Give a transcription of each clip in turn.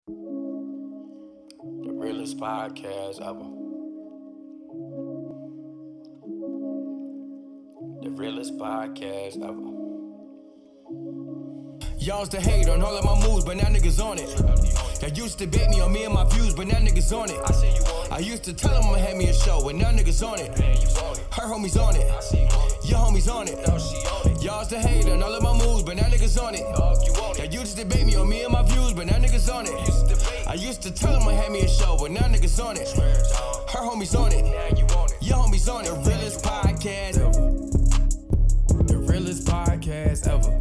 The realest podcast ever. The realest podcast ever. Y'all's the hate on all of my moves, but now niggas on it. Y'all used to bait me on me and my views, but now niggas on it. I used to tell them I'ma have me a show, but now niggas on it. Her homies on it. Your homies on it. Y'all's the hate on all of my moves, but now niggas on it. Y'all used to debate me on me and my views, but now niggas on it. I used to tell them I had me a show, but now niggas on it. Her homies on it. Your homies on it. The realest podcast ever. The realest podcast ever.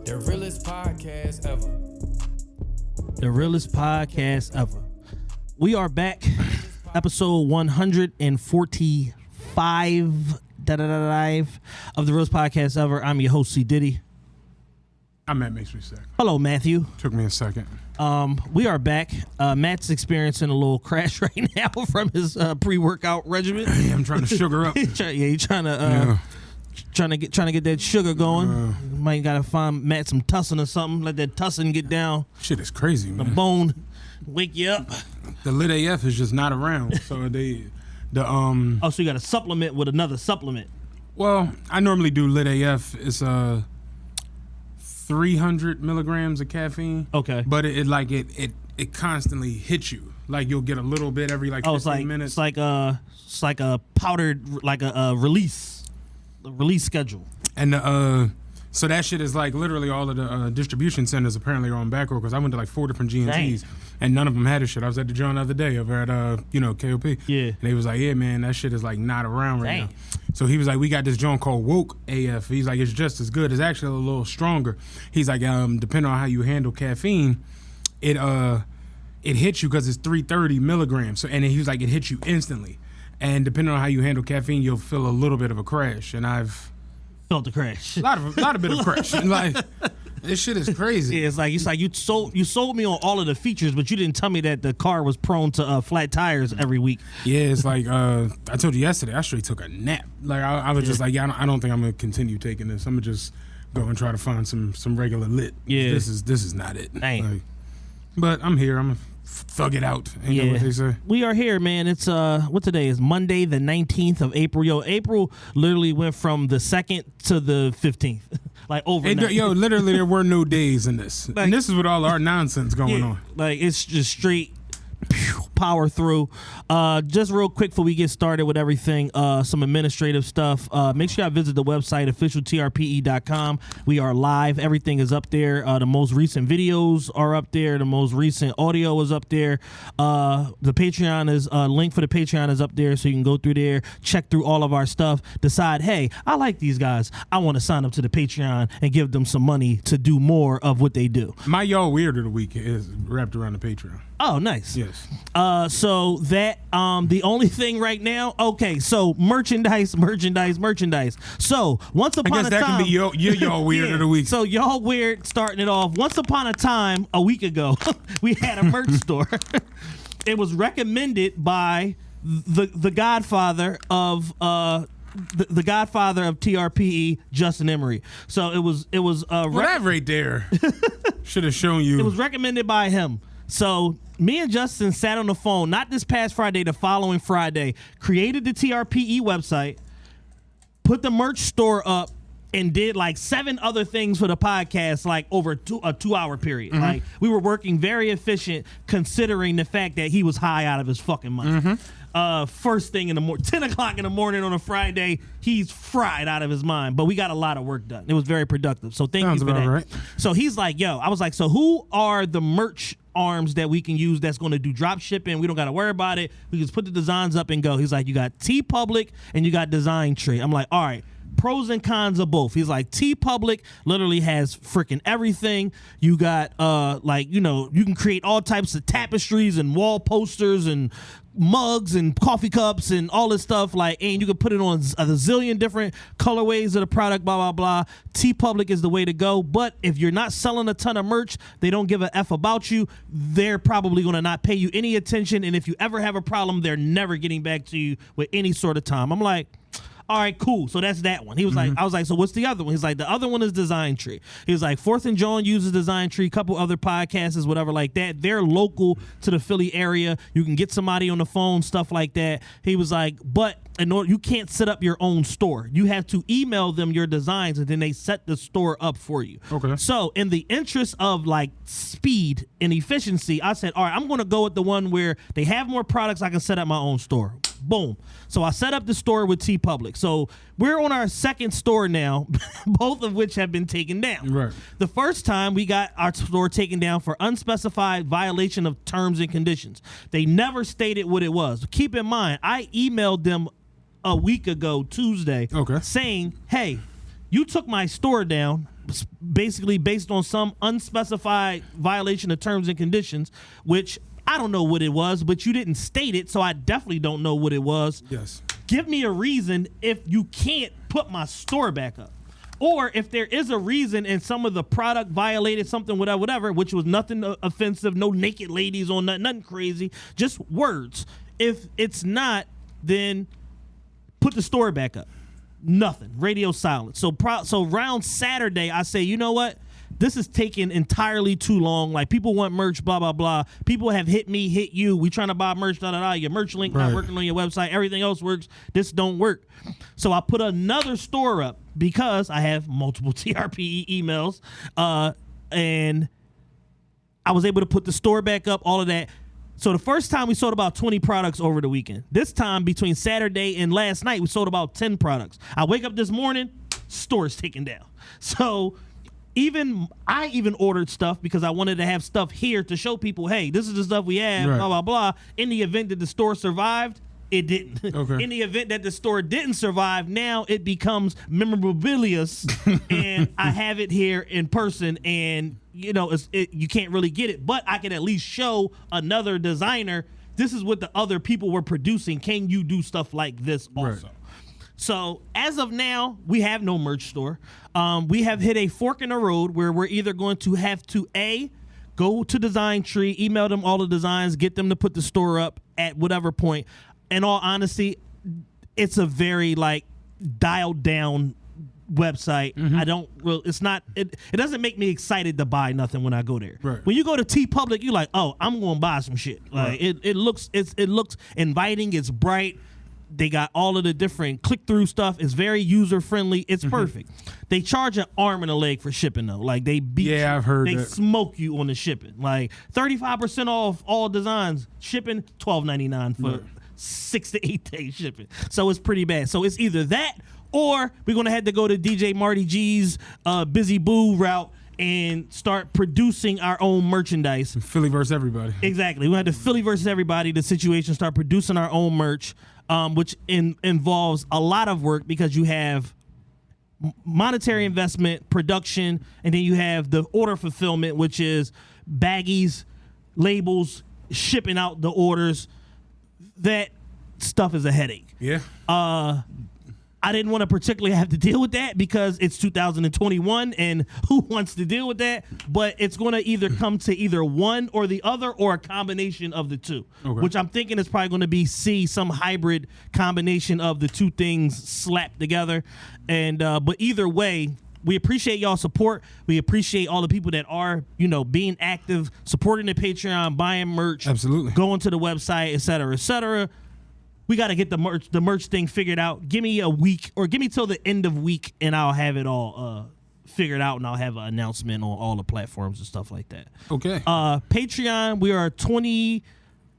The realest podcast ever. The realest podcast ever. We are back. Episode 145 of the realest podcast ever. I'm your host, C. Diddy. That makes me sick. Hello, Matthew. Took me a second. We are back. Matt's experiencing a little crash right now from his pre-workout regimen. Yeah, I'm trying to sugar up. He's trying to get that sugar going. Might gotta find Matt some tussin or something. Let that tussin get down. Shit is crazy, man. The bone wake you up. The lit AF is just not around, so Oh, so you got to supplement with another supplement. Well, I normally do lit AF. It's 300 milligrams of caffeine. Okay. But it constantly hits you. Like you'll get a little bit every 15 minutes. It's like a powdered, like a release schedule. And so that shit is like literally all of the distribution centers apparently are on back row because I went to like 4 different GNCs and none of them had this shit. I was at the joint the other day over at KOP. Yeah. And they was like, yeah, man, that shit is like not around right now. So he was like, we got this joint called Woke AF. He's like, it's just as good. It's actually a little stronger. He's like, depending on how you handle caffeine, it hits you because it's 330 milligrams. So and he was like, it hits you instantly. And depending on how you handle caffeine, you'll feel a little bit of a crash. And I've felt the crash. A lot of bit of crash. And like this shit is crazy. Yeah, it's like you sold me on all of the features, but you didn't tell me that the car was prone to flat tires every week. Yeah, it's like I told you yesterday. I straight took a nap. Like I was just like, yeah, I don't think I'm gonna continue taking this. I'm gonna just go and try to find some regular lit. Yeah, this is not it. Dang. Like, but I'm here. I'm gonna thug it out. You know what they say? We are here, man. It's what today is? Monday, the 19th of April. Yo, April literally went from the 2nd to the 15th. Like overnight. Yo, literally there were no days in this. Like, and this is with all our nonsense going on. Like it's just straight power through. Just real quick before we get started with everything, some administrative stuff. Make sure I visit the website, officialtrpe.com. We are live. Everything is up there. The most recent videos are up there. The most recent audio is up there. The Patreon is link for the Patreon is up there, so you can go through there, check through all of our stuff, decide, hey, I like these guys. I want to sign up to the Patreon and give them some money to do more of what they do. My y'all weird of the week is wrapped around the Patreon. Oh, nice. Yes. So that the only thing right now, okay, so merchandise. So once upon a time, I guess that can be y'all weird of the week. So y'all weird starting it off. Once upon a time, a week ago, we had a merch store. It was recommended by the Godfather of the Godfather of TRPE, Justin Emery. So it was that right there should have shown you. It was recommended by him. So me and Justin sat on the phone, not this past Friday, the following Friday, created the TRPE website, put the merch store up, and did like 7 other things for the podcast, like over a 2-hour period. Mm-hmm. Like we were working very efficient considering the fact that he was high out of his fucking mind. Mm-hmm. First thing in the morning, 10 o'clock in the morning on a Friday, he's fried out of his mind. But we got a lot of work done. It was very productive. So thank you for that. Right. So he's like, yo, I was like, so who are the merch arms that we can use that's going to do drop shipping? We don't got to worry about it. We just put the designs up and go. He's like, you got TeePublic and you got Design Tree. I'm like, all right. Pros and cons of both. He's like, TeePublic literally has freaking everything. You got you can create all types of tapestries and wall posters and mugs and coffee cups and all this stuff, and you can put it on a zillion different colorways of the product, blah blah blah. TeePublic is the way to go. But if you're not selling a ton of merch, they don't give a F about you. They're probably going to not pay you any attention, and if you ever have a problem, they're never getting back to you with any sort of time. I'm like, All right, cool. So that's that one. He was like, I was like, so what's the other one? He's like, the other one is Design Tree. He was like, Fourth and John uses Design Tree, a couple other podcasts, whatever like that. They're local to the Philly area. You can get somebody on the phone, stuff like that. He was like, but in order, you can't set up your own store. You have to email them your designs and then they set the store up for you. Okay. So in the interest of like speed and efficiency, I said, all right, I'm going to go with the one where they have more products. I can set up my own store. Boom. So I set up the store with TeePublic. So we're on our second store now, both of which have been taken down. Right. The first time we got our store taken down for unspecified violation of terms and conditions. They never stated what it was. Keep in mind, I emailed them a week ago, Tuesday, saying, hey, you took my store down basically based on some unspecified violation of terms and conditions, which I don't know what it was, but you didn't state it, so I definitely don't know what it was. Yes. Give me a reason if you can't put my store back up. Or if there is a reason and some of the product violated something, whatever, which was nothing offensive, no naked ladies on nothing crazy, just words. If it's not, then put the store back up. Nothing. Radio silence. So around Saturday, I say, you know what? This is taking entirely too long. Like, people want merch, blah, blah, blah. People have hit me, hit you. We trying to buy merch, da, da, da. Your merch link not working on your website. Everything else works. This don't work. So I put another store up because I have multiple TRPE emails. And I was able to put the store back up, all of that. So the first time we sold about 20 products over the weekend. This time, between Saturday and last night, we sold about 10 products. I wake up this morning, store's taken down. So I even ordered stuff because I wanted to have stuff here to show people, hey, this is the stuff we have, blah, blah, blah. In the event that the store survived, it didn't. Okay. In the event that the store didn't survive, now it becomes memorabilious, and I have it here in person, and you know, you can't really get it, but I can at least show another designer, this is what the other people were producing. Can you do stuff like this also? Right. So as of now, we have no merch store. We have hit a fork in the road where we're either going to have to go to Design Tree, email them all the designs, get them to put the store up at whatever point. In all honesty, it's a very like dialed down website. I don't really, it doesn't make me excited to buy nothing when I go there. Right. When you go to TeePublic, you're like, oh, I'm going to buy some shit. Like it looks inviting, it's bright. They got all of the different click-through stuff. It's very user-friendly. It's perfect. They charge an arm and a leg for shipping, though. Like, they beat you. I've heard that. They smoke you on the shipping. Like, 35% off all designs. Shipping, $12.99 for 6 to 8 days shipping. So it's pretty bad. So it's either that or we're going to have to go to DJ Marty G's Busy Boo route and start producing our own merchandise. Philly versus everybody. Exactly. We had to Philly versus everybody, the situation, start producing our own merch. Which involves a lot of work because you have monetary investment, production, and then you have the order fulfillment, which is baggies, labels, shipping out the orders. That stuff is a headache. Yeah. I didn't want to particularly have to deal with that because it's 2021 and who wants to deal with that? But it's going to either come to either one or the other or a combination of the two, which I'm thinking is probably going to be some hybrid combination of the two things slapped together. And but either way, we appreciate y'all's support. We appreciate all the people that are, being active, supporting the Patreon, buying merch, absolutely, going to the website, et cetera, et cetera. We got to get the merch thing figured out. Give me a week or give me till the end of week and I'll have it all figured out and I'll have an announcement on all the platforms and stuff like that. Okay. Patreon, we are 20.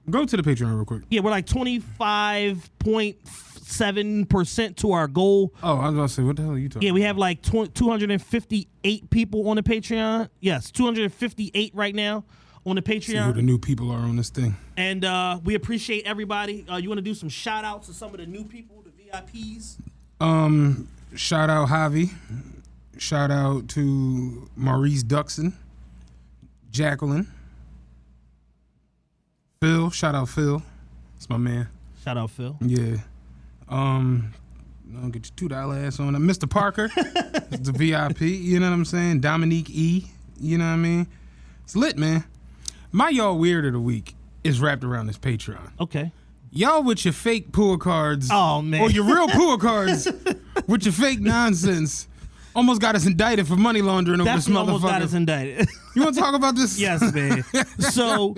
Go to the Patreon real quick. Yeah, we're like 25.7% to our goal. Oh, I was going to say, what the hell are you talking about? Yeah, we have like 258 people on the Patreon. Yes, 258 right now on the Patreon. See who the new people are on this thing. And we appreciate everybody. You want to do some shout outs to some of the new people, the VIPs? Shout out Javi. Shout out to Maurice Duxon. Jacqueline. Phil. Shout out Phil. That's my man. Shout out Phil. Yeah. I'll get your $2 ass on that. Mr. Parker. It's the VIP. You know what I'm saying? Dominique E. You know what I mean? It's lit, man. My y'all weird of the week is wrapped around this Patreon. Okay. y'all with your fake pool cards. Oh, man. Or your real pool cards with your fake nonsense. Almost got us indicted for money laundering over this Definitely motherfucker. almost got us indicted. You want to talk about this? Yes, man. So,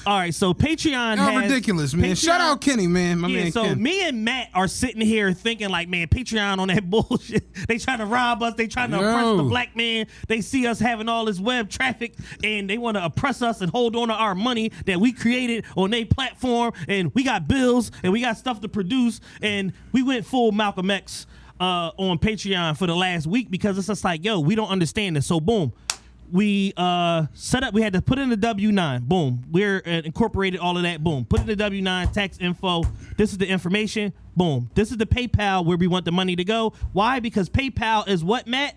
all right. So Patreon Y'all has ridiculous, man. Shout out Kenny, man. My man so Ken. me and Matt are sitting here thinking like, man, Patreon on that bullshit. They trying to rob us. They trying to oppress the black man. They see us having all this web traffic, and they want to oppress us and hold on to our money that we created on their platform. And we got bills and we got stuff to produce. And we went full Malcolm X on Patreon for the last week because it's just like, yo, we don't understand this. So boom, we set up. We had to put in the W-9. Boom, we're incorporated all of that. Boom, put in the W-9 tax info. This is the information. Boom, this is the PayPal where we want the money to go. Why? Because PayPal is what, Matt?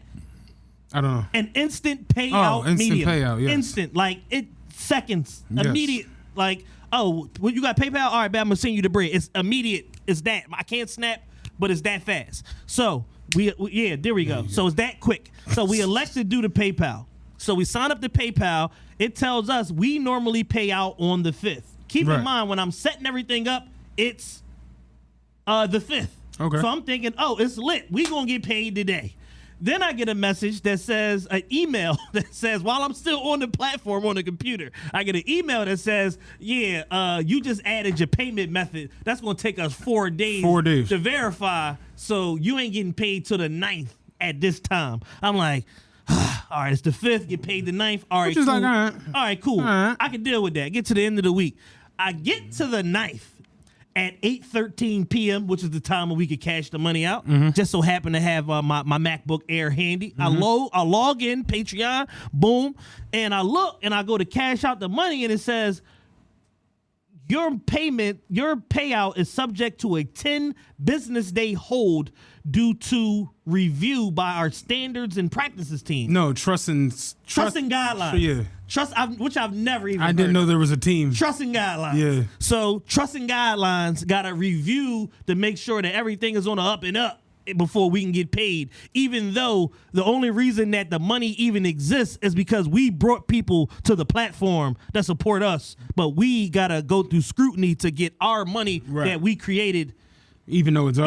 I don't know. An instant payout. Instant medium. payout. Yes. Instant, like it seconds, Yes. immediate. Like, oh, well, you got PayPal? All right, bet I'm gonna send you the bread. It's immediate. It's that. I can't snap, but it's that fast. So we there we go. So it's that quick. So we elected to do the PayPal. So we sign up to PayPal. It tells us we normally pay out on the 5th. Keep in mind when I'm setting everything up, it's the 5th. Okay. So I'm thinking, oh, it's lit. We gonna get paid today. Then I get a message that says, an email that says, while I'm still on the platform on the computer, I get an email that says, you just added your payment method. That's going to take us 4 days. 4 days. To verify. So you ain't getting paid till the 9th at this time. I'm like, all right, it's the 5th, get paid the 9th. All right, Which is cool. like, all right, cool. All right. I can deal with that. Get to the end of the week. I get to the 9th. At 8:13 p.m., which is the time when we could cash the money out. Just so happen to have my MacBook Air handy. I log in, Patreon, boom, and I look and I go to cash out the money and it says, your payout is subject to a 10 business day hold due to review by our standards and practices team. No, trust and guidelines. Yeah. Which I've never even I didn't heard know of. there was a team. Trust and guidelines. Yeah. So trust and guidelines got to review to make sure that everything is on the up and up before we can get paid. Even though the only reason that the money even exists is because we brought people to the platform that support us. But we got to go through scrutiny to get our money that we created. Even though it's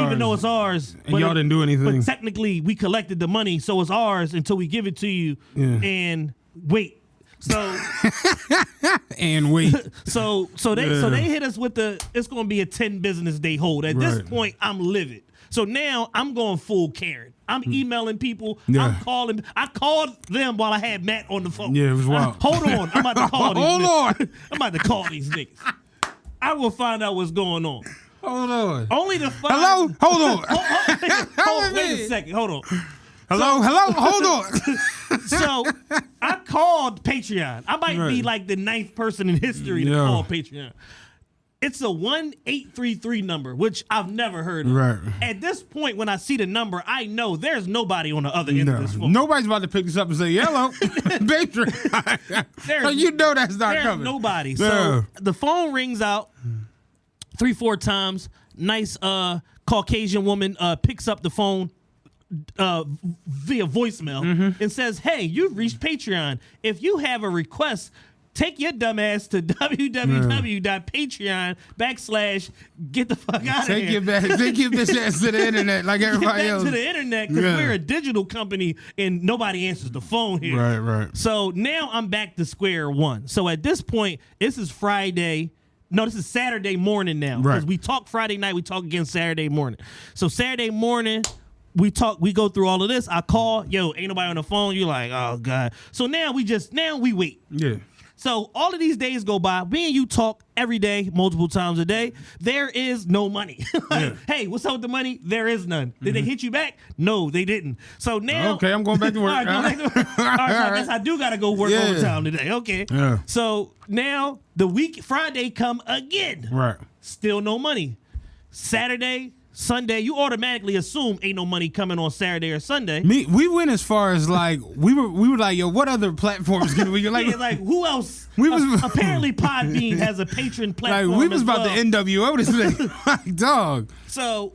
ours. And y'all didn't do anything. But technically, we collected the money, so it's ours until we give it to you. Yeah. And wait. So and wait. So they hit us with it's gonna be a 10 business day hold. At this point, I'm livid. So now I'm going full Karen. I'm emailing people. Yeah. I'm calling. I called them while I had Matt on the phone. Yeah, it was wild. Hold on. I'm about to call these Hold niggas. on. I'm about to call these niggas. I will find out what's going on. Hold on. Only to find. Hello? Hold on. Wait a second. Hold on. Hello? Hold on. So I called Patreon. I might be like the 9th person in history to call Patreon. It's a 1833 number, which I've never heard of. Right. At this point, when I see the number, I know there's nobody on the other end of this phone. Nobody's about to pick this up and say, hello, Patreon. You know that's not there's coming. Nobody. Yeah. So the phone rings out 3-4 times. Nice Caucasian woman picks up the phone via voicemail and says, hey, you've reached Patreon. If you have a request, take your dumb ass to www.patreon.com/ get the fuck out of here. Take your bitch ass to the internet like everybody else. To the internet because we're a digital company and nobody answers the phone here. Right. So now I'm back to square one. So at this point, this is Friday. No, this is Saturday morning now. Because we talk Friday night, we talk again Saturday morning. So Saturday morning, we go through all of this. I call, yo, ain't nobody on the phone. You're like, oh God. So now we wait. Yeah. So all of these days go by. Me and you talk every day, multiple times a day. There is no money. Hey, what's up with the money? There is none. Did they hit you back? No, they didn't. So now, okay, I'm going back to work. All right, so I guess I do gotta go work overtime today. Okay. Yeah. So now Friday come again. Right. Still no money. Saturday, Sunday, you automatically assume ain't no money coming on Saturday or Sunday. We went as far as like we were like, yo, what other platforms can we like? Like who else? We was apparently Podbean has a patron platform. Like we was about well. to NWO this thing, like dog. So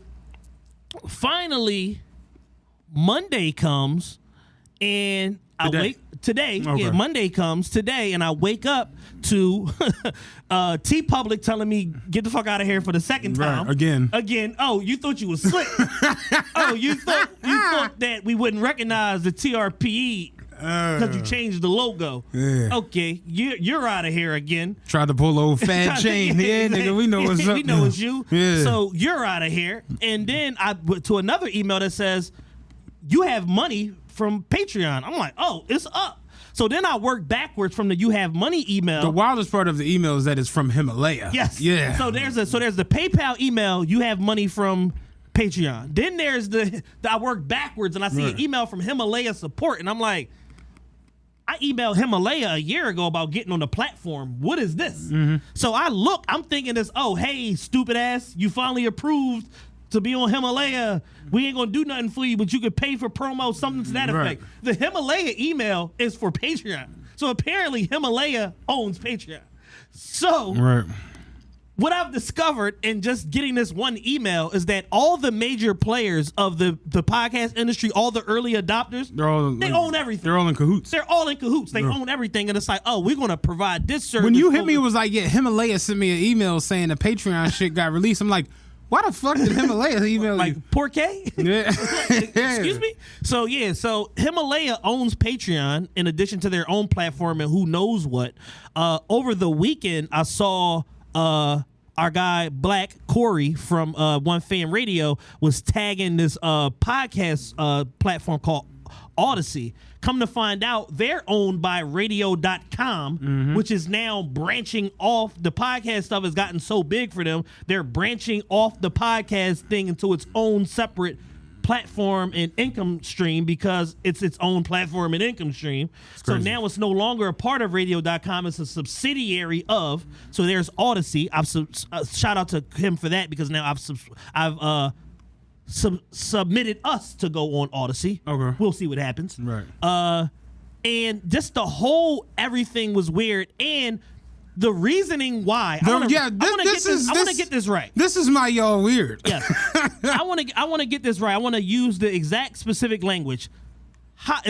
finally, Monday comes, and Monday comes today, and I wake up to T Public telling me get the fuck out of here for the second time. Right, again. Oh, you thought you was slick. Oh, you thought that we wouldn't recognize the TRPE because you changed the logo. Yeah. Okay, you're out of here again. Tried to pull old fat chain. Yeah, nigga, we know what's up. We know it's you. Yeah. So you're out of here. And then I went to another email that says you have money from Patreon. I'm like, oh, it's up. So then I work backwards from the you have money email. The wildest part of the email is that it's from Himalaya. Yes. Yeah. So there's the PayPal email, you have money from Patreon. Then there's I work backwards and I see an email from Himalaya support, and I'm like, I emailed Himalaya a year ago about getting on the platform. What is this? Mm-hmm. So I'm thinking this, oh, hey, stupid ass, you finally approved to be on Himalaya. We ain't gonna do nothing for you, but you could pay for promo, something to that effect. The Himalaya email is for Patreon. So apparently Himalaya owns Patreon. So what I've discovered in just getting this one email is that all the major players of the podcast industry, all the early adopters, they own everything. They're all in cahoots. They're all in cahoots. They own everything. And it's like, oh, we're going to provide this service. When you hit me, it was like, yeah, Himalaya sent me an email saying the Patreon shit got released. I'm like, why the fuck did Himalaya email like, you? Por qué? Yeah. Excuse me? So Himalaya owns Patreon in addition to their own platform and who knows what. Over the weekend, I saw our guy Black Corey from One Fan Radio was tagging this podcast platform called Odyssey. Come to find out, they're owned by radio.com, which is now branching off. The podcast stuff has gotten so big for them, they're branching off the podcast thing into its own separate platform and income stream because it's its own platform and income stream. So now it's no longer a part of radio.com. It's a subsidiary of. So there's Odyssey. I've shout out to him for that because now I've submitted us to go on Odyssey. Okay. We'll see what happens. Right. And just the whole everything was weird. And the reasoning why I want to get this right. This is my y'all weird. Yes. I want to get this right. I want to use the exact specific language.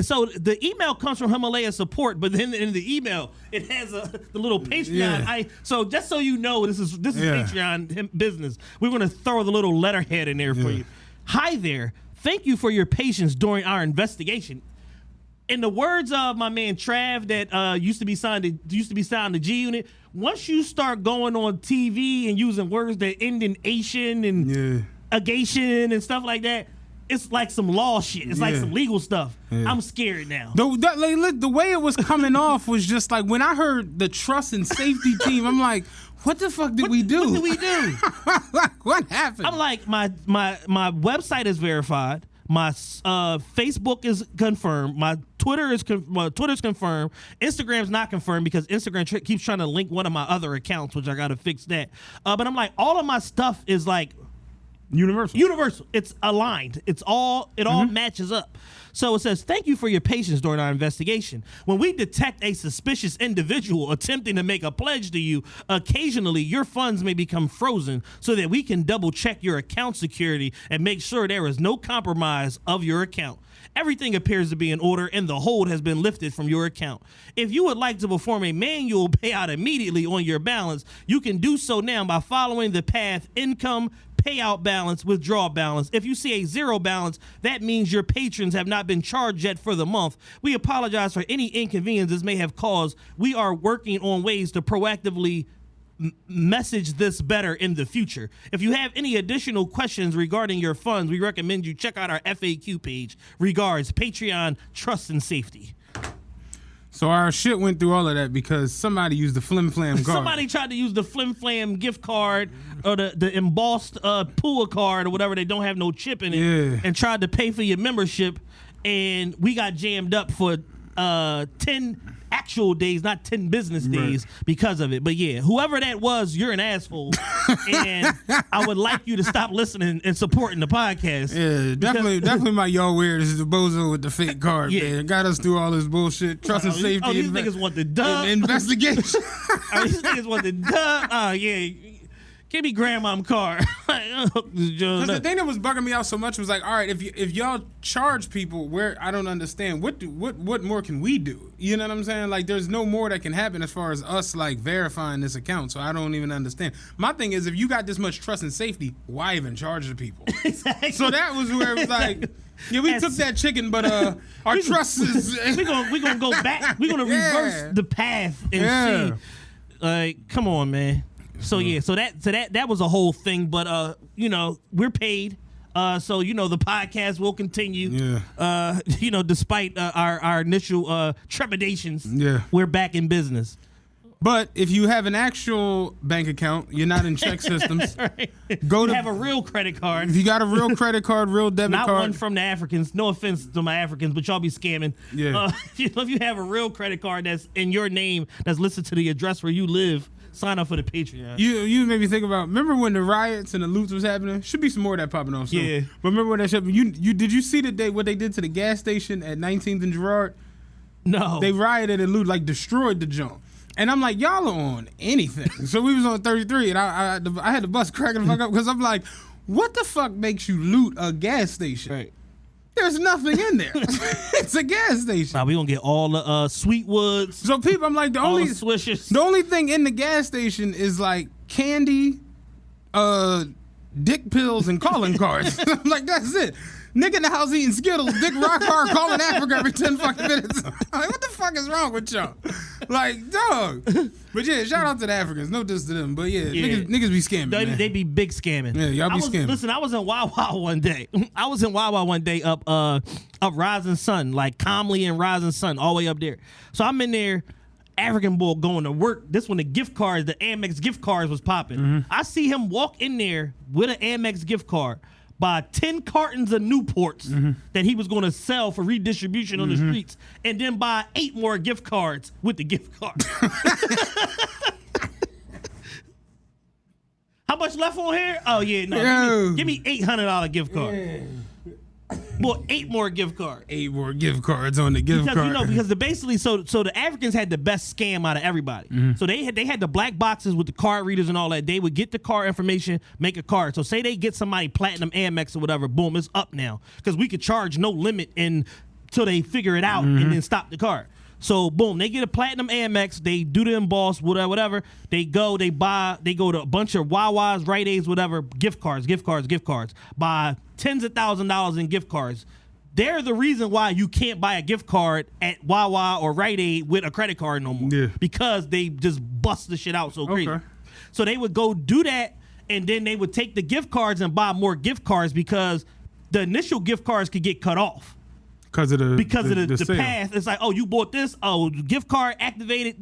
So the email comes from Himalaya support, but then in the email it has the little Patreon. Yeah. So just so you know, this is Patreon business. We're going to throw the little letterhead in there for you. Hi there. Thank you for your patience during our investigation. In the words of my man Trav, that used to be signed to G Unit, once you start going on TV and using words that end in Asian and agation and stuff like that, it's like some law shit. It's like some legal stuff. Yeah. I'm scared now. The way it was coming off was just like when I heard the trust and safety team, I'm like, what the fuck did we do? What did we do? Like, what happened? I'm like, my website is verified. My Facebook is confirmed. My Twitter's confirmed. Instagram's not confirmed because Instagram keeps trying to link one of my other accounts, which I got to fix that. But I'm like, all of my stuff is like universal. It's aligned. It all matches up. So it says, thank you for your patience during our investigation. When we detect a suspicious individual attempting to make a pledge to you, occasionally your funds may become frozen so that we can double check your account security and make sure there is no compromise of your account. Everything appears to be in order and the hold has been lifted from your account. If you would like to perform a manual payout immediately on your balance, you can do so now by following the path income, payout balance, withdrawal balance. If you see a zero balance, that means your patrons have not been charged yet for the month. We apologize for any inconvenience this may have caused. We are working on ways to proactively message this better in the future. If you have any additional questions regarding your funds, we recommend you check out our FAQ page. Regards, Patreon, Trust and Safety. So our shit went through all of that because somebody used the Flim Flam card. Somebody tried to use the Flim Flam gift card or the embossed Pua card or whatever. They don't have no chip in it and tried to pay for your membership. And we got jammed up for 10 actual days, not 10 business days because of it. But yeah, whoever that was, you're an asshole. And I would like you to stop listening and supporting the podcast. Yeah, definitely my y'all weird is the bozo with the fake card, man. Got us through all this bullshit. Trust and safety. Oh, these niggas want the dub. Investigation. These niggas want the dub. Yeah. Give me grandmom car. Because the thing that was bugging me out so much was like, all right, if y'all charge people, where I don't understand, what more can we do? You know what I'm saying? Like, there's no more that can happen as far as us like verifying this account. So I don't even understand. My thing is, if you got this much trust and safety, why even charge the people? Exactly. So that was where it was like, yeah, we took that chicken, but our trust is. we gonna go back. We're gonna reverse the path and see. Like, come on, man. So yeah, so that was a whole thing, but you know, we're paid. So you know, the podcast will continue. Yeah. You know, despite our initial trepidations. Yeah. We're back in business. But if you have an actual bank account, you're not in check systems. Right. You have a real credit card. If you got a real credit card, real debit not card. Not one from the Africans. No offense to my Africans, but y'all be scamming. Yeah. You know, if you have a real credit card that's in your name, that's listed to the address where you live, sign up for the Patreon. You made me think about. Remember when the riots and the loots was happening? Should be some more of that popping off soon. Yeah. But remember when that shit? Did you see what they did to the gas station at 19th and Girard? No. They rioted and looted, like destroyed the junk. And I'm like, y'all are on anything. So we was on 33, and I had the bus cracking the fuck up because I'm like, what the fuck makes you loot a gas station? Right. There's nothing in there. It's a gas station. Now we gonna get all the Sweetwoods. So people, I'm like, the only thing in the gas station is like candy, dick pills, and calling cards. I'm like, that's it. Nigga in the house eating Skittles, dick rock hard, calling Africa every 10 fucking minutes. I'm like, what the fuck is wrong with y'all? Like, dog. But yeah, shout out to the Africans. No diss to them. But yeah. Niggas be scamming. They be big scamming. Yeah, y'all be scamming. Listen, I was in Wawa one day. Up Rising Sun, like calmly in Rising Sun, all the way up there. So I'm in there, African boy going to work. This when the gift cards, the Amex gift cards was popping. Mm-hmm. I see him walk in there with an Amex gift card, buy 10 cartons of Newports that he was going to sell for redistribution on the streets, and then buy 8 more gift cards with the gift card. How much left on here? Oh, yeah, no. Give me $800 gift card. Yeah. Well, 8 more gift cards. 8 more gift cards on the gift card. You know, because so the Africans had the best scam out of everybody. Mm-hmm. So they had the black boxes with the card readers and all that. They would get the card information, make a card. So say they get somebody platinum Amex or whatever, boom, it's up now. Because we could charge no limit until they figure it out and then stop the card. So boom, they get a platinum Amex, they do the emboss, whatever. They go to a bunch of Wawas, Rite Aids, whatever, gift cards. Buy tens of $1,000s in gift cards. They're the reason why you can't buy a gift card at Wawa or Rite Aid with a credit card no more. Yeah. Because they just bust the shit out so crazy. Okay. So they would go do that, and then they would take the gift cards and buy more gift cards because the initial gift cards could get cut off. Because of the path. It's like, oh, you bought this, gift card activated,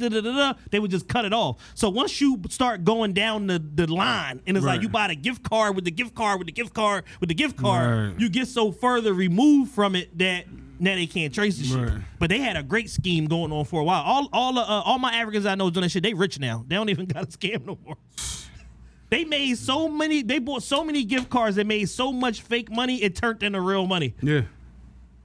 they would just cut it off. So once you start going down the line, and it's like you buy the gift card with the gift card with the gift card with the gift card, you get so further removed from it that now they can't trace the shit. But they had a great scheme going on for a while. All my Africans I know doing that shit, they rich now. They don't even got a scam no more. They bought so many gift cards, they made so much fake money, it turned into real money. Yeah.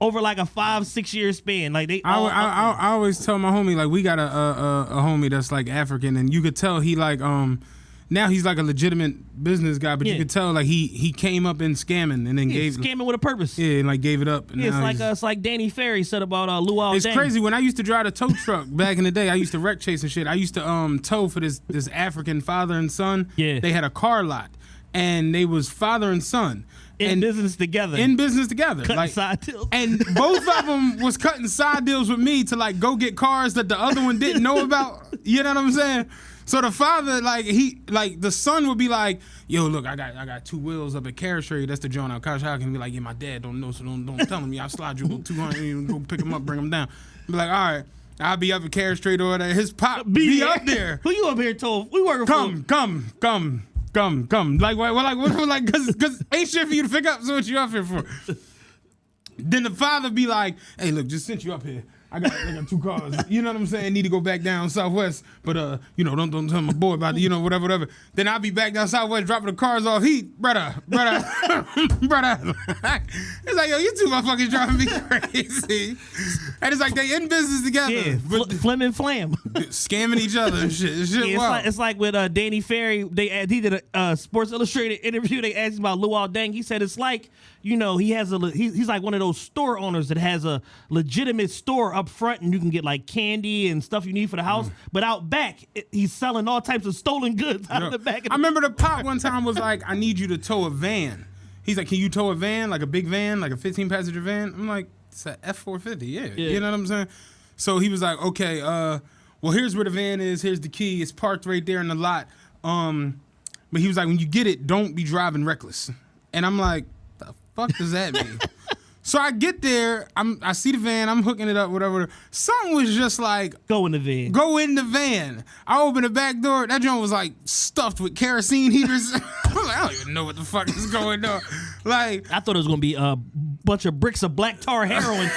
Over like a 5-6 year span, like I always tell my homie, like, we got a homie that's like African, and you could tell he like now he's like a legitimate business guy, but you could tell like he came up in scamming and then scamming with a purpose. Yeah, and like gave it up. And it's like Danny Ferry said about Luau. It's crazy. When I used to drive the tow truck back in the day, I used to wreck chase and shit. I used to tow for this African father and son. Yeah, they had a car lot, and they was father and son. In business together. Cutting like, side deals. And both of them was cutting side deals with me to like go get cars that the other one didn't know about. You know what I'm saying? So the father, the son would be like, yo, look, I got 2 wheels up at Carriage Trade. That's the joint out. How can he be like, yeah, my dad don't know, so don't tell him. I'll slide you about 200 and go pick him up, bring him down. Be like, all right, I'll be up at Carriage Trade or whatever. His pop be up there. Who you up here told? We working for. Come. Like, cause ain't shit for you to pick up, so what you up here for? Then the father be like, hey, look, just sent you up here. I got 2 cars. You know what I'm saying? Need to go back down Southwest, but don't tell my boy about it, whatever. Then I'll be back down Southwest dropping the cars off. Brother. It's like, yo, you two motherfuckers driving me crazy. And it's like they in business together. Yeah, Flim and Flam. Scamming each other and shit. It's like with Danny Ferry. He did a Sports Illustrated interview. They asked him about Luol Deng. He said it's like, he's like one of those store owners that has a legitimate store up front and you can get like candy and stuff you need for the house. But out back, he's selling all types of stolen goods out of the back. I remember the pop one time was like, I need you to tow a van. He's like, can you tow a van, like a big van, like a 15-passenger van? I'm like, it's an F-450, yeah. You know what I'm saying? So he was like, okay, well, here's where the van is. Here's the key. It's parked right there in the lot. But he was like, when you get it, don't be driving reckless. And I'm like, the fuck does that mean? So I get there, I see the van, I'm hooking it up, whatever. Something was just like, go in the van. Go in the van. I opened the back door. That joint was like stuffed with kerosene heaters. I'm like, I don't even know what the fuck is going on. Like, I thought it was gonna be a bunch of bricks of black tar heroin.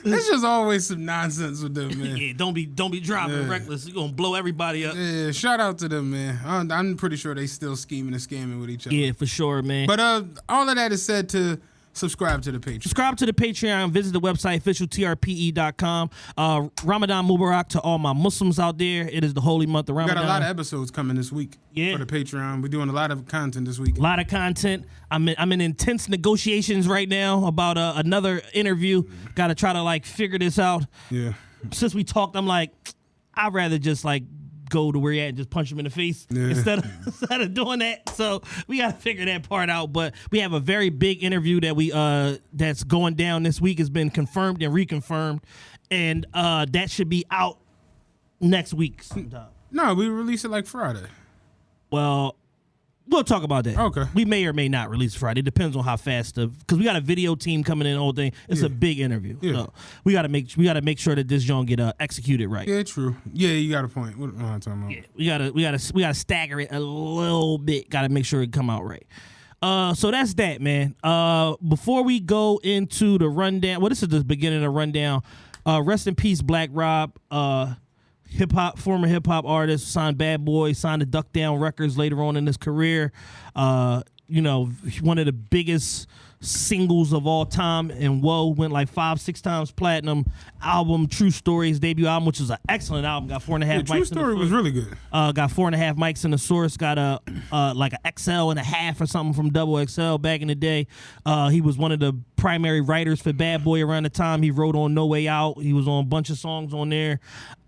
It's just always some nonsense with them, man. Yeah, don't be driving reckless. You're gonna blow everybody up. Yeah, shout out to them, man. I'm pretty sure they still scheming and scamming with each other. Yeah, for sure, man. But all of that is said to subscribe to the Patreon. Subscribe to the Patreon. Visit the website, officialtrpe.com. Ramadan Mubarak to all my Muslims out there. It is the holy month of Ramadan. We got a lot of episodes coming this week for the Patreon. We're doing a lot of content this week. A lot of content. I'm in intense negotiations right now about another interview. Got to try to figure this out. Yeah. Since we talked, I'm like, I'd rather just go to where you're at and just punch him in the face instead of doing that. So we got to figure that part out. But we have a very big interview that that's going down this week. Has been confirmed and reconfirmed, and that should be out next week sometime. No, we release it like Friday. Well, we'll talk about that. Okay. We may or may not release Friday. It depends on how fast because we got a video team coming in the whole thing. It's a big interview. Yeah. So we gotta make sure that this joint get executed right. Yeah, true. Yeah, you got a point. What am I talking about? Yeah, we gotta stagger it a little bit. Gotta make sure it come out right. So that's that, man. Before we go into the rundown, this is the beginning of the rundown. Rest in peace, Black Rob. Former hip hop artist, signed Bad Boy, signed to Duck Down Records later on in his career. One of the biggest singles of all time, and Whoa went 5-6 times platinum. Album True Story, his debut album, which is an excellent album. Got 4.5 mics. True Story was really good. Got 4.5 mics in the source. Got a XL and a half or something from Double XL back in the day. He was one of the primary writers for Bad Boy around the time. He wrote on No Way Out. He was on a bunch of songs on there.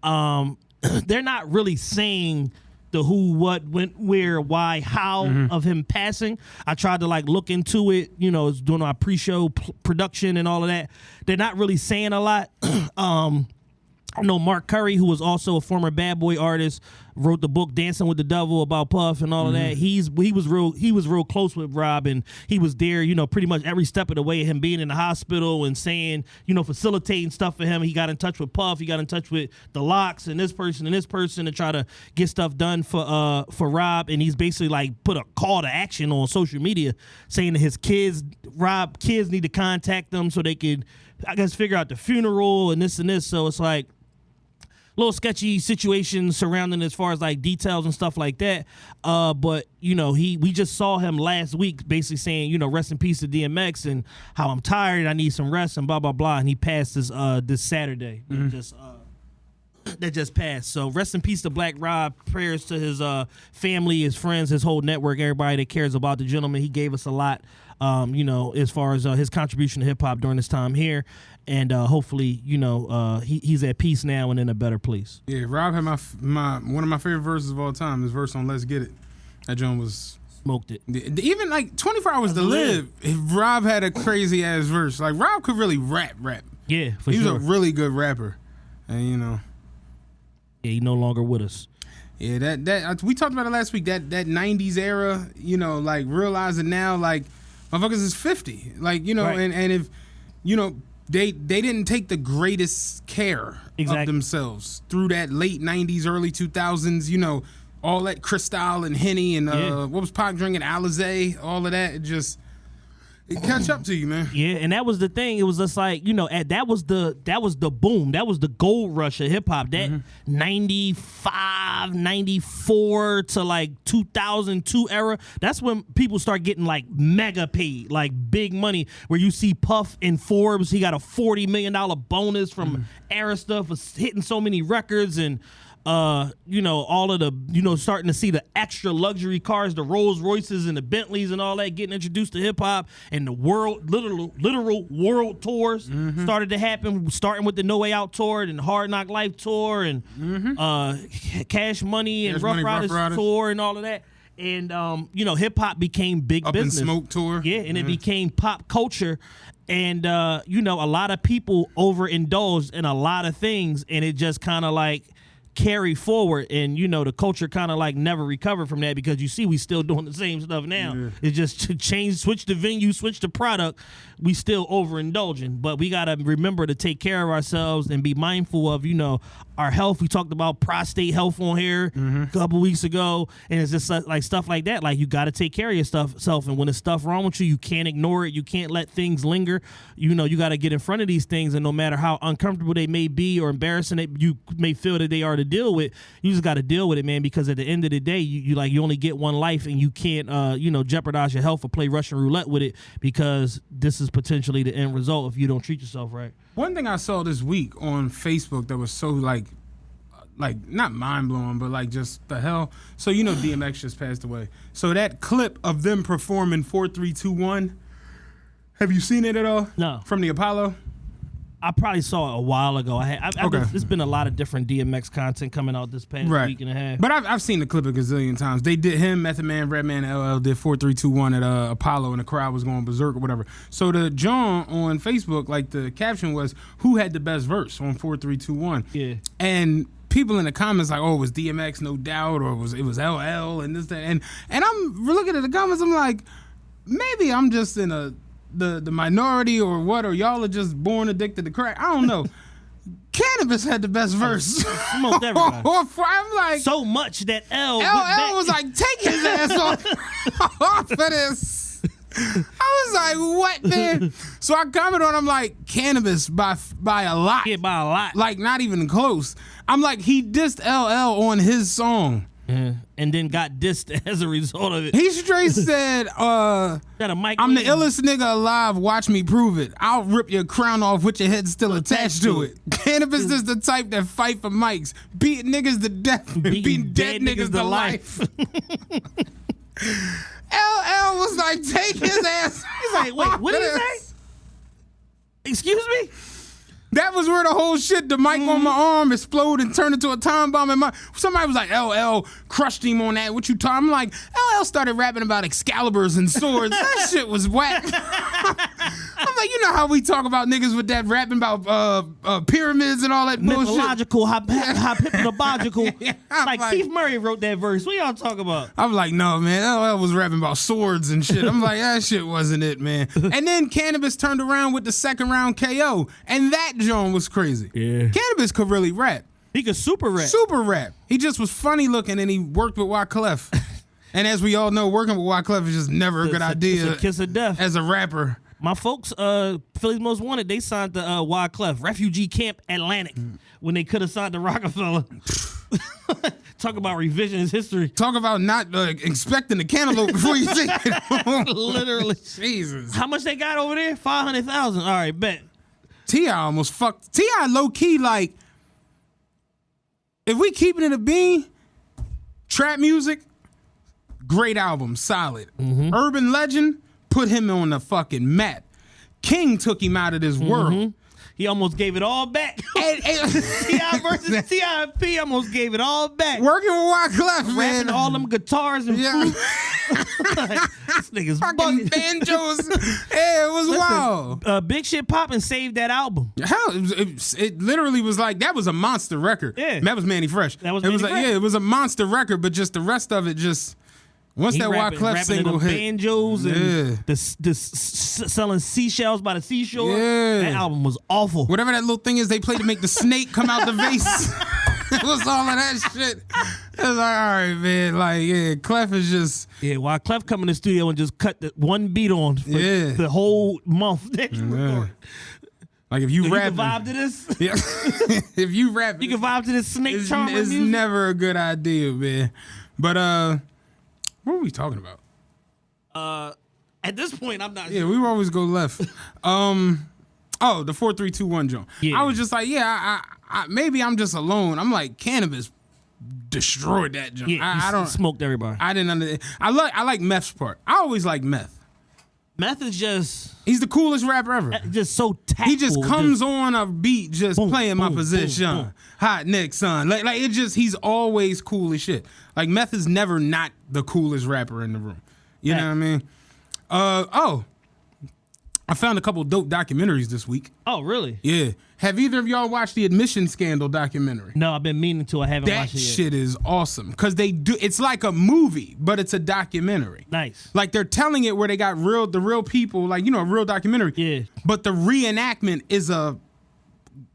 They're not really saying the who, what, when, where, why, how of him passing. I tried to look into it, doing our pre-show production and all of that. They're not really saying a lot. I know Mark Curry, who was also a former Bad Boy artist, wrote the book Dancing with the Devil about Puff and all of that. He was real close with Rob, and he was there, pretty much every step of the way, him being in the hospital and saying, facilitating stuff for him. He got in touch with Puff, he got in touch with the Locks and this person to try to get stuff done for Rob, and he's basically put a call to action on social media saying that his kids need to contact them so they could, I guess, figure out the funeral and this. So it's little sketchy situations surrounding as far as details and stuff like that. But we just saw him last week basically saying, rest in peace to DMX and how I'm tired, I need some rest and blah, blah, blah. And he passed this Saturday. That just passed. So rest in peace to Black Rob. Prayers to his family, his friends, his whole network, everybody that cares about the gentleman. He gave us a lot, as far as his contribution to hip hop during his time here. And hopefully, he's at peace now and in a better place. Yeah, Rob had one of my favorite verses of all time. His verse on Let's Get It. That joint was smoked it. Even 24 Hours to Live. Rob had a crazy ass verse. Rob could really rap. Yeah, for sure. He was a really good rapper, and Yeah, he no longer with us. Yeah, that we talked about it last week. That 90s era, realizing now, motherfuckers is 50. Right. And if they didn't take the greatest care of themselves through that late 90s, early 2000s, all that Cristal and Henny and what was Pac drinking, Alizé, all of that. It catch up to you, man. Yeah, and that was the thing. It was just like, that was the boom. That was the gold rush of hip hop. That 95, 94 to like 2002 era. That's when people start getting like mega paid, like big money. Where you see Puff in Forbes, he got a $40 million bonus from Arista for hitting so many records, and all of the, starting to see the extra luxury cars, the Rolls Royces and the Bentleys and all that getting introduced to hip hop, and the literal world tours started to happen, starting with the No Way Out tour and Hard Knock Life tour and Cash Money and Rough Riders tour and all of that. And, hip hop became big business. Up in Smoke tour. Yeah, and it became pop culture. And, a lot of people overindulged in a lot of things, and it just kind of like carry forward, and the culture kind of like never recovered from that, because you see we still doing the same stuff now. It's just to change, switch the venue, switch the product. We still overindulging, but we got to remember to take care of ourselves and be mindful of our health. We talked about prostate health on here a couple weeks ago, and it's just like stuff like that. Like, you got to take care of yourself, and when there's stuff wrong with you, you can't ignore it. You can't let things linger. You got to get in front of these things, and no matter how uncomfortable they may be or embarrassing that you may feel that they are to deal with, you just got to deal with it, man, because at the end of the day, you only get one life, and you can't jeopardize your health or play Russian roulette with it, because this is potentially the end result if you don't treat yourself right. One thing I saw this week on Facebook that was so like not mind-blowing, but like just the hell. So DMX just passed away. So that clip of them performing 4 3 2 1, have you seen it at all? No. From the Apollo? I probably saw it a while ago. There's been a lot of different DMX content coming out this past week and a half. But I've seen the clip a gazillion times. They did him, Method Man, Redman, LL did 4 3 2 1 at Apollo, and the crowd was going berserk or whatever. So the John on Facebook, like the caption was, "Who had the best verse on 4 3 2 1?" Yeah. And people in the comments like, "Oh, it was DMX, no doubt," or it was LL and this, that. And I'm looking at the comments, I'm like, maybe I'm just in the minority or what, or y'all are just born addicted to crack. I don't know. Cannabis had the best verse. Smoked everybody. I'm like, so much that LL was like, take his ass off of this. I was like, what, man? So I commented on, I'm like, Cannabis by a lot. Yeah, by a lot. Like, not even close. I'm like, he dissed LL on his song. Yeah. And then got dissed as a result of it. He straight said, I'm the illest nigga alive, watch me prove it. I'll rip your crown off with your head still attached to it. Cannabis is the type that fight for mics, beating niggas to death, beating dead niggas to life. LL was like, take his ass. He's like, wait, what did he say? Excuse me? That was where the whole shit, the mic on my arm exploded and turned into a time bomb. And somebody was like, LL crushed him on that. What you talking? I'm like, LL started rapping about Excaliburs and swords. That shit was whack. I'm like, you know how we talk about niggas with that rapping about pyramids and all that bullshit? Mythological, hypnobiological. Like Keith Murray wrote that verse. What y'all talking about? I'm like, no, man. LL was rapping about swords and shit. I'm like, that shit wasn't it, man. And then Cannabis turned around with the second round KO. And that John was crazy. Yeah. Cannabis could really rap. He could super rap. Super rap. He just was funny looking, and he worked with Wyclef. And as we all know, working with Wyclef is just never a good idea. It's a kiss of death. As a rapper. My folks, Philly's Most Wanted, they signed to Wyclef, Refugee Camp Atlantic, when they could have signed to Rockefeller. Talk about revisionist history. Talk about not expecting the cantaloupe before you take it. Literally. Jesus. How much they got over there? 500,000. All right, bet. T.I. almost fucked. T.I. low-key, like, if we keeping it a bean, trap music, great album, solid. Urban Legend, put him on the fucking map. King took him out of this world. He almost gave it all back. T.I. versus T.I.P. almost gave it all back. Working with Wyclef, man. Rapping all them guitars and flute. This nigga's fucking bugging. banjos. Yeah, it was wild. Big Shit Poppin' saved that album. Hell, it literally was like, that was a monster record. Yeah. That was Manny Fresh. That was it Manny was Fresh. Like, yeah, it was a monster record, but just the rest of it just... Once He that Wyclef single hit, banjos and selling seashells by the seashore. Yeah. That album was awful. Whatever that little thing is they play to make the snake come out the vase. It was all of that shit. It was like, all right, man. Like, yeah, Clef is just... Yeah, while Clef come in the studio and just cut the one beat on for the whole month that you recorded. Like, if you rap... You can vibe to this? Yeah. If you rap... You can vibe to this Snake Charmer It's music? never a good idea, man. But, what were we talking about? At this point, I'm not Yeah, sure. we always go left. The 4-3-2-1 joint. Yeah. I was just like, I maybe I'm just alone. I'm like, cannabis destroyed that joint. Yeah, I don't smoked everybody. I didn't understand. I like Meth's part. I always like Meth. Meth is just He's the coolest rapper ever. so tactful. He just comes on a beat, just boom, playing my boom, position. boom, boom. Hot Nick, son. Like it just, he's always cool as shit. Like Meth is never not the coolest rapper in the room. You know what I mean? I found a couple dope documentaries this week. Oh, really? Yeah. Have either of y'all watched the admission scandal documentary? No, I've been meaning to. I haven't That watched it yet. shit is awesome because they do. It's like a movie, but it's a documentary. Nice. Like they're telling it where they got the real people, like a real documentary. Yeah. But the reenactment is a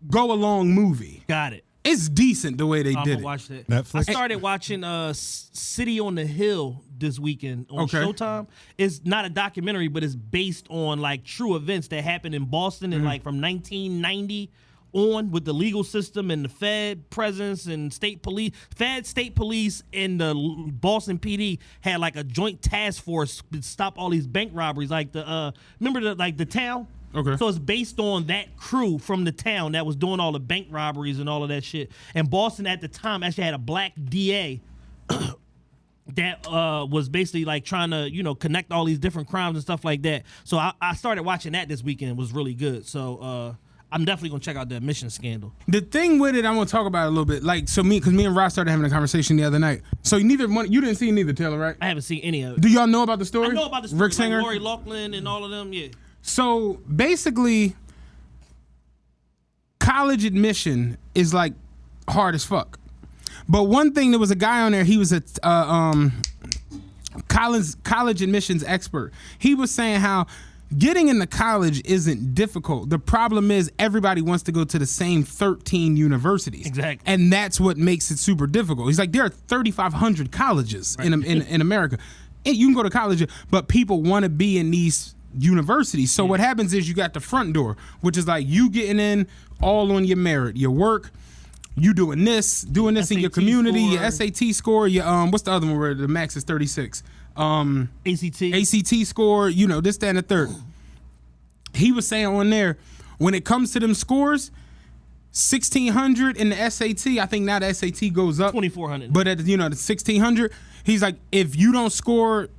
go along movie. Got it. It's decent the way they I'm did gonna it. watch that. Netflix? I started watching City on the Hill this weekend on Okay. Showtime. It's not a documentary, but it's based on like true events that happened in Boston and like from 1990 on with the legal system and the Fed presence and state police, state police, and the Boston PD had like a joint task force to stop all these bank robberies. Like remember the town. Okay. So it's based on that crew from the town that was doing all the bank robberies and all of that shit. And Boston at the time actually had a black DA that was basically like trying to, connect all these different crimes and stuff like that. So I started watching that this weekend. It was really good. So I'm definitely going to check out the admission scandal. The thing with it, I'm gonna talk about it a little bit. Like, so because me and Ross started having a conversation the other night. So you didn't see neither, Taylor, right? I haven't seen any of it. Do y'all know about the story? I know about the story. Rick Singer? Like Lori Loughlin and all of them, yeah. So basically, college admission is like hard as fuck. But one thing, there was a guy on there. He was a college admissions expert. He was saying how getting into college isn't difficult. The problem is everybody wants to go to the same 13 universities. Exactly. And that's what makes it super difficult. He's like, there are 3,500 colleges in America. And you can go to college, but people want to be in these universities. So what happens is you got the front door, which is like you getting in all on your merit, your work, you doing this in your community, your SAT score, your what's the other one where the max is 36? ACT score, this, that, and the third. He was saying on there, when it comes to them scores, 1,600 in the SAT, I think now the SAT goes up 2,400. But at the 1,600, he's like, if you don't score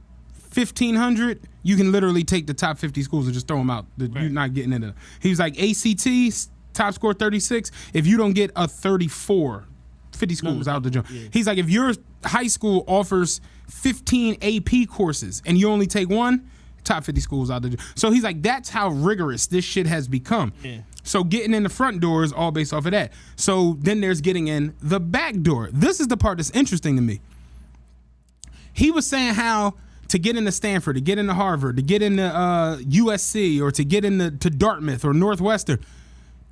1,500, you can literally take the top 50 schools and just throw them out. You're not getting into them. He's like, ACT, top score 36. If you don't get a 34, 50 schools out the jump. Yeah. He's like, if your high school offers 15 AP courses and you only take one, top 50 schools out the jump. So he's like, that's how rigorous this shit has become. Yeah. So getting in the front door is all based off of that. So then there's getting in the back door. This is the part that's interesting to me. He was saying how to get into Stanford, to get into Harvard, to get into USC, or to get into Dartmouth or Northwestern,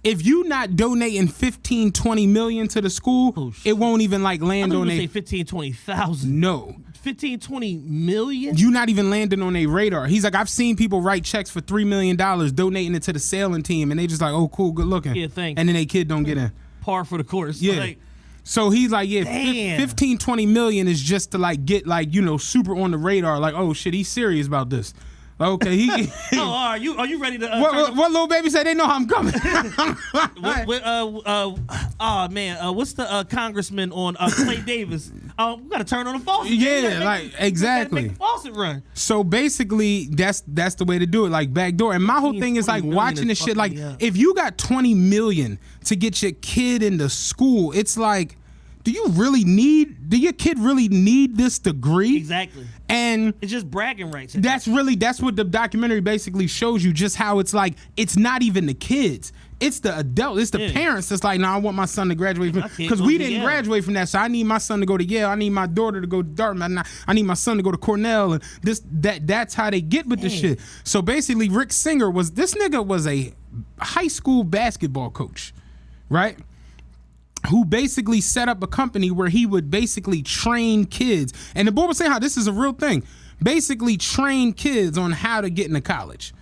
if you not donating 15, 20 million to the school, it won't even like land on a... say 15, 20,000. No. 15, 20 million? You not even landing on a radar. He's like, I've seen people write checks for $3 million donating it to the sailing team, and they just like, oh, cool, good looking. Yeah, thanks. And then they kid don't get in. Par for the course. Yeah. Like, so he's like, yeah, damn. 15, 20 million is just to like get like, super on the radar. Like, oh shit, he's serious about this. Okay, he. Are you ready to? What little baby said? They know how I'm coming. What's the congressman on Clay Davis? We gotta turn on the faucet. Yeah, exactly. Make the faucet run. So basically, that's the way to do it, like backdoor. And my whole thing is like watching this shit. Like, if you got 20 million to get your kid into school, it's like, do your kid really need this degree? Exactly. And it's just bragging rights. That's what the documentary basically shows you, just how it's like, it's not even the kids. It's the adult. It's the parents that's like, I want my son to graduate from, because we didn't graduate from that. So I need my son to go to Yale. I need my daughter to go to Dartmouth. I need my son to go to Cornell. And that's how they get with the shit. So basically, Rick Singer this nigga was a high school basketball coach, right? who basically set up a company where he would basically train kids. And the boy was saying how this is a real thing. Basically train kids on how to get into college.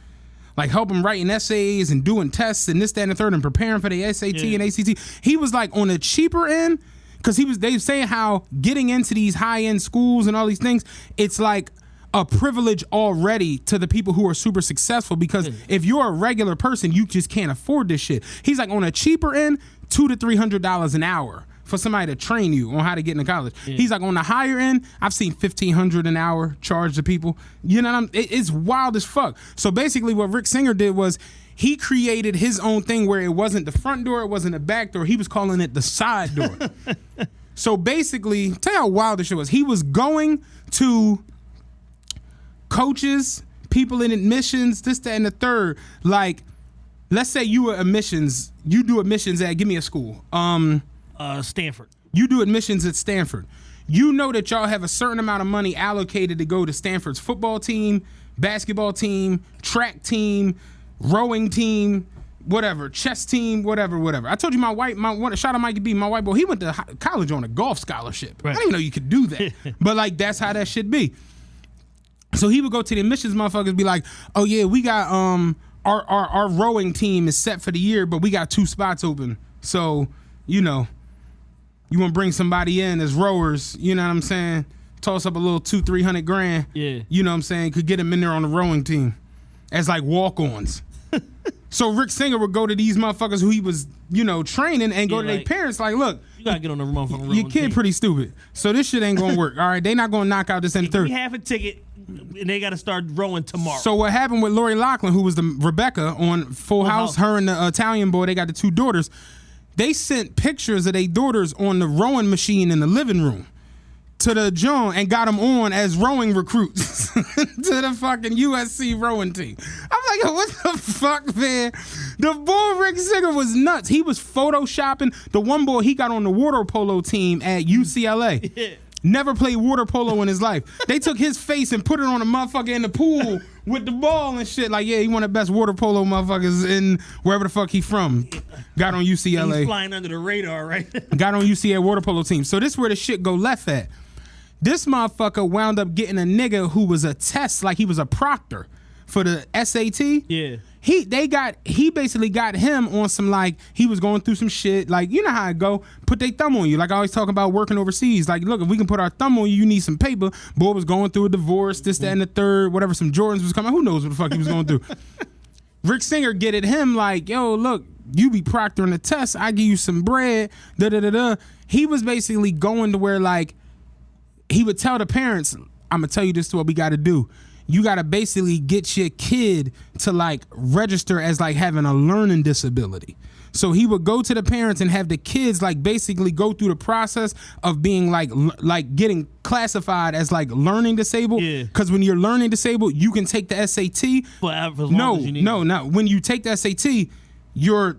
Like help them writing essays and doing tests and this, that, and the third and preparing for the SAT and ACT. He was like on the cheaper end because they were saying how getting into these high-end schools and all these things, it's like a privilege already to the people who are super successful because if you're a regular person, you just can't afford this shit. He's like on a cheaper end, $200 to $300 an hour for somebody to train you on how to get into college. He's like on the higher end, I've seen $1,500 an hour charged to people. You know what I'm? It's wild as fuck. So basically, what Rick Singer did was he created his own thing where it wasn't the front door, it wasn't the back door. He was calling it the side door. So basically, tell you how wild this shit was. He was going to coaches, people in admissions, this, that, and the third. Like, let's say you were admissions. You do admissions at, give me a school. Stanford. You do admissions at Stanford. You know that y'all have a certain amount of money allocated to go to Stanford's football team, basketball team, track team, rowing team, whatever, chess team, whatever. I told you shout out Mikey B, my white boy, he went to college on a golf scholarship. Right. I didn't even know you could do that. But like, that's how that should be. So he would go to the admissions motherfuckers, be like, oh yeah, we got, our rowing team is set for the year, but we got 2 spots open. So, you know, you want to bring somebody in as rowers, you know what I'm saying? Toss up a little $200-300 grand. Yeah. You know what I'm saying? Could get them in there on the rowing team as like walk-ons. So Rick Singer would go to these motherfuckers who he was, you know, training and go to their parents like, look, you gotta get on the motherfucking rowing your kid team. Pretty stupid. So this shit ain't gonna work. All right, they not gonna knock out this and third. We have a ticket and they gotta start rowing tomorrow. So what happened with Lori Loughlin, who was the Rebecca on Full House, her and the Italian boy, they got the 2 daughters. They sent pictures of their daughters on the rowing machine in the living room to the John and got them on as rowing recruits to the fucking USC rowing team. I'm like, what the fuck, man? The boy Rick Singer was nuts. He was photoshopping. The one boy, he got on the water polo team at UCLA. Yeah. Never played water polo in his life. They took his face and put it on a motherfucker in the pool with the ball and shit. Like, yeah, he one of the best water polo motherfuckers in wherever the fuck he from. Got on UCLA. He's flying under the radar, right? Got on UCLA water polo team. So this is where the shit go left at. This motherfucker wound up getting a nigga who was a test, like he was a proctor for the SAT. Yeah. He basically got him on some, like, he was going through some shit, like, you know how it go, put their thumb on you. Like I always talk about working overseas. Like, look, if we can put our thumb on you, you need some paper. Boy was going through a divorce, this, that, and the third, whatever, some Jordans was coming. Who knows what the fuck he was going through. Rick Singer get at him like, yo, look, you be proctoring the test, I give you some bread, da-da-da-da. He was basically going to where, like, he would tell the parents, I'm gonna tell you this is what we gotta do. You gotta basically get your kid to like register as like having a learning disability. So he would go to the parents and have the kids like basically go through the process of being like getting classified as like learning disabled. Yeah. Because when you're learning disabled, you can take the SAT. No. When you take the SAT, your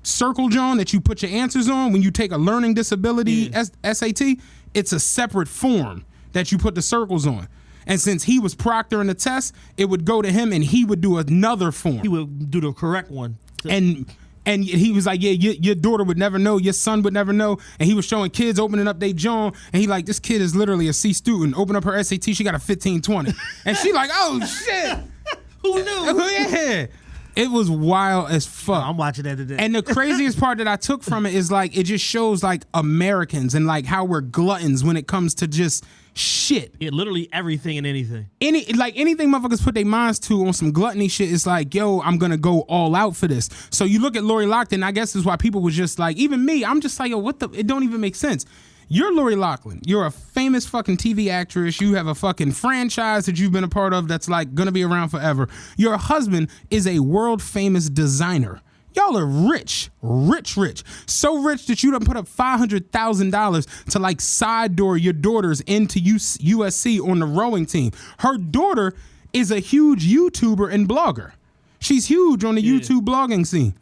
circle, John, that you put your answers on, when you take a learning disability SAT, it's a separate form that you put the circles on. And since he was proctoring the test, it would go to him and he would do another form. He would do the correct one. And he was like, yeah, your daughter would never know, your son would never know. And he was showing kids opening up their John, and he like, this kid is literally a C student. Open up her SAT, she got a 1520. And she like, oh shit. Who knew? Yeah. It was wild as fuck. I'm watching that today. And the craziest part that I took from it is like, it just shows like Americans and like how we're gluttons when it comes to just shit. Yeah, literally everything and anything. Anything motherfuckers put their minds to on some gluttony shit is like, yo, I'm gonna go all out for this. So you look at Lori Loughlin, I guess is why people was just like, even me, I'm just like, yo, it don't even make sense. You're Lori Loughlin. You're a famous fucking TV actress. You have a fucking franchise that you've been a part of that's like gonna be around forever. Your husband is a world famous designer. Y'all are rich. So rich that you done put up $500,000 to like side door your daughters into USC on the rowing team. Her daughter is a huge YouTuber and blogger. She's huge on the YouTube blogging scene.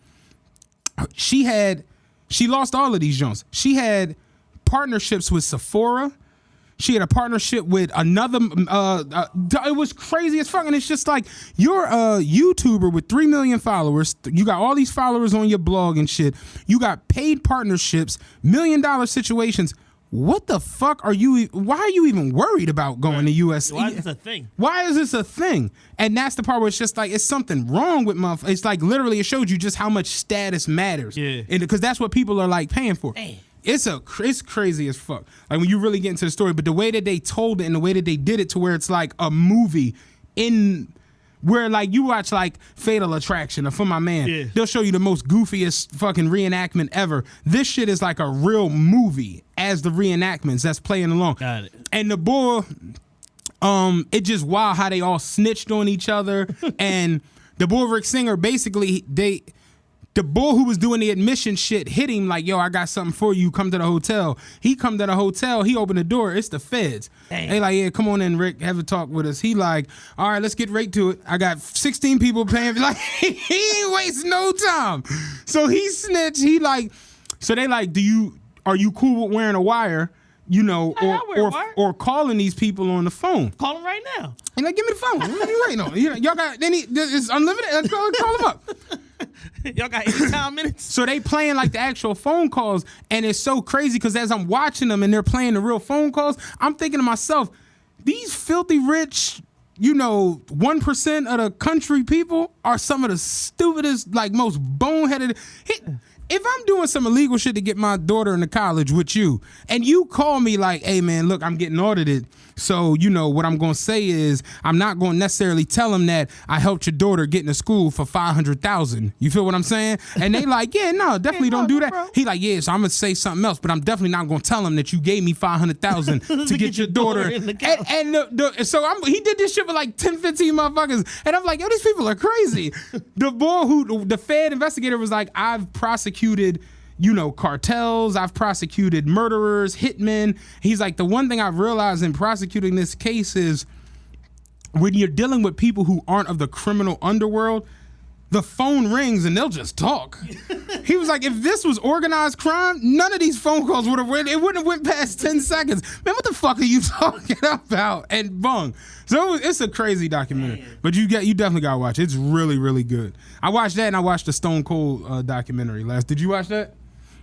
She lost all of these joints. She had partnerships with Sephora. She had a partnership with another. It was crazy as fuck. And it's just like, you're a YouTuber with 3 million followers. You got all these followers on your blog and shit. You got paid partnerships, $1 million situations. What the fuck are you? Why are you even worried about going to US? Why is this a thing? Why is this a thing? And that's the part where it's just like, it's something wrong with it's like, literally, it shows you just how much status matters. Yeah. And because that's what people are like paying for. Damn. It's crazy as fuck. Like when you really get into the story, but the way that they told it and the way that they did it to where it's like a movie in where like you watch like Fatal Attraction or For My Man, they'll show you the most goofiest fucking reenactment ever. This shit is like a real movie as the reenactments that's playing along. Got it. And the boy, it just wild how they all snitched on each other. And the boy Rick Singer, basically the boy who was doing the admission shit hit him like, yo, I got something for you. Come to the hotel. He come to the hotel. He opened the door. It's the feds. Dang. They like, yeah, come on in, Rick. Have a talk with us. He like, all right, let's get right to it. I got 16 people paying. Like, he ain't wasting no time. So he snitched. He like, so they like, are you cool with wearing a wire? You know, or calling these people on the phone. Call them right now. And like, give me the phone. What are you waiting on? Y'all got it's unlimited. Let's call them up. Y'all got 80 time minutes. So they playing like the actual phone calls, and it's so crazy because as I'm watching them and they're playing the real phone calls, I'm thinking to myself, these filthy rich, 1% of the country people are some of the stupidest, like most boneheaded. If I'm doing some illegal shit to get my daughter into college with you, and you call me like, hey man, look, I'm getting audited. So, what I'm going to say is I'm not going to necessarily tell them that I helped your daughter get into school for $500,000. You feel what I'm saying? And they like, yeah, no, definitely don't do that. Bro. He like, yeah, so I'm going to say something else, but I'm definitely not going to tell him that you gave me $500,000 to get your daughter. He did this shit with like 10, 15 motherfuckers. And I'm like, yo, these people are crazy. The boy the Fed investigator was like, I've prosecuted cartels, I've prosecuted murderers, hitmen. He's like, the one thing I've realized in prosecuting this case is when you're dealing with people who aren't of the criminal underworld, the phone rings and they'll just talk. He was like, if this was organized crime, none of these phone calls would have went. It wouldn't have went past 10 seconds. Man, what the fuck are you talking about? And bung. So it's a crazy documentary. Man. But you definitely gotta watch it. It's really, really good. I watched that and I watched the Stone Cold documentary last. Did you watch that?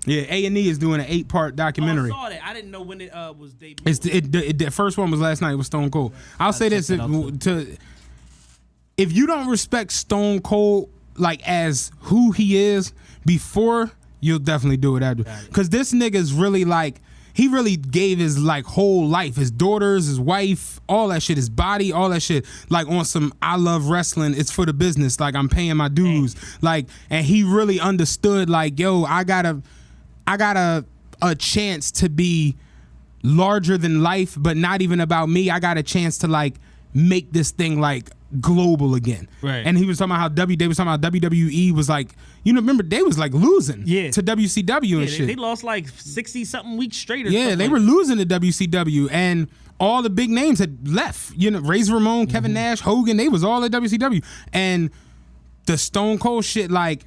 Yeah, A&E is doing an 8-part documentary. I saw that. I didn't know when it was debuted. The first one was last night. It was Stone Cold. I'll say this if you don't respect Stone Cold like as who he is before, you'll definitely do it after. Because this nigga's really like, he really gave his like whole life, his daughters, his wife, all that shit, his body, all that shit, like on some I love wrestling, it's for the business, like I'm paying my dues. Like, and he really understood like, yo, I got a chance to be larger than life, but not even about me. I got a chance to like make this thing like global again. Right. And he was talking about how WWE was like, remember they was like losing to WCW and shit. They lost like 60 something weeks straight. They were losing to WCW, and all the big names had left. Razor Ramon, Kevin Nash, Hogan, they was all at WCW. And the Stone Cold shit, like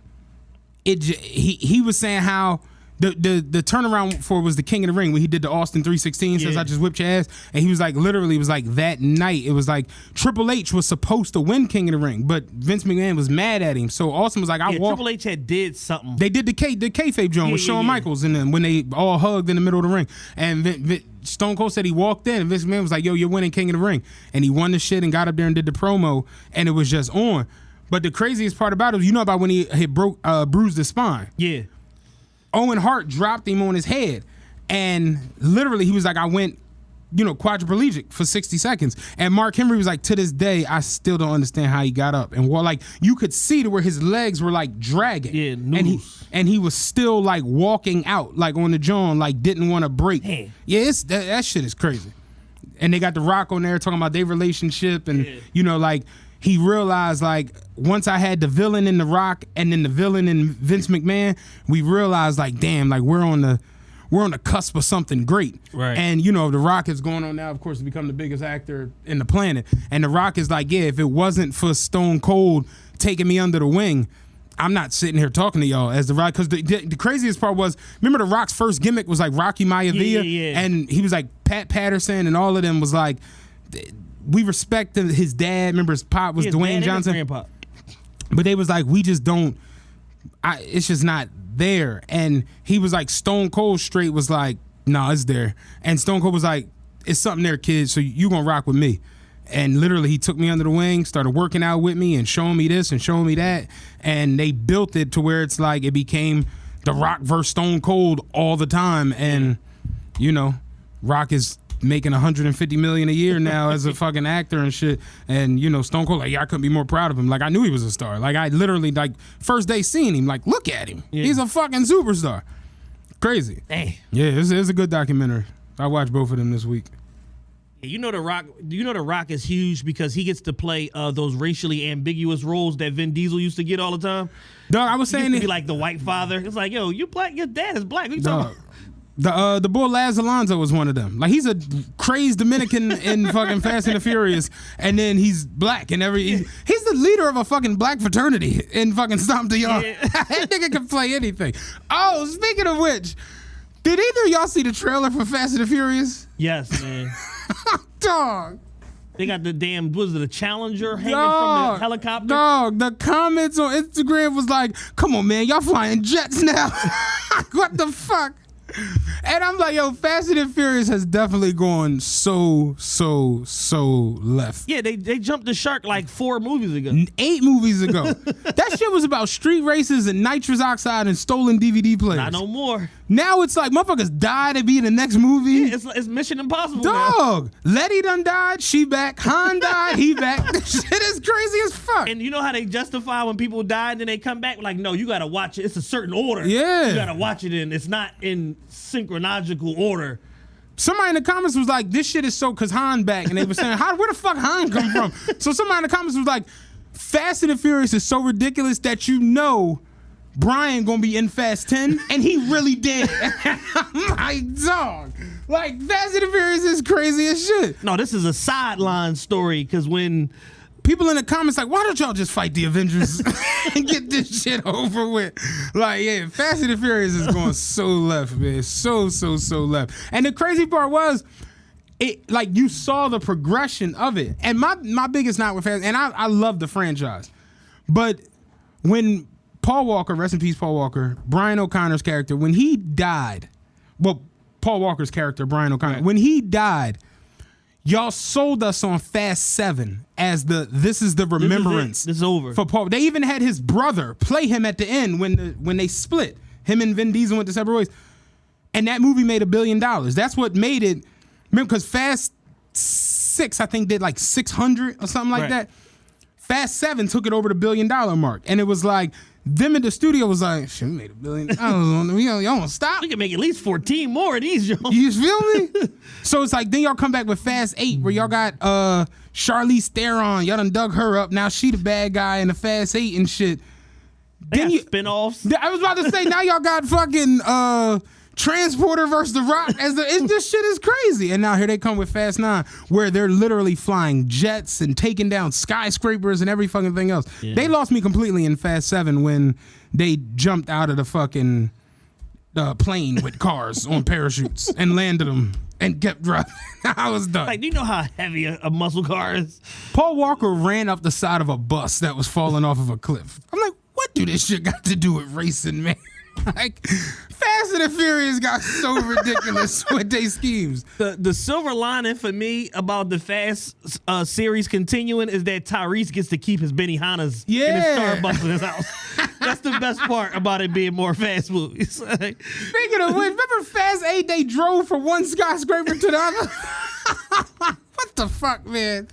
he was saying how the turnaround for was the King of the Ring when he did the Austin 316 says I just whipped your ass, and he was like, literally, it was like that night, it was like Triple H was supposed to win King of the Ring, but Vince McMahon was mad at him. So Austin was like, Triple H did something. They did the kayfabe joint with Shawn Michaels and them when they all hugged in the middle of the ring, and Stone Cold said he walked in and Vince McMahon was like, yo, you're winning King of the Ring, and he won the shit and got up there and did the promo, and it was just on. But the craziest part about it was, about when he had bruised his spine. Yeah. Owen Hart dropped him on his head, and literally he was like, I went, quadriplegic for 60 seconds. And Mark Henry was like, to this day, I still don't understand how he got up. And like you could see to where his legs were like dragging. Yeah, and he was still like walking out, like on the John, like didn't want to break. Man. Yeah, that shit is crazy. And they got The Rock on there talking about their relationship, and like he realized like once I had the villain in The Rock and then the villain in Vince McMahon, we realized like, damn, like we're on the cusp of something great. Right. And The Rock is going on now, of course, to become the biggest actor in the planet. And The Rock is like, yeah, if it wasn't for Stone Cold taking me under the wing, I'm not sitting here talking to y'all as The Rock. Because the craziest part was, remember The Rock's first gimmick was like Rocky Maivia? Yeah. And he was like Pat Patterson and all of them was like, we respect his dad. Remember his pop was Dwayne Johnson. But they was like, we just don't, it's just not there. And he was like, Stone Cold straight was like, nah, it's there. And Stone Cold was like, it's something there, kid, so you gonna rock with me. And literally he took me under the wing, started working out with me and showing me this and showing me that. And they built it to where it's like it became The Rock versus Stone Cold all the time. And, you know, Rock is making $150 million a year now as a fucking actor and shit. And, you know, Stone Cold, like, yeah, I couldn't be more proud of him. Like, I knew he was a star. Like, I literally, like, first day seeing him, like, look at him. Yeah. He's a fucking superstar. Crazy. Hey. Yeah, it's a good documentary. I watched both of them this week. You know, The Rock is huge because he gets to play those racially ambiguous roles that Vin Diesel used to get all the time. Dog, I was saying he used to be like the white father. It's like, yo, you black, your dad is black. What you talking about? The boy Laz Alonso was one of them. Like, he's a crazed Dominican in fucking Fast and the Furious, and then he's black and he's the leader of a fucking black fraternity in fucking Stomp the Yard. Yeah. That nigga can play anything. Oh, speaking of which, did either of y'all see the trailer for Fast and the Furious? Yes, man. Dog. They got the damn, was it a Challenger hanging from the helicopter? Dog, the comments on Instagram was like, come on, man, y'all flying jets now. What the fuck? And I'm like, yo, Fast and Furious has definitely gone so left. Yeah, they jumped the shark like 4 movies ago. 8 movies ago. That shit was about street races and nitrous oxide and stolen DVD players. Not no more. Now it's like motherfuckers died to be in the next movie. Yeah, it's Mission Impossible. Dog. Now. Letty done died, she back. Han died, he back. This shit is crazy as fuck. And you know how they justify when people die and then they come back? Like, no, you gotta watch it. It's a certain order. Yeah. You gotta watch it in. It's not in synchronological order. Somebody in the comments was like, this shit is so, cause Han back. And they were saying, where the fuck Han come from? So somebody in the comments was like, Fast and the Furious is so ridiculous that you know Brian gonna be in Fast 10 and he really did. I'm like, dog. Like, Fast and the Furious is crazy as shit. No, this is a sideline story because when people in the comments like, why don't y'all just fight the Avengers and get this shit over with? Like, yeah, Fast and the Furious is going so left, man. So left. And the crazy part was, it like you saw the progression of it. And my biggest knock with Fast, and I love the franchise, but when Paul Walker, rest in peace, Paul Walker, Brian O'Connor's character, when he died, well, Paul Walker's character, Brian O'Connor, right. When he died, y'all sold us on Fast 7 as this is the remembrance. This is over. For Paul. They even had his brother play him at the end when they split. Him and Vin Diesel went to separate ways. And that movie made $1 billion. That's what made it. Remember, because Fast 6, I think, did like 600 or something like right. that. Fast 7 took it over the $1 billion mark. And it was like, them in the studio was like, shit, we made $1 billion. I don't know, y'all want to stop? We can make at least 14 more of these, yo. You feel me? So it's like, then y'all come back with Fast 8, where y'all got Charlize Theron. Y'all done dug her up. Now she the bad guy in the Fast 8 and shit. They then got spinoffs. I was about to say, now y'all got fucking Transporter versus The Rock. This shit is crazy. And now here they come with Fast 9, where they're literally flying jets and taking down skyscrapers and every fucking thing else. Yeah. They lost me completely in Fast 7 when they jumped out of the fucking plane with cars on parachutes and landed them and kept driving. I was done. Like, do you know how heavy a muscle car is? Paul Walker ran up the side of a bus that was falling off of a cliff. I'm like, what do this shit got to do with racing, man? Like, Fast and the Furious got so ridiculous with their schemes. The silver lining for me about the Fast series continuing is that Tyrese gets to keep his Benihanas in his Starbucks in his house. That's the best part about it being more Fast movies. Speaking of which, remember Fast 8, they drove from one skyscraper to the other? What the fuck, man?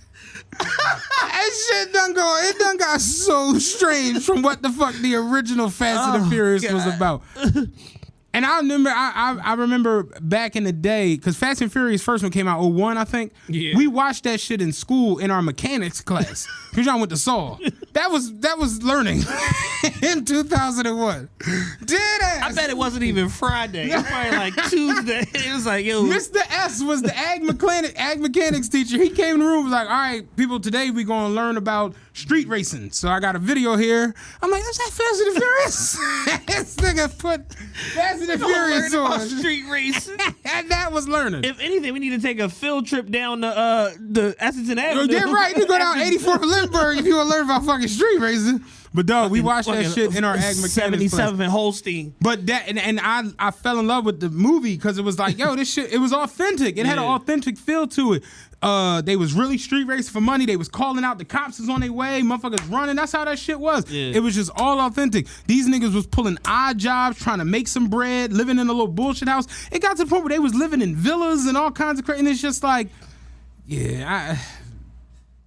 That shit done got so strange from what the fuck the original Fast and the Furious was about. And I remember back in the day, because Fast and Furious first one came out 2001, I think. Yeah. We watched that shit in school in our mechanics class. Because y'all went to Saul. That was learning in 2001. Dead ass. I bet it wasn't even Friday. It was probably like Tuesday. It was like, yo. Mr. S was the ag mechanics teacher. He came in the room and was like, all right, people, today we're going to learn about street racing. So I got a video here. I'm like, that's that Fast and the Furious. This nigga put Fast and the Furious on. Street racing. And that was learning. If anything, we need to take a field trip down the Essington Avenue. You're right. You go down 84th Lindbergh if you want to learn about fucking street racing. But dog, we watched that shit in our ag mechanics 77 class. in Holstein. But that and I fell in love with the movie because it was like, yo, this shit, it was authentic. It had an authentic feel to it. They was really street racing for money. They was calling out the cops was on their way, motherfuckers running. That's how that shit was. Yeah. It was just all authentic. These niggas was pulling odd jobs, trying to make some bread, living in a little bullshit house. It got to the point where they was living in villas and all kinds of crazy. And it's just like,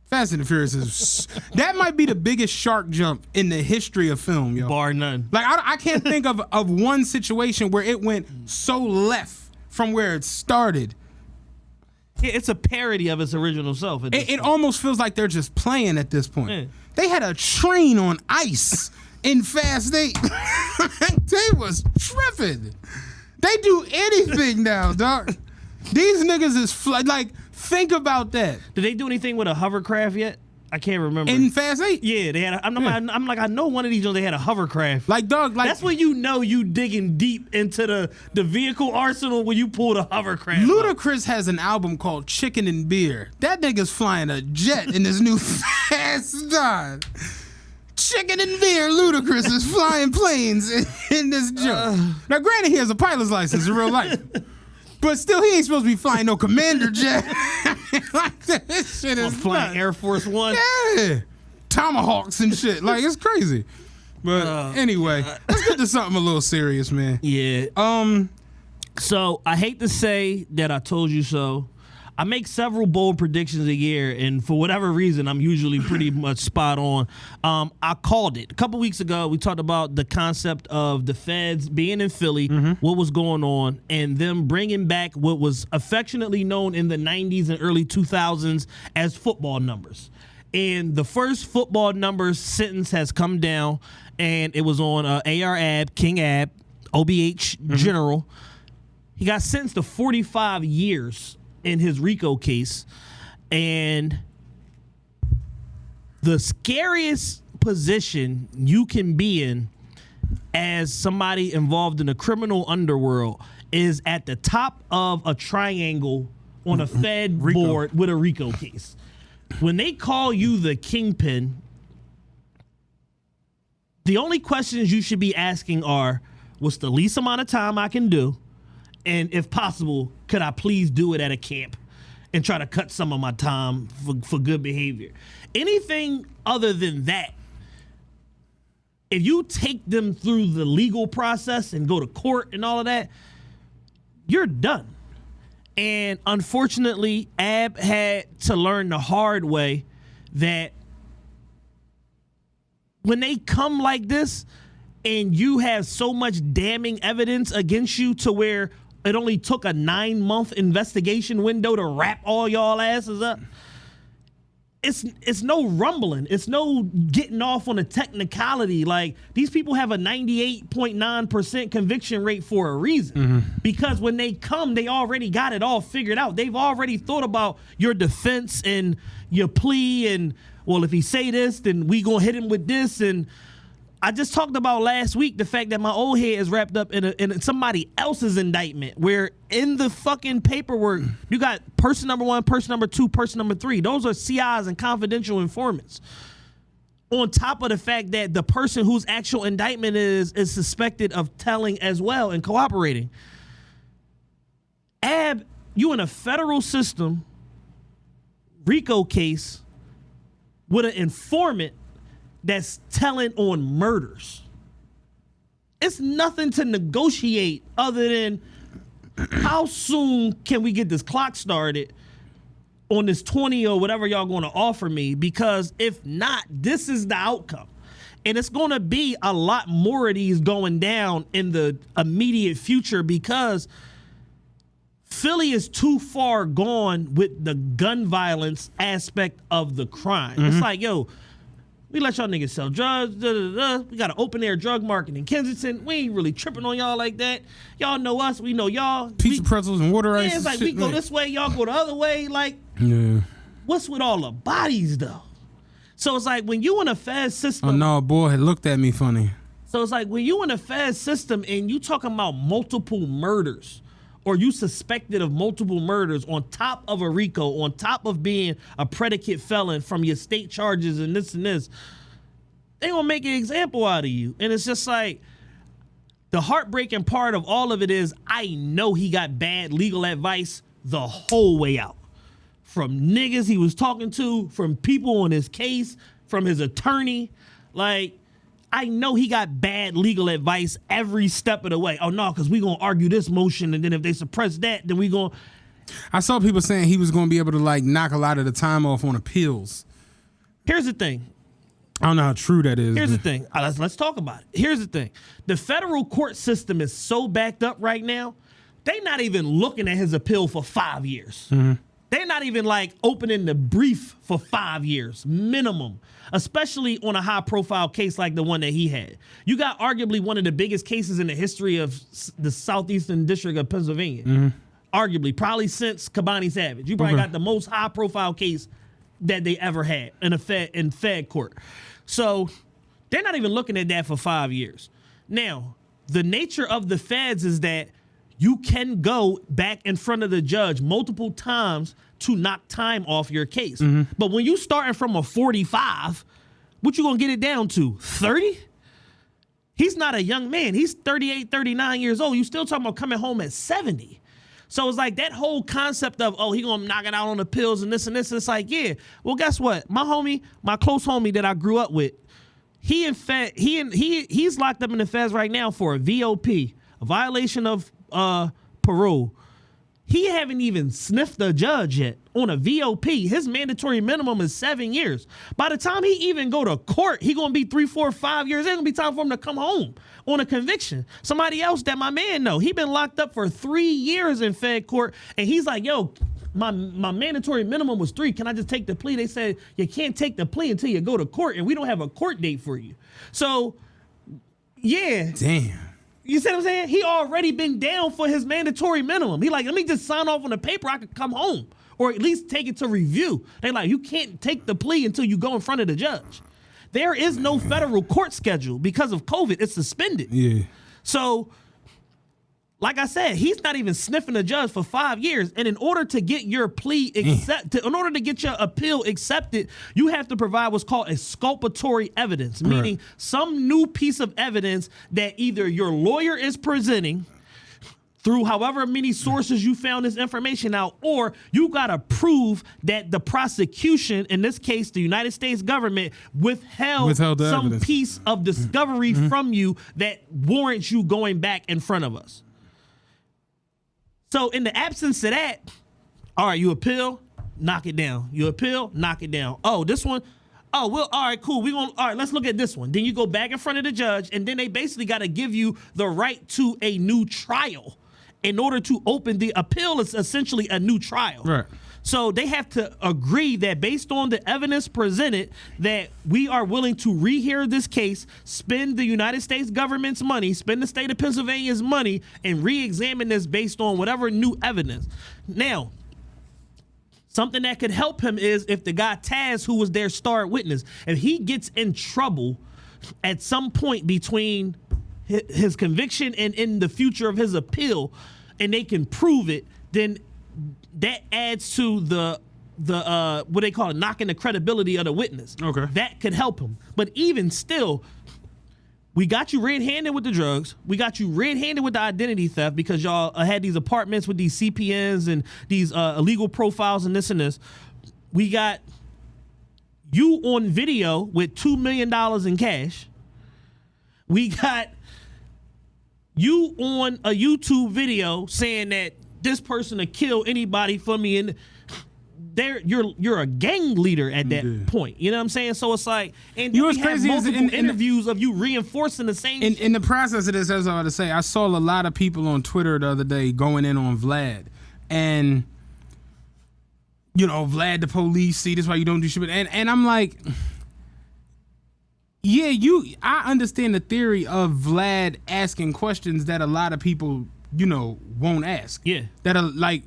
Fast and the Furious is that might be the biggest shark jump in the history of film, yo. Bar none. Like I can't think of one situation where it went so left from where it started. It's a parody of its original self. It almost feels like they're just playing at this point. Yeah. They had a train on ice in Fast 8. They was tripping. They do anything now, dog. These niggas is like. Think about that. Did they do anything with a hovercraft yet? I can't remember. In Fast 8? Yeah, they had. I'm like, I know one of these ones. They had a hovercraft. Like, dog, like that's when you know you digging deep into the vehicle arsenal when you pull the hovercraft. Ludacris has an album called Chicken and Beer. That nigga's flying a jet in this new Fast dog. Chicken and Beer, Ludacris is flying planes in this joke. Now, granted, he has a pilot's license in real life. But still, he ain't supposed to be flying no commander jet. Like, this shit is flying Air Force One. Yeah. Tomahawks and shit. Like, it's crazy. But anyway, let's get to something a little serious, man. Yeah. So, I hate to say that I told you so. I make several bold predictions a year, and for whatever reason, I'm usually pretty much spot on. I called it. A couple weeks ago, we talked about the concept of the feds being in Philly, what was going on, and them bringing back what was affectionately known in the 90s and early 2000s as football numbers. And the first football numbers sentence has come down, and it was on AR Ab, King Ab, OBH General. He got sentenced to 45 years in his RICO case, and the scariest position you can be in as somebody involved in the criminal underworld is at the top of a triangle on a Fed board with a RICO case. When they call you the kingpin, the only questions you should be asking are, what's the least amount of time I can do? And if possible, could I please do it at a camp and try to cut some of my time for good behavior? Anything other than that, if you take them through the legal process and go to court and all of that, you're done. And unfortunately, Ab had to learn the hard way that when they come like this and you have so much damning evidence against you to where it only took a 9-month investigation window to wrap all y'all asses up, it's no rumbling. It's no getting off on a technicality. Like, these people have a 98.9% conviction rate for a reason. Because when they come, they already got it all figured out. They've already thought about your defense and your plea and, well, if he say this, then we gonna hit him with this. And I just talked about last week the fact that my old head is wrapped up in somebody else's indictment, where in the fucking paperwork, you got person number 1, person number 2, person number 3. Those are CIs and confidential informants. On top of the fact that the person whose actual indictment is suspected of telling as well and cooperating. Ab, you in a federal system, RICO case, with an informant that's telling on murders. It's nothing to negotiate other than how soon can we get this clock started on this 20 or whatever y'all going to offer me, because if not, this is the outcome. And it's going to be a lot more of these going down in the immediate future, because Philly is too far gone with the gun violence aspect of the crime. It's like, yo, We let y'all niggas sell drugs. We got an open air drug market in Kensington. We ain't really tripping on y'all like that. Y'all know us. We know y'all. Pizza, pretzels, and water ice. Yeah, it's like shit, we go this way, y'all go the other way. Like, yeah. what's with all the bodies though? So it's like when you in a Fed system. Oh no, boy had looked at me funny. So it's like when you in a Fed system and you talking about multiple murders, or you suspected of multiple murders on top of a RICO, on top of being a predicate felon from your state charges and this, they gonna make an example out of you. And it's just like, the heartbreaking part of all of it is, I know he got bad legal advice the whole way out. From niggas he was talking to, from people on his case, from his attorney. Like, I know he got bad legal advice every step of the way. Oh no, because we gonna argue this motion, and then if they suppress that, then we gonna. I saw people saying he was gonna be able to like knock a lot of the time off on appeals. Here's the thing. I don't know how true that is. Here's the thing. Let's talk about it. Here's the thing. The federal court system is so backed up right now, they not even looking at his appeal for 5 years. Mm-hmm. They're not even like opening the brief for 5 years minimum, especially on a high profile case like the one that he had. You got arguably one of the biggest cases in the history of the Southeastern District of Pennsylvania. Mm-hmm. Arguably, probably since Kabani Savage. You probably got the most high profile case that they ever had in Fed court. So they're not even looking at that for 5 years. Now, the nature of the feds is that you can go back in front of the judge multiple times to knock time off your case. Mm-hmm. But when you starting from a 45, what you gonna get it down to? 30? He's not a young man. He's 38, 39 years old. You still talking about coming home at 70. So it's like that whole concept of, oh, he gonna knock it out on the pills and this and this. It's like, yeah, well, guess what? My homie, my close homie that I grew up with, he's locked up in the feds right now for a VOP, a violation of parole. He haven't even sniffed the judge yet on a VOP. His mandatory minimum is 7 years. By the time he even go to court, he gonna be 3, 4, 5 years. It's gonna be time for him to come home on a conviction. Somebody else that my man know, he been locked up for 3 years in Fed court, and he's like, yo, my mandatory minimum was 3. Can I just take the plea? They said you can't take the plea until you go to court, and we don't have a court date for you. So, yeah. Damn. You see what I'm saying? He already been down for his mandatory minimum. He like, let me just sign off on the paper. I could come home, or at least take it to review. They like, you can't take the plea until you go in front of the judge. There is no federal court schedule because of COVID. It's suspended. Yeah. So, like I said, he's not even sniffing the judge for 5 years. And in order to get your plea in order to get your appeal accepted, you have to provide what's called exculpatory evidence, meaning some new piece of evidence that either your lawyer is presenting through however many sources you found this information out, or you got to prove that the prosecution, in this case, the United States government, withheld some evidence. Piece of discovery from you that warrants you going back in front of us. So in the absence of that, all right, you appeal, knock it down. You appeal, knock it down. Oh, this one, oh, well, all right, cool. All right, let's look at this one. Then you go back in front of the judge, and then they basically got to give you the right to a new trial. In order to open the appeal, is essentially a new trial. Right. So they have to agree that based on the evidence presented, that we are willing to rehear this case, spend the United States government's money, spend the state of Pennsylvania's money, and re-examine this based on whatever new evidence. Now, something that could help him is if the guy Taz, who was their star witness, if he gets in trouble at some point between his conviction and in the future of his appeal, and they can prove it, then that adds to the what they call it, knocking the credibility of the witness. Okay. That could help him. But even still, we got you red-handed with the drugs. We got you red-handed with the identity theft because y'all had these apartments with these CPNs and these illegal profiles and this and this. We got you on video with $2 million in cash. We got you on a YouTube video saying that this person to kill anybody for me, and you're a gang leader at that point. You know what I'm saying? So it's like, and you know what's crazy is in interviews of you reinforcing the same. In the process of this, as I was to say, I saw a lot of people on Twitter the other day going in on Vlad, and you know, Vlad the police. See, this is why you don't do shit. And I'm like, Yeah, I understand the theory of Vlad asking questions that a lot of people, won't ask. Yeah. That are like,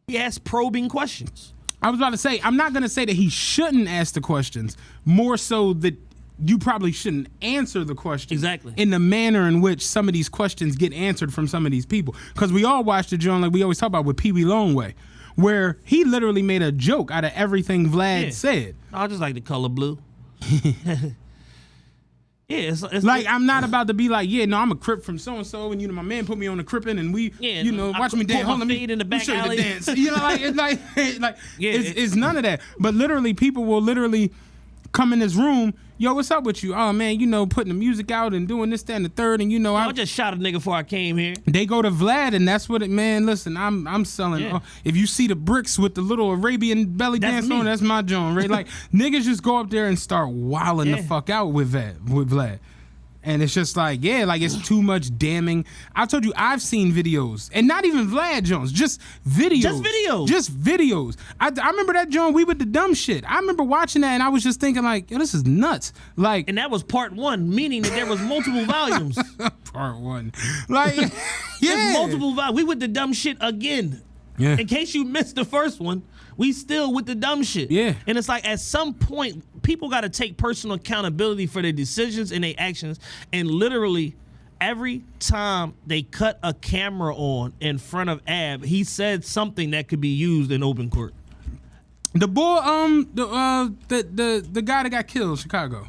he asked probing questions. I was about to say, I'm not going to say that he shouldn't ask the questions, more so that you probably shouldn't answer the question. Exactly. In the manner in which some of these questions get answered from some of these people. Because we all watched the joint like we always talk about with Pee Wee Longway, where he literally made a joke out of everything Vlad said. I just like the color blue. Yeah, it's like I'm not about to be like, I'm a Crip from so and so, and my man put me on the Crippin', and we, watch me dance. Hold on, in the back alley. Dance. It's none of that. But literally, people will literally come in this room. Yo, what's up with you? Oh man, putting the music out and doing this, that, and the third, and I just shot a nigga before I came here. They go to Vlad, and that's what it. Man, listen, I'm selling. Yeah. If you see the bricks with the little Arabian belly dance on, that's my joint, right? Like niggas just go up there and start wilding the fuck out with Vlad. And it's just like, it's too much damning. I told you, I've seen videos, and not even Vlad Jones, just videos. Just videos. I remember that joint, We With The Dumb Shit. I remember watching that, and I was just thinking like, yo, this is nuts. Like, and that was part 1, meaning that there was multiple volumes. Part 1. Like, There's multiple volumes. We With The Dumb Shit again. Yeah. In case you missed the first one, we still with the dumb shit. Yeah. And it's like at some point, people got to take personal accountability for their decisions and their actions. And literally, every time they cut a camera on in front of Ab, he said something that could be used in open court. The boy, the guy that got killed in Chicago.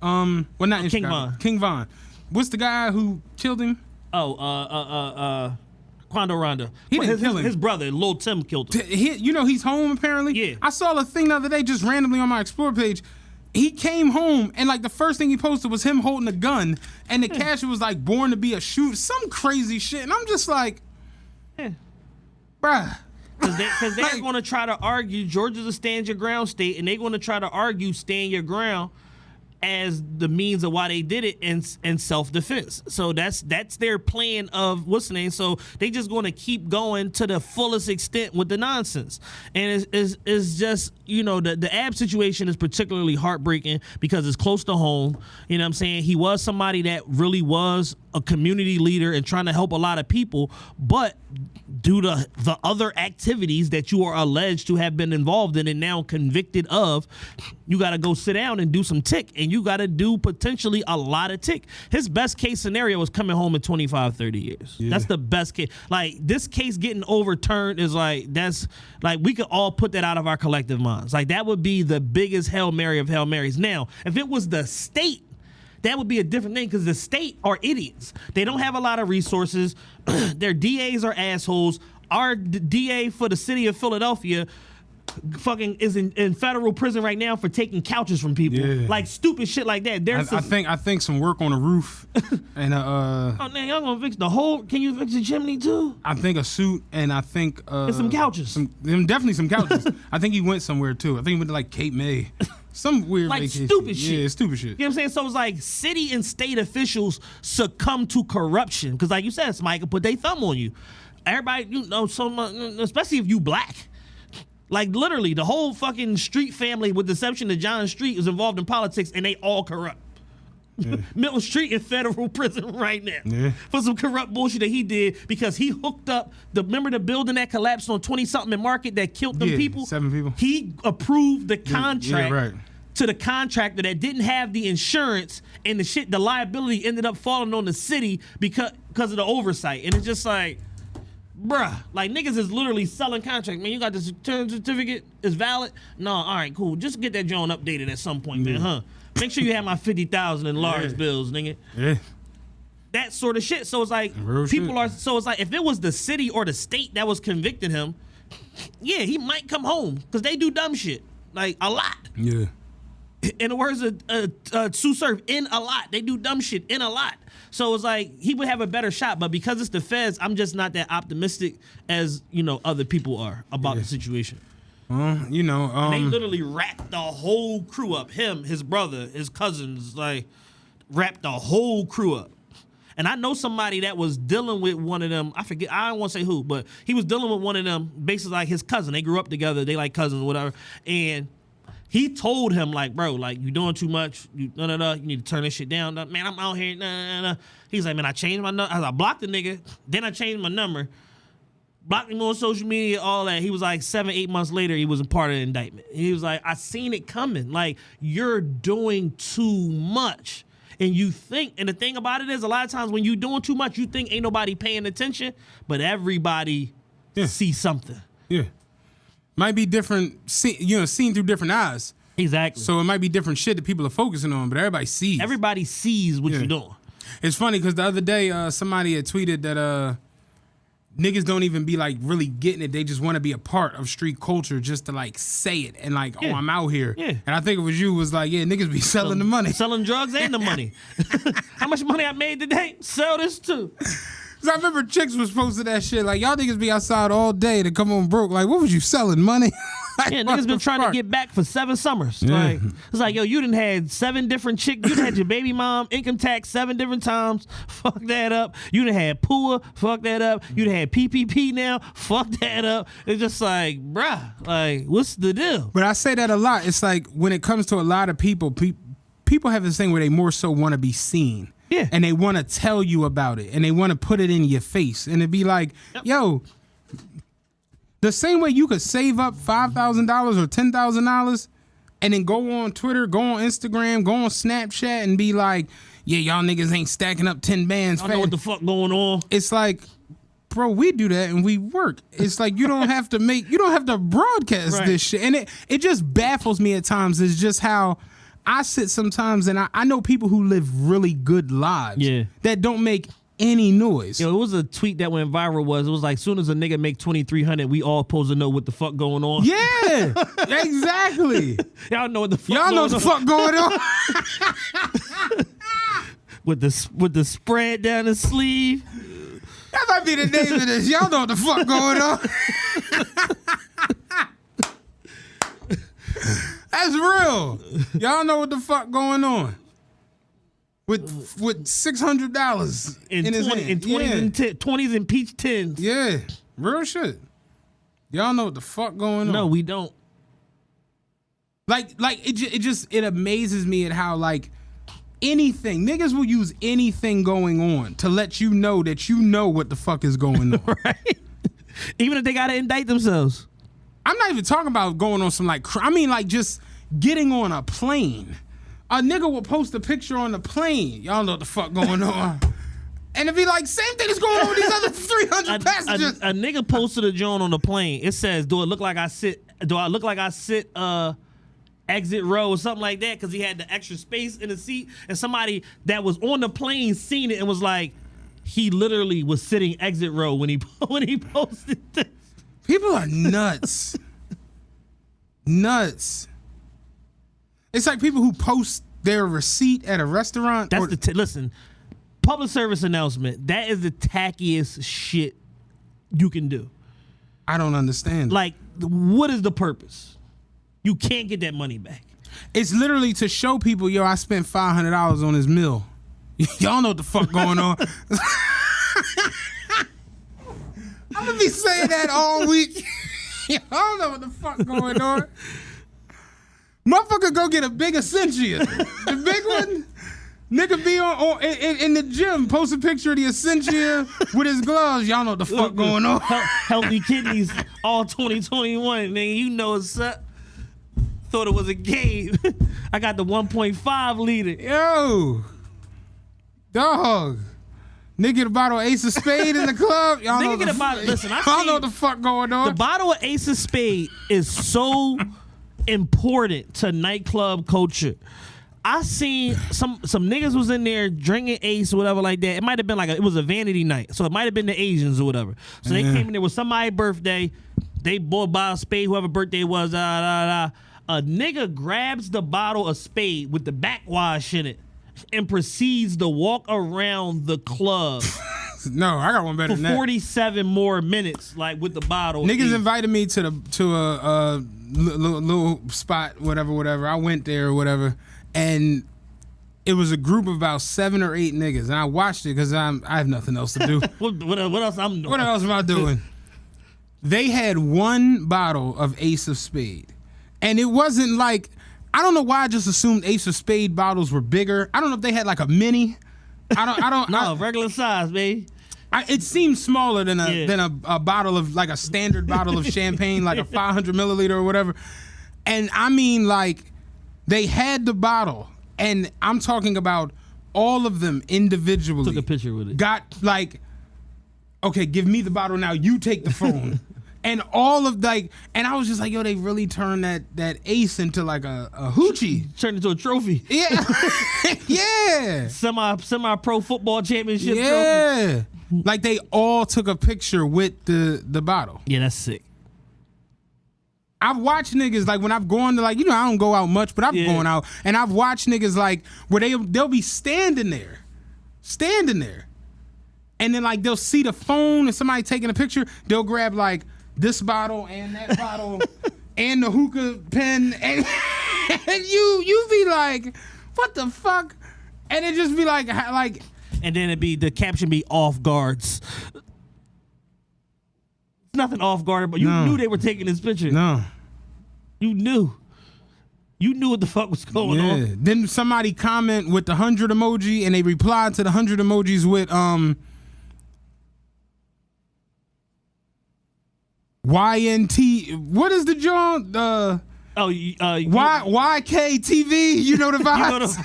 Well, not in King Chicago. Von. King Von. What's the guy who killed him? Quando Rondo. He didn't kill him. His brother, Lil Tim, killed him. He's home apparently. Yeah. I saw a thing the other day just randomly on my Explore page. He came home and like the first thing he posted was him holding a gun, and the caption was like "born to be a shooter," some crazy shit, and I'm just like, bruh. Because they're going to try to argue Georgia's a stand your ground state, and they're going to try to argue stand your ground as the means of why they did it in self-defense. So that's their plan of what's the name. So they just going to keep going to the fullest extent with the nonsense. And it's just, the Ab situation is particularly heartbreaking because it's close to home. You know what I'm saying? He was somebody that really was a community leader and trying to help a lot of people, but due to the other activities that you are alleged to have been involved in and now convicted of, you got to go sit down and do some tick, and you got to do potentially a lot of tick. His best case scenario is coming home in 25, 30 years. Yeah. That's the best case. Like, this case getting overturned is we could all put that out of our collective minds. Like, that would be the biggest Hail Mary of Hail Marys. Now, if it was the state, that would be a different thing because the state are idiots. They don't have a lot of resources. Their DAs are assholes. Our DA for the city of Philadelphia fucking is in federal prison right now for taking couches from people. Yeah. Like stupid shit like that. I think some work on the roof and oh man, y'all gonna fix the whole, can you fix the chimney too? I think a suit and I think and some couches. Definitely some couches. I think he went somewhere too. I think he went to like Cape May. Some weird vacation. Stupid shit. Yeah, stupid shit. You know what I'm saying? So it's like city and state officials succumb to corruption. Because like you said, somebody can put their thumb on you. Everybody, so much, especially if you black. Like literally, the whole fucking Street family, with the exception of John Street, is involved in politics, and they all corrupt. Yeah. Milton Street in federal prison right now for some corrupt bullshit that he did because he hooked up remember the building that collapsed on 20-something in Market that killed them people? 7 people. He approved the contract to the contractor that didn't have the insurance, and the liability ended up falling on the city because of the oversight. And it's just like, bruh, like niggas is literally selling contracts. Man, you got the certificate, it's valid? No, all right, cool. Just get that joint updated at some point, man, huh? Make sure you have my 50,000 in large bills, nigga. Yeah. That sort of shit. So it's like so it's like if it was the city or the state that was convicting him, yeah, he might come home because they do dumb shit like a lot. Yeah. In the words of Sue Surf, in a lot. They do dumb shit in a lot. So it's like he would have a better shot, but because it's the feds, I'm just not that optimistic as other people are about the situation. They literally wrapped the whole crew up. Him, his brother, his cousins, like wrapped the whole crew up. And I know somebody that was dealing with one of them. I forget. I don't want to say who, but he was dealing with one of them. Basically, like his cousin. They grew up together. They like cousins, or whatever. And he told him, like, bro, like, you doing too much. You need to turn this shit down. Man, I'm out here. He's like, man, I changed my number. I blocked the nigga. Then I changed my number. Blocked him on social media, all that. He was like 7-8 months later, he was a part of the indictment. He was like, I seen it coming. Like, you're doing too much. And you think, and the thing about it is, a lot of times when you're doing too much, you think ain't nobody paying attention, but everybody sees something. Yeah. Might be different, seen through different eyes. Exactly. So it might be different shit that people are focusing on, but everybody sees. Everybody sees what you're doing. It's funny because the other day, somebody had tweeted that niggas don't even be like really getting it. They just want to be a part of street culture just to like say it and like, oh, I'm out here. Yeah. And I think it was you was like, yeah, niggas be selling the money. Selling drugs and the money. How much money I made today? Sell this too. Cause I remember chicks was posting that shit like, y'all niggas be outside all day to come on broke. Like, what was you selling, money? Like, yeah, niggas been trying to get back for 7 summers. Yeah. Like, it's like, yo, you done had 7 different chicks. You done had your baby mom income tax 7 different times. Fuck that up. You done had PUA. Fuck that up. You done had PPP now. Fuck that up. It's just like, bruh, like, what's the deal? But I say that a lot. It's like when it comes to a lot of people, people have this thing where they more so want to be seen. Yeah. And they want to tell you about it. And they want to put it in your face. And it'd be like, yo, the same way you could save up $5,000 or $10,000 and then go on Twitter, go on Instagram, go on Snapchat and be like, yeah, y'all niggas ain't stacking up 10 bands. I know what the fuck going on. It's like, bro, we do that and we work. It's like you don't have to broadcast this shit. And it just baffles me at times. It's just how I sit sometimes and I know people who live really good lives that don't make any noise. Yo, it was a tweet that went viral. It was like, soon as a nigga make 2,300, we all supposed to know what the fuck going on. Yeah, exactly. Y'all know what the fuck going on. with the spread down the sleeve. That might be the name of this. Y'all know what the fuck going on. That's real. Y'all know what the fuck going on. With $600 in his hand. And 20s and peach tins. Yeah. Real shit. Y'all know what the fuck going on. No, we don't. Like it amazes me at how like anything, niggas will use anything going on to let you know that you know what the fuck is going on. Right? Even if they gotta indict themselves. I'm not even talking about going on some like, I mean like just getting on a plane. A nigga will post a picture on the plane. Y'all know what the fuck going on. And it'd be like, same thing is going on with these other 300 passengers. A nigga posted a joint on the plane. It says, do I look like I sit exit row or something like that? Because he had the extra space in the seat. And somebody that was on the plane seen it and was like, he literally was sitting exit row when he posted this. People are nuts. Nuts. It's like people who post their receipt at a restaurant. That's listen, public service announcement. That is the tackiest shit you can do. I don't understand. Like, what is the purpose? You can't get that money back. It's literally to show people, yo, I spent $500 on this meal. Y'all know what the fuck going on. I'm gonna be saying that all week. Y'all know what the fuck going on. Motherfucker go get a big Essentia. The big one, nigga be on in the gym, post a picture of the Essentia with his gloves. Y'all know what the fuck going on. Healthy kidneys all 2021, nigga. You know what's up. Thought it was a game. I got the 1.5 liter. Yo, dog. Nigga get a bottle of Ace of Spade in the club. Y'all know get a bottle. Listen, y'all know what the fuck going on. The bottle of Ace of Spade is so important to nightclub culture. I seen some niggas was in there drinking Ace or whatever like that. It might have been like it was a vanity night, so it might have been the Asians or whatever. So they came in there with somebody's birthday. They bought a bottle of Spade, whoever birthday was. A nigga grabs the bottle of Spade with the backwash in it and proceeds to walk around the club. No, I got one better than that. For 47 more minutes, like with the bottle. Niggas invited me to a little spot, whatever. I went there or whatever, and it was a group of about 7 or 8 niggas, and I watched it because I have nothing else to do. What else I'm doing? What else am I doing? They had one bottle of Ace of Spade, And it wasn't like, I don't know why I just assumed Ace of Spade bottles were bigger. I don't know if they had like a mini. I don't. No, regular size, baby. It seems smaller than a bottle of, like a standard bottle of champagne, like a 500 milliliter or whatever. And I mean, like, they had the bottle, and I'm talking about all of them individually. Took a picture with it. Got like, okay, give me the bottle now. You take the phone. And all of like, and I was just like, yo, they really turned that Ace into like a hoochie. Turned into a trophy. Yeah. Yeah. Semi pro football championship yeah. trophy. Like they all took a picture with the bottle. Yeah, that's sick. I've watched niggas, like when I've gone to, like, you know, I don't go out much, but I've gone out, and I've watched niggas like where they'll be standing there. And then like they'll see the phone and somebody taking a picture, they'll grab like this bottle and that bottle and the hookah pen, and you be like, what the fuck? And it just be like and then the caption be off guards. Nothing off guard, but you knew they were taking this picture. No. You knew what the fuck was going on. Then somebody comment with the 100 emoji, and they replied to the 100 emojis with YNT. What is the joint? YKTV. You know the vibes.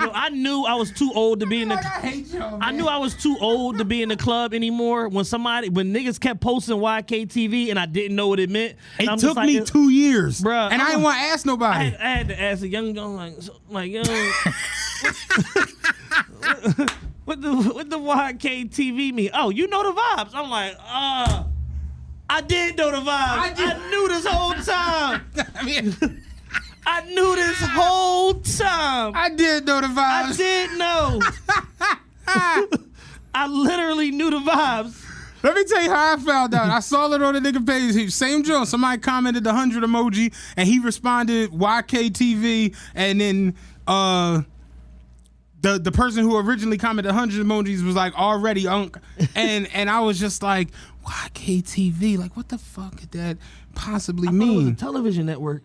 Yo, I knew I was too old to be in the. I hate y'all, man. I knew I was too old to be in the club anymore. When niggas kept posting YKTV and I didn't know what it meant. It took me 2 years, bruh, and I didn't want to ask nobody. I had to ask a young girl like yo, what the YKTV mean? Oh, you know the vibes. I'm like, I did know the vibes. I knew this whole time. I knew this whole time. I did know the vibes. I did know. I literally knew the vibes. Let me tell you how I found out. I saw it on the nigga page. Same joke. Somebody commented the 100 emoji, and he responded YKTV, and then the person who originally commented 100 emojis was like already unk, and I was just like, YKTV, like what the fuck could that possibly mean? It was a television network.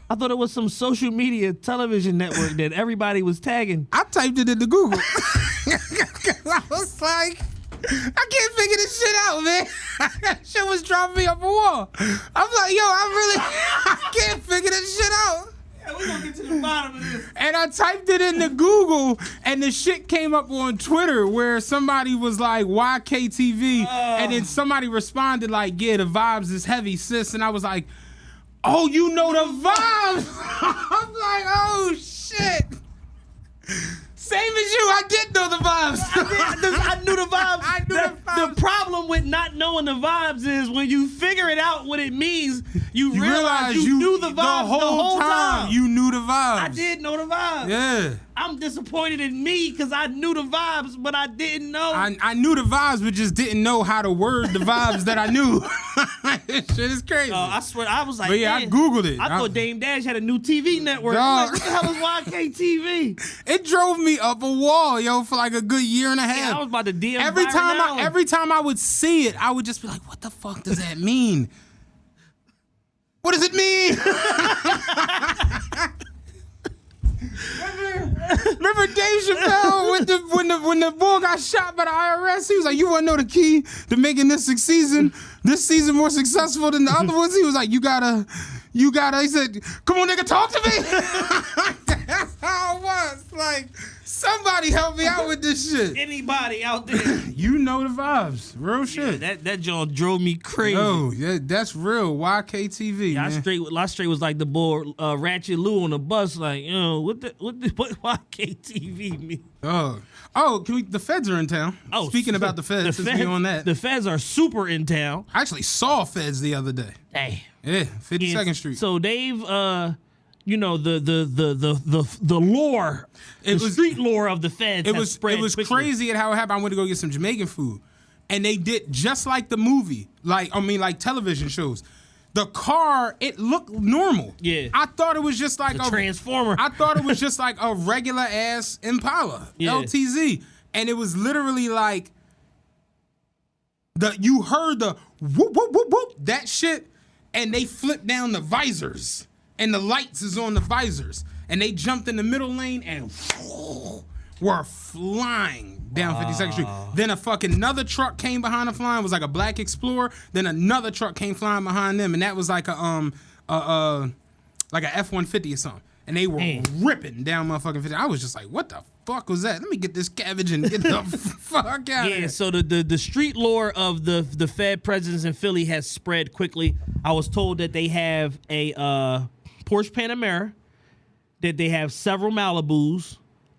I thought it was some social media television network that everybody was tagging. I typed it into Google. I was like, I can't figure this shit out, man. That shit was dropping me up a wall. I'm like, yo, I can't figure this shit out. Yeah, we gonna get to the bottom of this. And I typed it into Google, and the shit came up on Twitter where somebody was like, YKTV, and then somebody responded like, yeah, the vibes is heavy, sis. And I was like, oh, you know the vibes. I'm like, oh, shit. Same as you, I did know the vibes. I knew the vibes. The problem with not knowing the vibes is when you figure it out what it means, you realize you knew the vibes the whole time. You knew the vibes. I did know the vibes. Yeah. I'm disappointed in me because I knew the vibes, but I didn't know. I knew the vibes, but just didn't know how to word the vibes that I knew. This shit is crazy. I swear, I was like, but yeah, I Googled it. I thought Dame Dash had a new TV network. Like, what the hell is YKTV? It drove me up a wall, yo, for like a good year and a half. Yeah, I was about to DM every time I would see it, I would just be like, what the fuck does that mean? What does it mean? Remember Dave Chappelle when the boy got shot by the IRS? He was like, you want to know the key to making this season more successful than the other ones? He was like, you gotta. He said, come on, nigga, talk to me. That's how it was. Like, somebody help me out with this shit. Anybody out there? You know the vibes. Real shit. That joint drove me crazy. Yo, that's real. YKTV, yeah, man. I straight was like the boy Ratchet Lou on the bus, like, what YKTV mean? Oh, the feds are in town. Oh, speaking about the feds, since we on that. The feds are super in town. I actually saw feds the other day. Hey. Yeah, 52nd Street. So they've the lore, street lore of the feds. It was crazy at how it happened. I went to go get some Jamaican food, and they did just like the movie, like television shows. The car, it looked normal. Yeah, I thought it was just like a Transformer. I thought it was just like a regular ass Impala, LTZ, and it was literally like you heard the whoop whoop whoop whoop. That shit and they flipped down the visors, and the lights is on the visors, and they jumped in the middle lane and were flying down 52nd Street. Then a fucking another truck came behind them flying. It was like a black Explorer. Then another truck came flying behind them, and that was like a F-150 or something. And they were ripping down motherfucking 50. I was just like, what the fuck was that? Let me get this cabbage and get the fuck out of here. Yeah, so the street lore of the Fed presence in Philly has spread quickly. I was told that they have a Porsche Panamera, that they have several Malibus,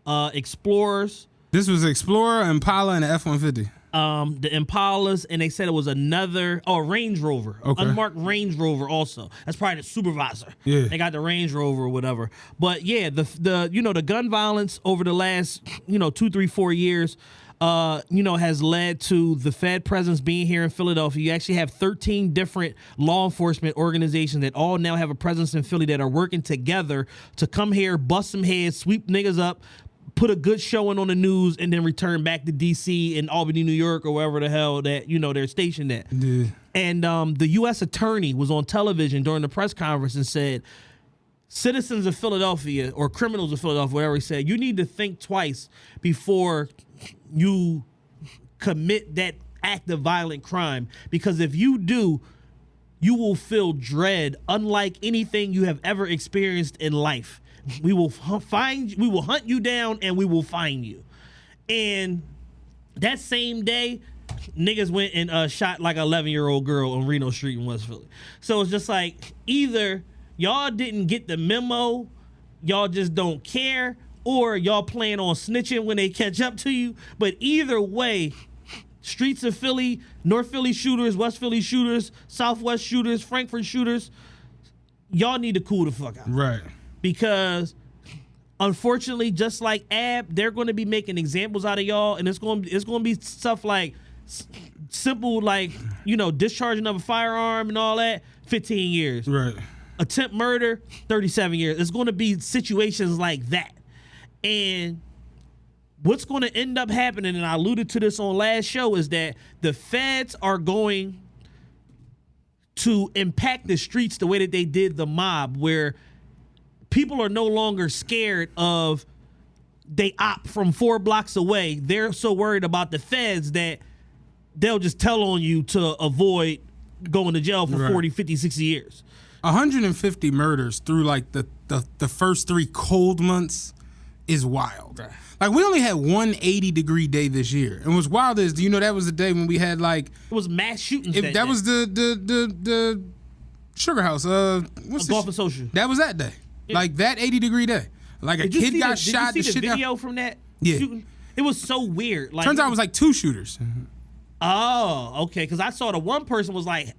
Explorers. This was Explorer, Impala, and the F-150. The Impalas, and they said it was another Range Rover, unmarked Range Rover. Also, that's probably the supervisor. Yeah, they got the Range Rover or whatever. But yeah, the gun violence over the last 2, 3, 4 years, has led to the Fed presence being here in Philadelphia. You actually have 13 different law enforcement organizations that all now have a presence in Philly that are working together to come here, bust some heads, sweep niggas up, put a good showing on the news, and then return back to D.C. and Albany, New York, or wherever the hell that they're stationed at. Yeah. And the U.S. attorney was on television during the press conference and said, citizens of Philadelphia or criminals of Philadelphia, whatever he said, you need to think twice before you commit that act of violent crime, because if you do, you will feel dread unlike anything you have ever experienced in life. We will hunt you down, and we will find you. And that same day, niggas went and shot like an 11-year-old girl on Reno Street in West Philly. So it's just like, either y'all didn't get the memo, y'all just don't care, or y'all plan on snitching when they catch up to you. But either way, streets of Philly, North Philly shooters, West Philly shooters, Southwest shooters, Frankfurt shooters, y'all need to cool the fuck out. Right. Because unfortunately, just like Ab, they're going to be making examples out of y'all, and it's going to be stuff like simple, like discharging of a firearm and all that, 15 years. Right. Attempt murder, 37 years. It's going to be situations like that, and what's going to end up happening, and I alluded to this on last show, is that the feds are going to impact the streets the way that they did the mob, where people are no longer scared of they op from 4 blocks away. They're so worried about the feds that they'll just tell on you to avoid going to jail for 40, 50, 60 years. 150 murders through like the first 3 cold months is wild. Right. Like, we only had one 80-degree day this year. And what's wild is, that was the day when we had like... It was mass shootings that was the Sugar House. Golf and Social. That was that day. Like that 80-degree day. Like a kid got shot. Did you see the video from that shooting? It was so weird. Like, turns out it was like 2 shooters. Oh, okay. Because I saw the one person was like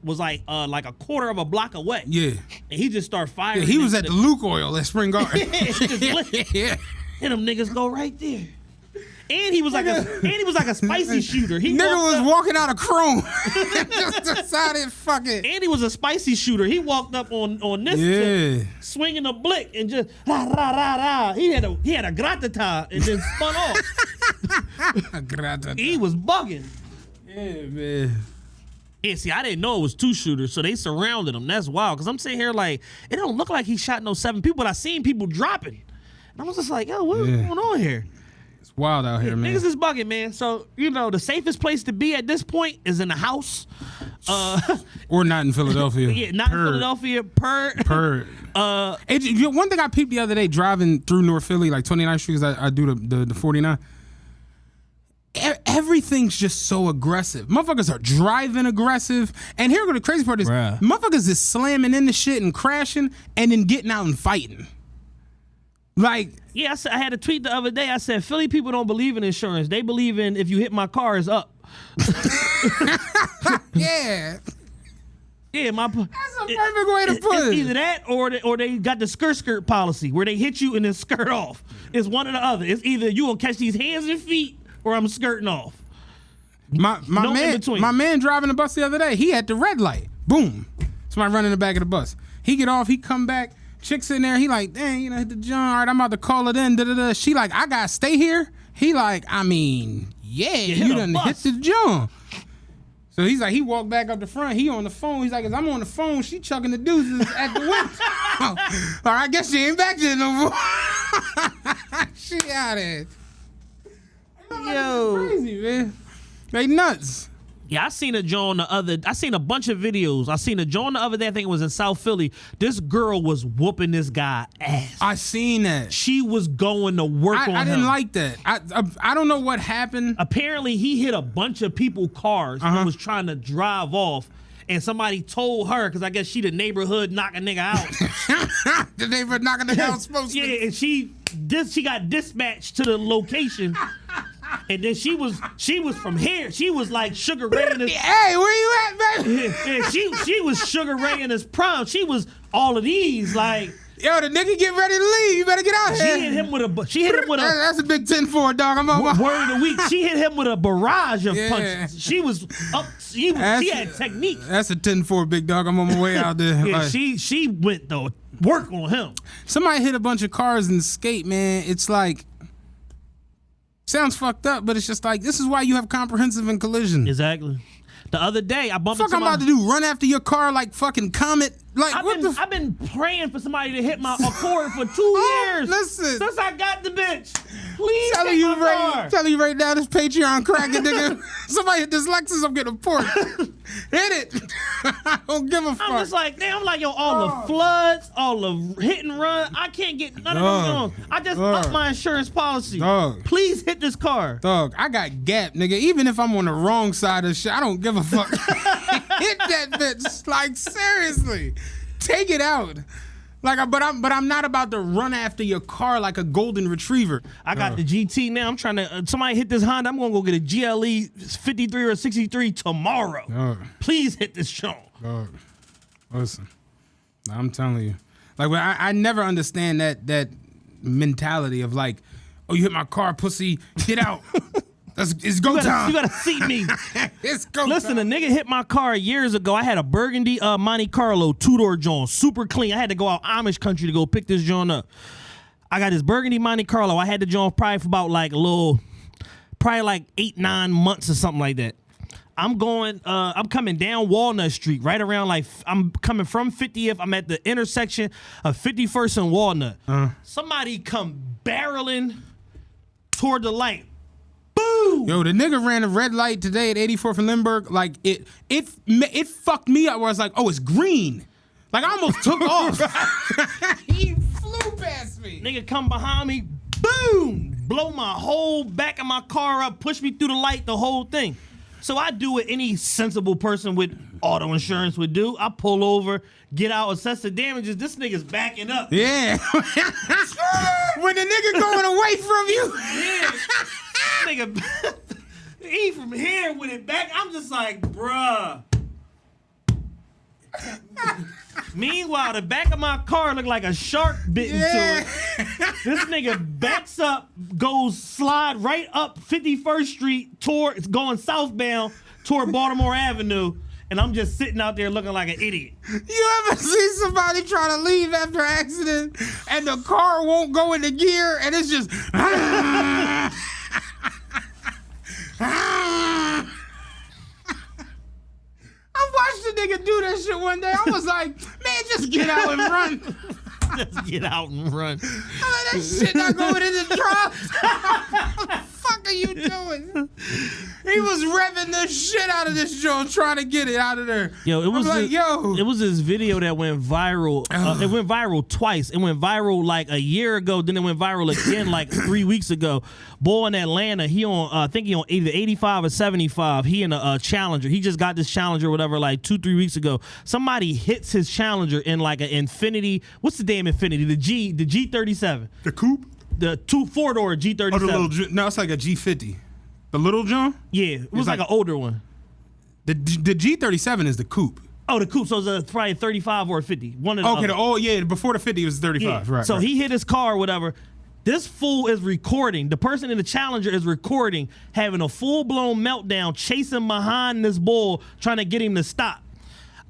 a quarter of a block away. Yeah. And he just started firing. Yeah, he was at the Luke Oil at Spring Garden. Yeah. And them niggas go right there. And he was like a spicy shooter. He was walking out of Chrome. Just decided, fuck it. And he was a spicy shooter. He walked up on this tip, swinging a blick and just rah rah rah rah. He had a gratata and then spun off. He was bugging. Yeah, man. Yeah, see, I didn't know it was 2 shooters, so they surrounded him. That's wild. Cause I'm sitting here like, it don't look like he shot no 7 people, but I seen people dropping. And I was just like, yo, what's going on here? Wild out here, man. Niggas is bugging, man. So, the safest place to be at this point is in the house. Or not in Philadelphia. Yeah, not in Philadelphia. One thing I peeped the other day driving through North Philly, like 29th Street, because I do the 49. Everything's just so aggressive. Motherfuckers are driving aggressive. And here the crazy part is, motherfuckers is slamming into shit and crashing and then getting out and fighting. Like, yeah, I had a tweet the other day. I said, Philly people don't believe in insurance. They believe in if you hit my car, it's up. Yeah. Yeah, that's a perfect way to put it. It's either that or they got the skirt policy where they hit you and then skirt off. It's one or the other. It's either you gonna catch these hands and feet or I'm skirting off. My man driving the bus the other day, he had the red light. Boom. Somebody running in the back of the bus. He get off, he come back. Chick's in there, he like, dang, hit the John. All right, I'm about to call it in. Da-da-da. She like, I gotta stay here. He like, I mean, you done hit the John. So he's like, he walked back up the front. He on the phone. He's like, as I'm on the phone, she chucking the deuces at the window. Or I guess she ain't back there no more. She out there. Yo, Crazy, man. They nuts. yeah, I seen a bunch of videos. I seen a Joan the other day. I think it was in South Philly. This girl was whooping this guy ass. I seen that. She was going to work on him. I didn't like that. I don't know what happened. Apparently, he hit a bunch of people's cars and was trying to drive off. And somebody told her, because I guess she the neighborhood knock a nigga out. The neighborhood knocking a nigga out supposed to. Yeah, and she got dispatched to the location. And then she was from here. She was like Sugar Ray in his. Hey, where you at, baby? Yeah, she was Sugar Ray in his prime. She was all of these like. Yo, the nigga get ready to leave. You better get out here. She hit him with a. That's a big 10-4, dog. I'm on my word of the week. She hit him with a barrage of Yeah. punches. She was up. She had technique. That's a 10-4, big dog. I'm on my way out there. Yeah, Like, she went to work on him. somebody hit a bunch of cars and skate, man. It's like, sounds fucked up, but it's just like, this is why you have comprehensive and collision. Exactly. The other day, I bumped Fuck, into I'm about to do run after your car like fucking Comet. Like, I've been praying for somebody to hit my Accord for 2 years. Listen. Since I got the bitch. Please Telling hit you, my car. telling you right now, this Patreon cracking, nigga. Somebody hit this Lexus, I'm getting a port. Hit it. I don't give a fuck. I'm just like, damn, I'm like, yo, all the floods, all the hit and run, I can't get none of them going. I just upped my insurance policy. Dog. Please hit this car. Dog, I got gap, nigga. Even if I'm on the wrong side of shit, I don't give a fuck. Hit that bitch. Like, seriously. Take it out. Like, but I'm not about to run after your car like a golden retriever. I got the GT now. I'm trying to, somebody hit this Honda. I'm going to go get a GLE 53 or 63 tomorrow. Please hit this show. Listen, I'm telling you. Like, I never understand that mentality of like, oh, you hit my car, pussy, get out. It's go time. You gotta seat me. It's go Listen, time. a nigga hit my car years ago. I had a burgundy Monte Carlo 2-door joint, super clean. I had to go out Amish country to go pick this joint up. I got this burgundy Monte Carlo. I had the joint probably for about like probably like 8-9 months or something like that. I'm coming down Walnut Street, right around like, I'm coming from 50th. I'm at the intersection of 51st and Walnut. Somebody come barreling toward the light. Boom! Yo, the nigga ran a red light today at 84th and Lindbergh. Like, it fucked me up where I was like, oh, it's green. Like, I almost took off. He flew past me. Nigga come behind me, boom! Blow my whole back of my car up, push me through the light, the whole thing. So I do what any sensible person with auto insurance would do. I pull over, get out, assess the damages. This nigga's backing up. Yeah. When the nigga going away from you. Yeah. Nigga, he from here with it back. I'm just like, bruh. Meanwhile, the back of my car looked like a shark bit into it. This nigga backs up, slide right up 51st Street going southbound toward Baltimore Avenue. And I'm just sitting out there looking like an idiot. You ever see somebody try to leave after an accident and the car won't go into gear and it's just... I watched the nigga do that shit one day. I was like, man, just get out and run. Just get out and run. I'm like, that shit not going in the drop. What the fuck are you doing? He was revving the shit out of this joint trying to get it out of there. Yo, it was it was this video that went viral. It went viral twice. It went viral like a year ago. Then it went viral again like 3 weeks ago. Boy in Atlanta, he on I think he on either 85 or 75. He in a Challenger. He just got this Challenger, whatever, like 2-3 weeks ago. Somebody hits his Challenger in like an Infinity. What's the damn Infinity? The G37. The coupe? The 4-door G37. Oh, the little, no, it's like a G50. The little John? Yeah, it was like an older one. The G37 is the coupe. Oh, the coupe. So it's probably a 35 or a 50. One of the Okay, other. before the 50 it was 35. Yeah. Right. So right. he hit his car, whatever. This fool is recording. The person in the Challenger is recording, having a full-blown meltdown, chasing behind this bull, trying to get him to stop.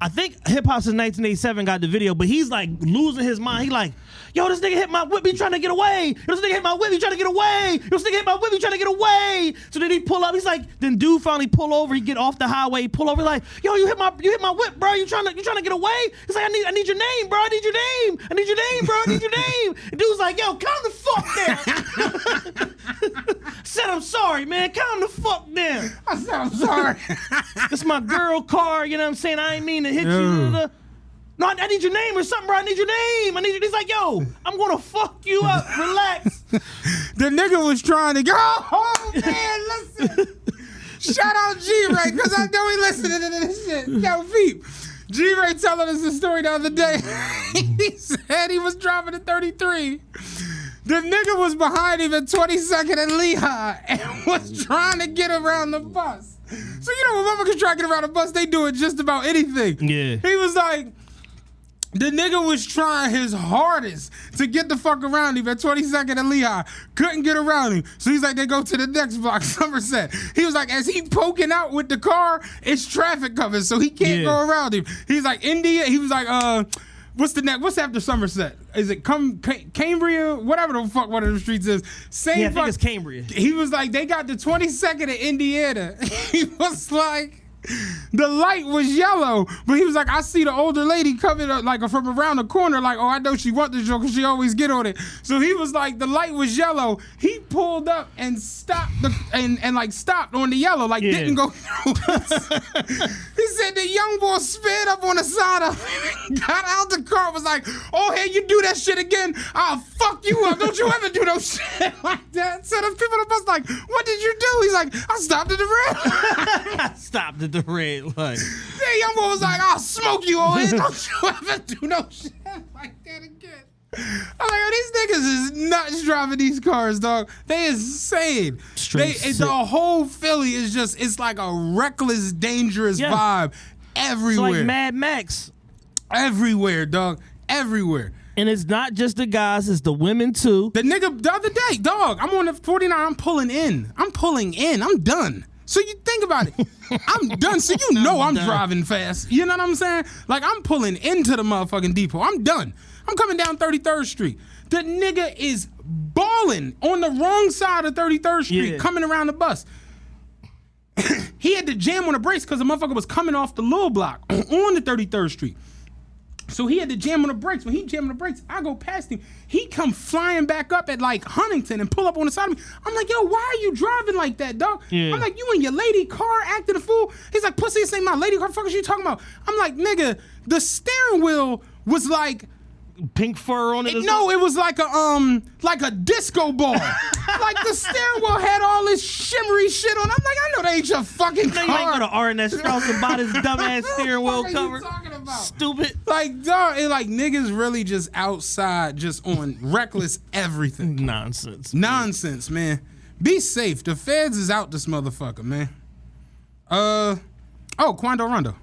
I think Hip Hop Since 1987 got the video, but he's like losing his mind. He like, yo, this nigga hit my whip, he trying to get away. Yo, this nigga hit my whip, he trying to get away. Yo, this nigga hit my whip, he trying to get away. So then he pull up. He's like, then dude finally pull over. He get off the highway, pull over. Like, yo, you hit my whip, bro. You trying to get away? He's like, I need your name, bro. I need your name. I need your name, bro. I need your name. And dude's like, yo, calm the fuck down. Said I'm sorry, man. Calm the fuck down. I said I'm sorry. It's my girl car. You know what I'm saying? I ain't mean to hit you. No, I need your name or something, bro. I need your name. I need you. He's like, yo, I'm gonna fuck you up. Relax. The nigga was trying to go. Oh man, listen. Shout out G-Ray, because I know he listening to this shit. Yo, Veep. G-Ray telling us a story the other day. He said he was driving a 33. The nigga was behind him at 22nd and Lehigh and was trying to get around the bus. So you know when motherfuckers try to get around the bus, they do it just about anything. Yeah. He was like, the nigga was trying his hardest to get the fuck around him at 22nd and Lehigh. Couldn't get around him. So he's like, they go to the next block, Somerset. He was like, as he poking out with the car, it's traffic coming, so he can't go around him. He's like, India. He was like, what's the next? What's after Somerset? Is it Cambria? Whatever the fuck one of the streets is. Same. Yeah, I think it's Cambria. He was like, they got the 22nd in Indiana. He was like, the light was yellow, but he was like, I see the older lady coming up like from around the corner, like, oh, I know she want this joke because she always get on it. So he was like, the light was yellow. He pulled up and stopped and like stopped on the yellow, like didn't go through. He said the young boy sped up on the side of him, got out the car, was like, oh, hey, you do that shit again, I'll fuck you up. Don't you ever do no shit like that. So the people on the bus like, what did you do? He's like, I stopped at the red. Stopped at the red light. Yeah, young boy was like, I'll smoke you all in. Don't you ever do no shit like that again. I'm like, these niggas is nuts driving these cars, dog. They is insane. The whole Philly is just, it's like a reckless, dangerous vibe everywhere. It's like Mad Max. Everywhere, dog. Everywhere. And it's not just the guys, it's the women too. The nigga, the other day, dog, I'm on the 49, I'm pulling in. I'm done. So you think about it. I'm done. So you know I'm driving fast. You know what I'm saying? Like I'm pulling into the motherfucking depot. I'm done. I'm coming down 33rd Street. The nigga is balling on the wrong side of 33rd Street coming around the bus. He had to jam on the brakes because the motherfucker was coming off the little block on the 33rd Street. So he had to jam on the brakes. When he jammed on the brakes, I go past him. He come flying back up at like Huntington and pull up on the side of me. I'm like, yo, why are you driving like that, dog? Yeah. I'm like, you in your lady car acting a fool? He's like, pussy, this ain't my lady car. What the fuck is you talking about? I'm like, nigga, the steering wheel was like pink fur on it. No, it was like a disco ball. Like the steering wheel had all this shimmery shit on. I'm like, I know that ain't your fucking car. You ain't go to R&S Strauss and buy this dumbass steering wheel cover. What are you talking about? Stupid. Like, dog, it like niggas really just outside, just on reckless everything. Nonsense, man. Be safe. The feds is out this motherfucker, man. Quando Rondo.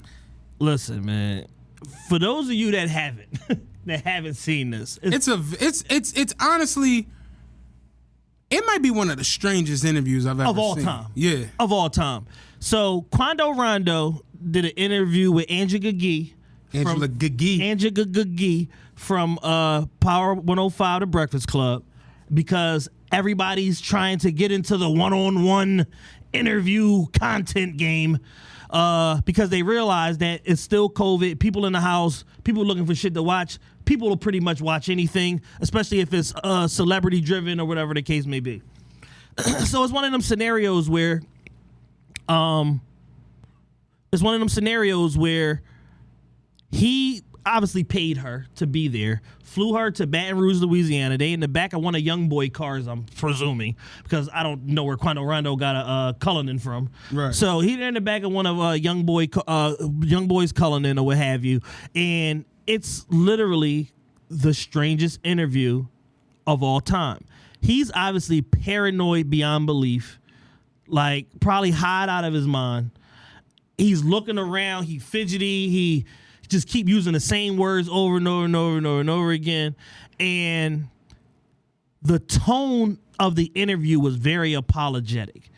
Listen, man. For those of you that haven't seen this, it's honestly, it might be one of the strangest interviews I've ever seen. Of all time. Yeah. Of all time. So Quando Rondo did an interview with Angela Yee. Angela Yee from Power 105, The Breakfast Club, because everybody's trying to get into the one-on-one interview content game. Because they realize that it's still COVID, people in the house, people looking for shit to watch. People will pretty much watch anything, especially if it's celebrity driven or whatever the case may be. So it's one of them scenarios where he obviously paid her to be there, flew her to Baton Rouge, Louisiana. They in the back of one of Young Boy cars, I'm presuming, because I don't know where Quando Rondo got a Cullinan from. Right. So he in the back of one of Young Boy's Cullinan or what have you, and it's literally the strangest interview of all time. He's obviously paranoid beyond belief, like probably high out of his mind. He's looking around, he fidgety, he just keep using the same words over and over and over and over and over again. And the tone of the interview was very apologetic.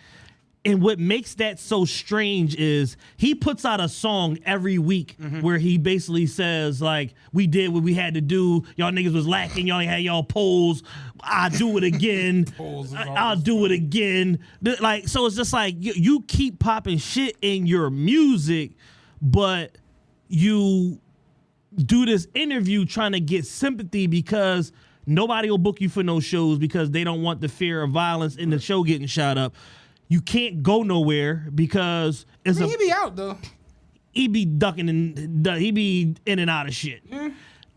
And what makes that so strange is he puts out a song every week where he basically says, like, we did what we had to do. Y'all niggas was lacking. Y'all ain't had y'all polls. I'll do it again. I'll do it again. Like, so it's just like you keep popping shit in your music, but you do this interview trying to get sympathy because nobody will book you for no shows because they don't want the fear of violence in the show getting shot up. You can't go nowhere because it's he be out though. He be ducking and he be in and out of shit.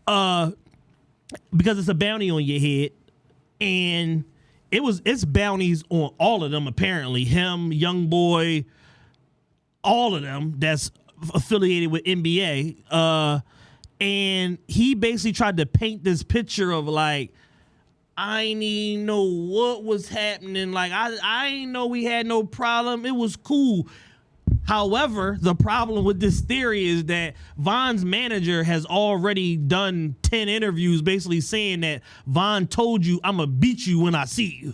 Because it's a bounty on your head, and it's bounties on all of them apparently. Him, Young Boy, all of them that's affiliated with NBA. And he basically tried to paint this picture of like, I ain't even know what was happening. Like, I ain't know we had no problem. It was cool. However, the problem with this theory is that Von's manager has already done 10 interviews basically saying that Von told you, I'm going to beat you when I see you.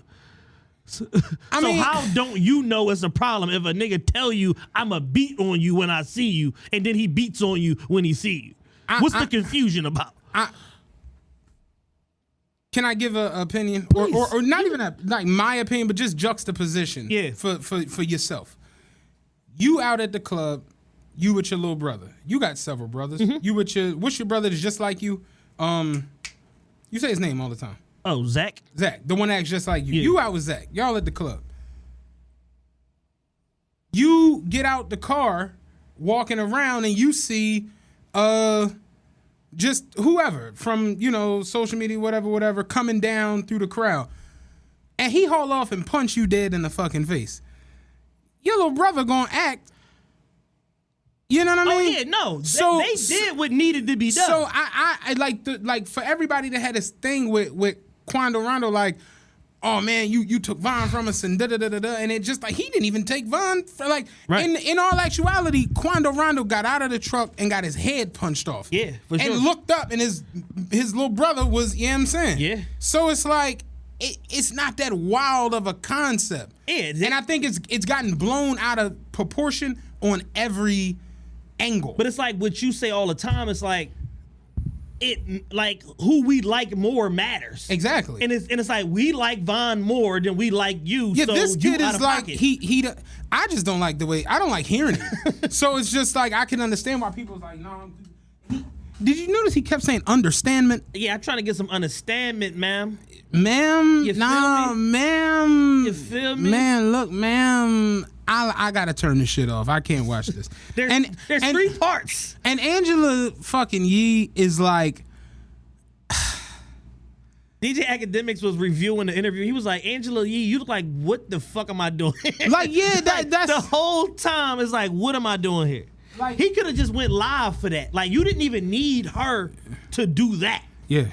So how don't you know it's a problem if a nigga tell you, I'm going to beat on you when I see you, and then he beats on you when he see you? What's the confusion about? Can I give an opinion, or not even like my opinion, but just juxtaposition? Yeah. For yourself. You out at the club, you with your little brother. You got several brothers. You with what's your brother that's just like you? You say his name all the time. Oh, Zach. Zach, the one that's just like you. Yeah. You out with Zach. Y'all at the club. You get out the car, walking around, and you see just whoever from, social media, whatever, coming down through the crowd. And he haul off and punch you dead in the fucking face. Your little brother gonna act. You know what I mean? Oh, yeah, no. So, they did what needed to be done. So I like for everybody that had this thing with Quando Rondo, like, oh man, you took Von from us and da-da-da-da-da, and it just like he didn't even take Von for like in all actuality, Quando Rondo got out of the truck and got his head punched off. Yeah, for sure. And looked up and his little brother was, you know what I'm saying? Yeah. So it's like it's not that wild of a concept. Yeah, and I think it's gotten blown out of proportion on every angle. But it's like what you say all the time, it's like who we like more matters. Exactly. And it's like we like Von more than we like you. Yeah, so this kid is like pocket. I just don't like the way, I don't like hearing it. So it's just like I can understand why people's like, no. Did you notice he kept saying understandment? Yeah, I'm trying to get some understandment, ma'am. Ma'am, You feel nah, me? ma'am. You feel me? Man, look, ma'am. I gotta turn this shit off. I can't watch this. There's 3 parts. And Angela fucking Yee is like, DJ Academics was reviewing the interview. He was like, Angela Yee, you look like, what the fuck am I doing? like, yeah, that's the whole time. It's like, what am I doing here? Like, he could have just went live for that. Like, you didn't even need her to do that. Yeah.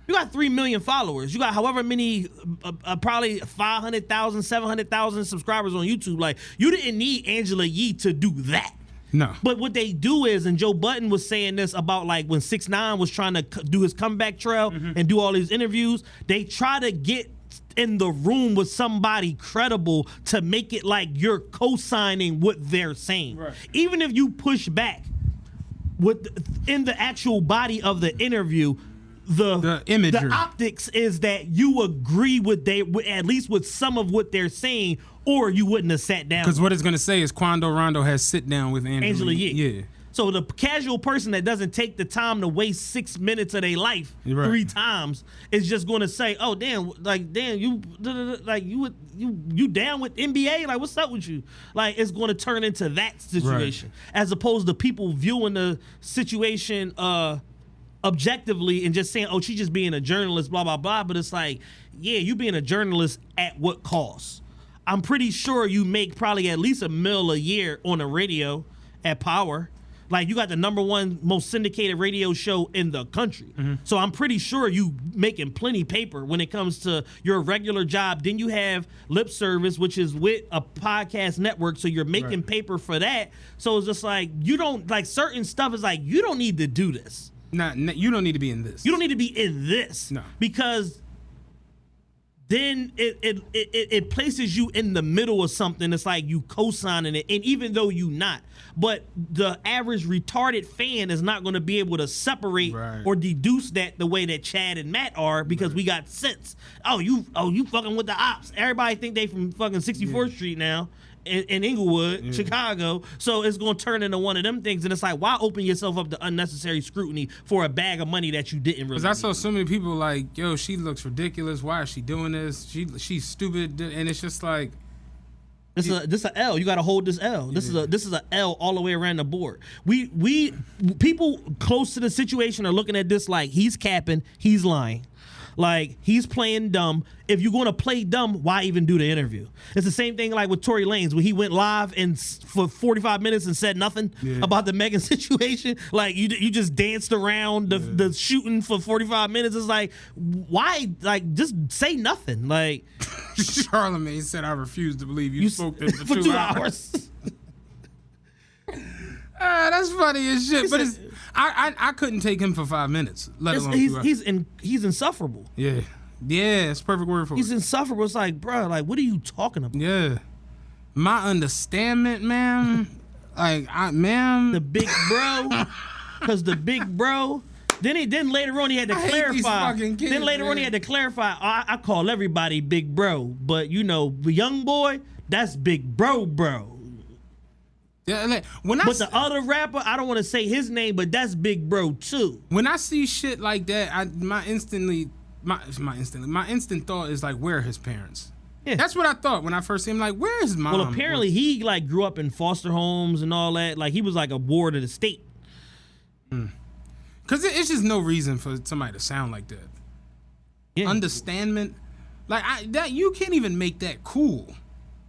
You got 3 million followers. You got however many, probably 500,000, 700,000 subscribers on YouTube. Like, you didn't need Angela Yee to do that. No. But what they do is, and Joe Budden was saying this about like when 6ix9ine was trying to do his comeback trail and do all these interviews, they try to get in the room with somebody credible to make it like you're co-signing what they're saying. Right. Even if you push back in the actual body of the interview, the imagery, the optics is that you agree with at least with some of what they're saying, or you wouldn't have sat down. Because what it's gonna say is Quando Rondo has sit down with Angela Yee. Yeah. So the casual person that doesn't take the time to waste 6 minutes of their life 3 times is just going to say, "Oh damn, you down with NBA? Like what's up with you?" Like it's going to turn into that situation as opposed to people viewing the situation objectively and just saying, "Oh, she's just being a journalist, blah blah blah." But it's like, yeah, you being a journalist at what cost? I'm pretty sure you make probably at least $1 million a year on the radio at Power. Like you got the #1 most syndicated radio show in the country. So I'm pretty sure you making plenty paper when it comes to your regular job. Then you have Lip Service, which is with a podcast network. So you're making paper for that. So it's just like, you don't like certain stuff is like, you don't need to do this. Nah, you don't need to be in this. You don't need to be in this. No. Because then it places you in the middle of something. It's like you co-signing it, and even though you not, but the average retarded fan is not going to be able to separate or deduce that the way that Chad and Matt are, because we got sense. Oh, you fucking with the ops. Everybody think they from fucking 64th Street now. In Inglewood, Chicago, so it's gonna turn into one of them things, and it's like, why open yourself up to unnecessary scrutiny for a bag of money that you didn't really? Because I saw so many people like, yo, she looks ridiculous. Why is she doing this? She's stupid, and it's just like, this is a L. You got to hold this L. This is a L all the way around the board. We people close to the situation are looking at this like he's capping, he's lying. Like, he's playing dumb. If you're going to play dumb, why even do the interview? It's the same thing like with Tory Lanez, when he went live and for 45 minutes and said nothing about the Megan situation. Like, you just danced around the shooting for 45 minutes. It's like, why? Like, just say nothing. Like, Charlamagne said, I refuse to believe you spoke this for 2 hours. That's funny as shit. But I couldn't take him for 5 minutes, let alone 2 hours. He's insufferable. Yeah, it's perfect word for it. He's insufferable. It's like, bro, like, what are you talking about? Yeah, my understandment, man. Like, the big bro, because the big bro. Then later on he had to clarify. Kids, then later on he had to clarify. I call everybody big bro, but you know, the young boy, that's big bro. Yeah, like, the other rapper, I don't want to say his name, but that's big bro too. When I see shit like that, my instant thought is like, where are his parents? Yeah. That's what I thought when I first seen him. Like, where is his mom? Well, apparently he like grew up in foster homes and all that. Like, he was like a ward of the state. Cause it's just no reason for somebody to sound like that. Yeah. Understandment, like that you can't even make that cool.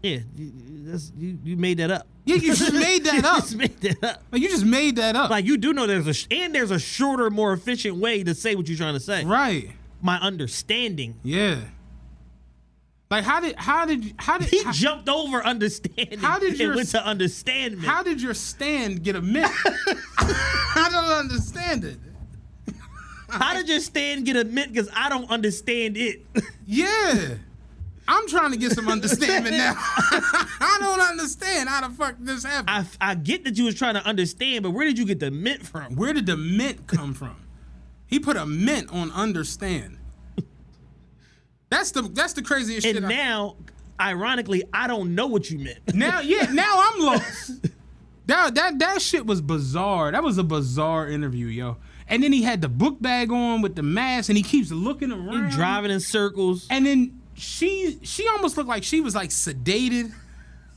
Yeah, you made that up. Yeah, you just made that up. You just made that up. Like, you just made that up. Like, you do know there's a shorter, more efficient way to say what you're trying to say. Right. My understanding. Yeah. Like, how did he jumped over understanding? How did you went to understandment? How did your stand get a mint? I don't understand it. How did your stand get a mint? Because I don't understand it. Yeah. I'm trying to get some understanding now. I don't understand how the fuck this happened. I get that you was trying to understand, but where did you get the mint from? Where did the mint come from? He put a mint on understand. That's the craziest shit. And now, ironically, I don't know what you meant. Now I'm lost. That shit was bizarre. That was a bizarre interview, yo. And then he had the book bag on with the mask, and he keeps looking around. He driving in circles. And then she almost looked like she was like sedated.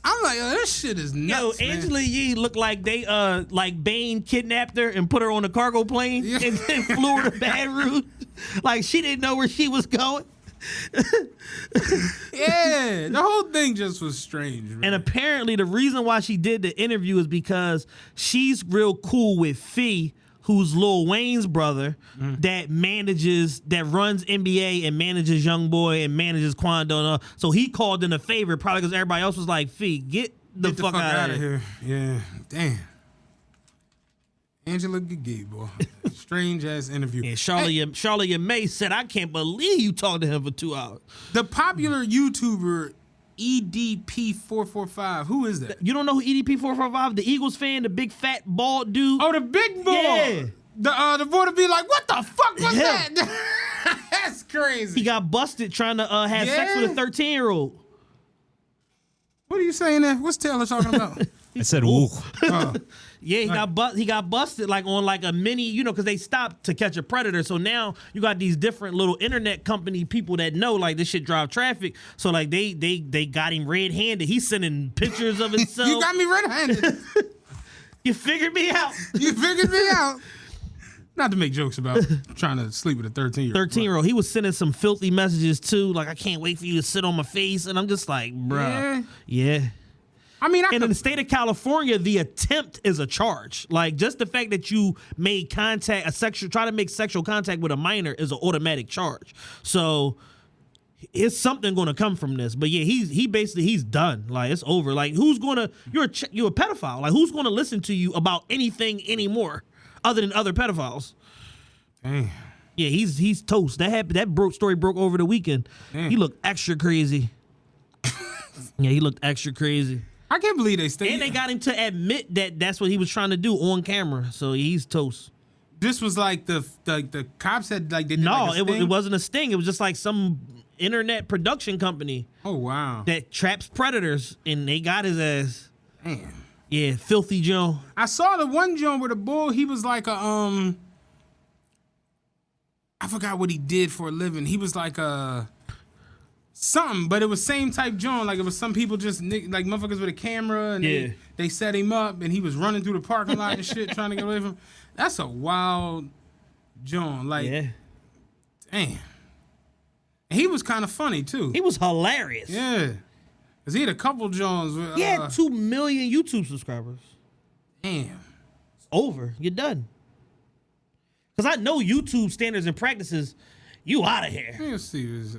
I'm like, oh, this shit is nuts. Yo, Angela Yee looked like they like Bane kidnapped her and put her on a cargo plane and then flew her to Baton Rouge. Like, she didn't know where she was going. Yeah, the whole thing just was strange, man. And apparently the reason why she did the interview is because she's real cool with Fee, who's Lil Wayne's brother, that runs NBA and manages Young Boy and manages Quando. So he called in a favor, probably because everybody else was like, Fee, get the fuck out of here. Yeah, damn. Angela Yee, boy. Strange ass interview. And Charlotte May said, I can't believe you talked to him for 2 hours. The popular YouTuber EDP445, who is that? You don't know who EDP445? The Eagles fan, the big fat bald dude. Oh, the big boy. Yeah. The boy to be like, what the fuck was that? That's crazy. He got busted trying to have sex with a 13-year-old. What are you saying there? What's Taylor talking about? I said, woo. Yeah, he got busted like on like a mini, you know, because they stopped to catch a predator. So now you got these different little internet company people that know like this shit drive traffic. So like they got him red-handed. He's sending pictures of himself. You got me red-handed. You figured me out. You figured me out. Not to make jokes about trying to sleep with a 13-year-old. 13-year-old. He was sending some filthy messages too. Like, I can't wait for you to sit on my face. And I'm just like, bruh. Yeah. I mean, in the state of California, the attempt is a charge. Like, just the fact that you made try to make sexual contact with a minor is an automatic charge. So it's something going to come from this. But yeah, he's done. Like, it's over. Like, you're a pedophile. Like, who's going to listen to you about anything anymore other than other pedophiles? Dang. Yeah, he's toast. That story broke over the weekend. Damn. He looked extra crazy. Yeah, he looked extra crazy. I can't believe they stayed. And they got him to admit that that's what he was trying to do on camera. So he's toast. This was like the cops had like they did No, like a sting? it wasn't a sting. It was just like some internet production company Oh wow. that traps predators, and they got his ass. Damn. Yeah, filthy Joe. I saw the one joint with the bull. He was like a I forgot what he did for a living. He was like a something, but it was same type joint. Like it was some people just like motherfuckers with a camera, and they set him up, and he was running through the parking lot and shit, trying to get away from him. That's a wild joint. Like, damn. And he was kind of funny too. He was hilarious. Yeah, cause he had a couple joints. With, he had 2 million YouTube subscribers. Damn. It's over. You're done. Cause I know YouTube standards and practices. You out of here. Let's see this.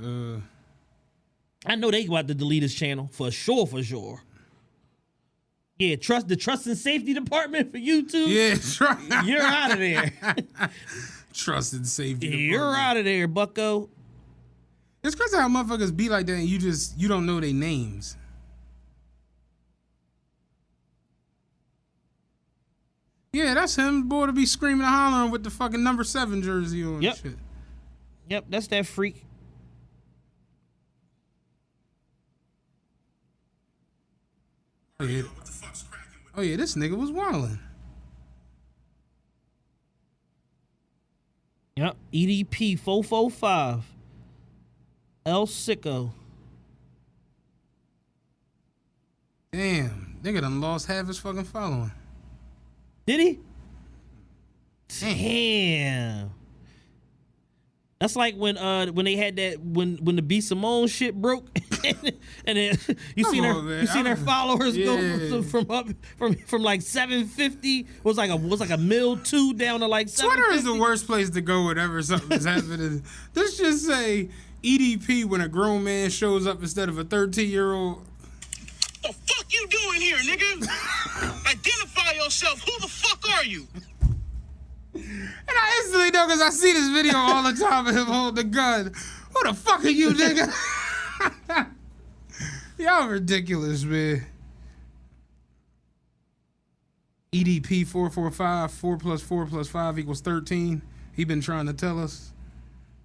I know they about to delete his channel for sure. For sure. Yeah, the trust and safety department for YouTube. Yeah, You're out of there. Trust and safety. You're out of there, bucko. It's crazy how motherfuckers be like that and you don't know their names. Yeah, that's him, boy, to be screaming and hollering with the fucking number 7 jersey on and shit. Yep, that's that freak. Oh yeah, this nigga was wildin'. Yep, EDP 445. El Sicko. Damn, nigga done lost half his fucking following. Did he? Damn. That's like when they had that when the B Simone shit broke, and then you seen her followers go from like 750 was like a $1.2 down to like 750. Twitter is the worst place to go whenever something's happening. Let's just say EDP when a grown man shows up instead of a 13-year-old. The fuck you doing here, nigga? Identify yourself. Who the fuck are you? And I instantly know because I see this video all the time of him holding the gun. Who the fuck are you, nigga? Y'all ridiculous, man. EDP 445, 4 plus 4 plus 5 equals 13. He been trying to tell us.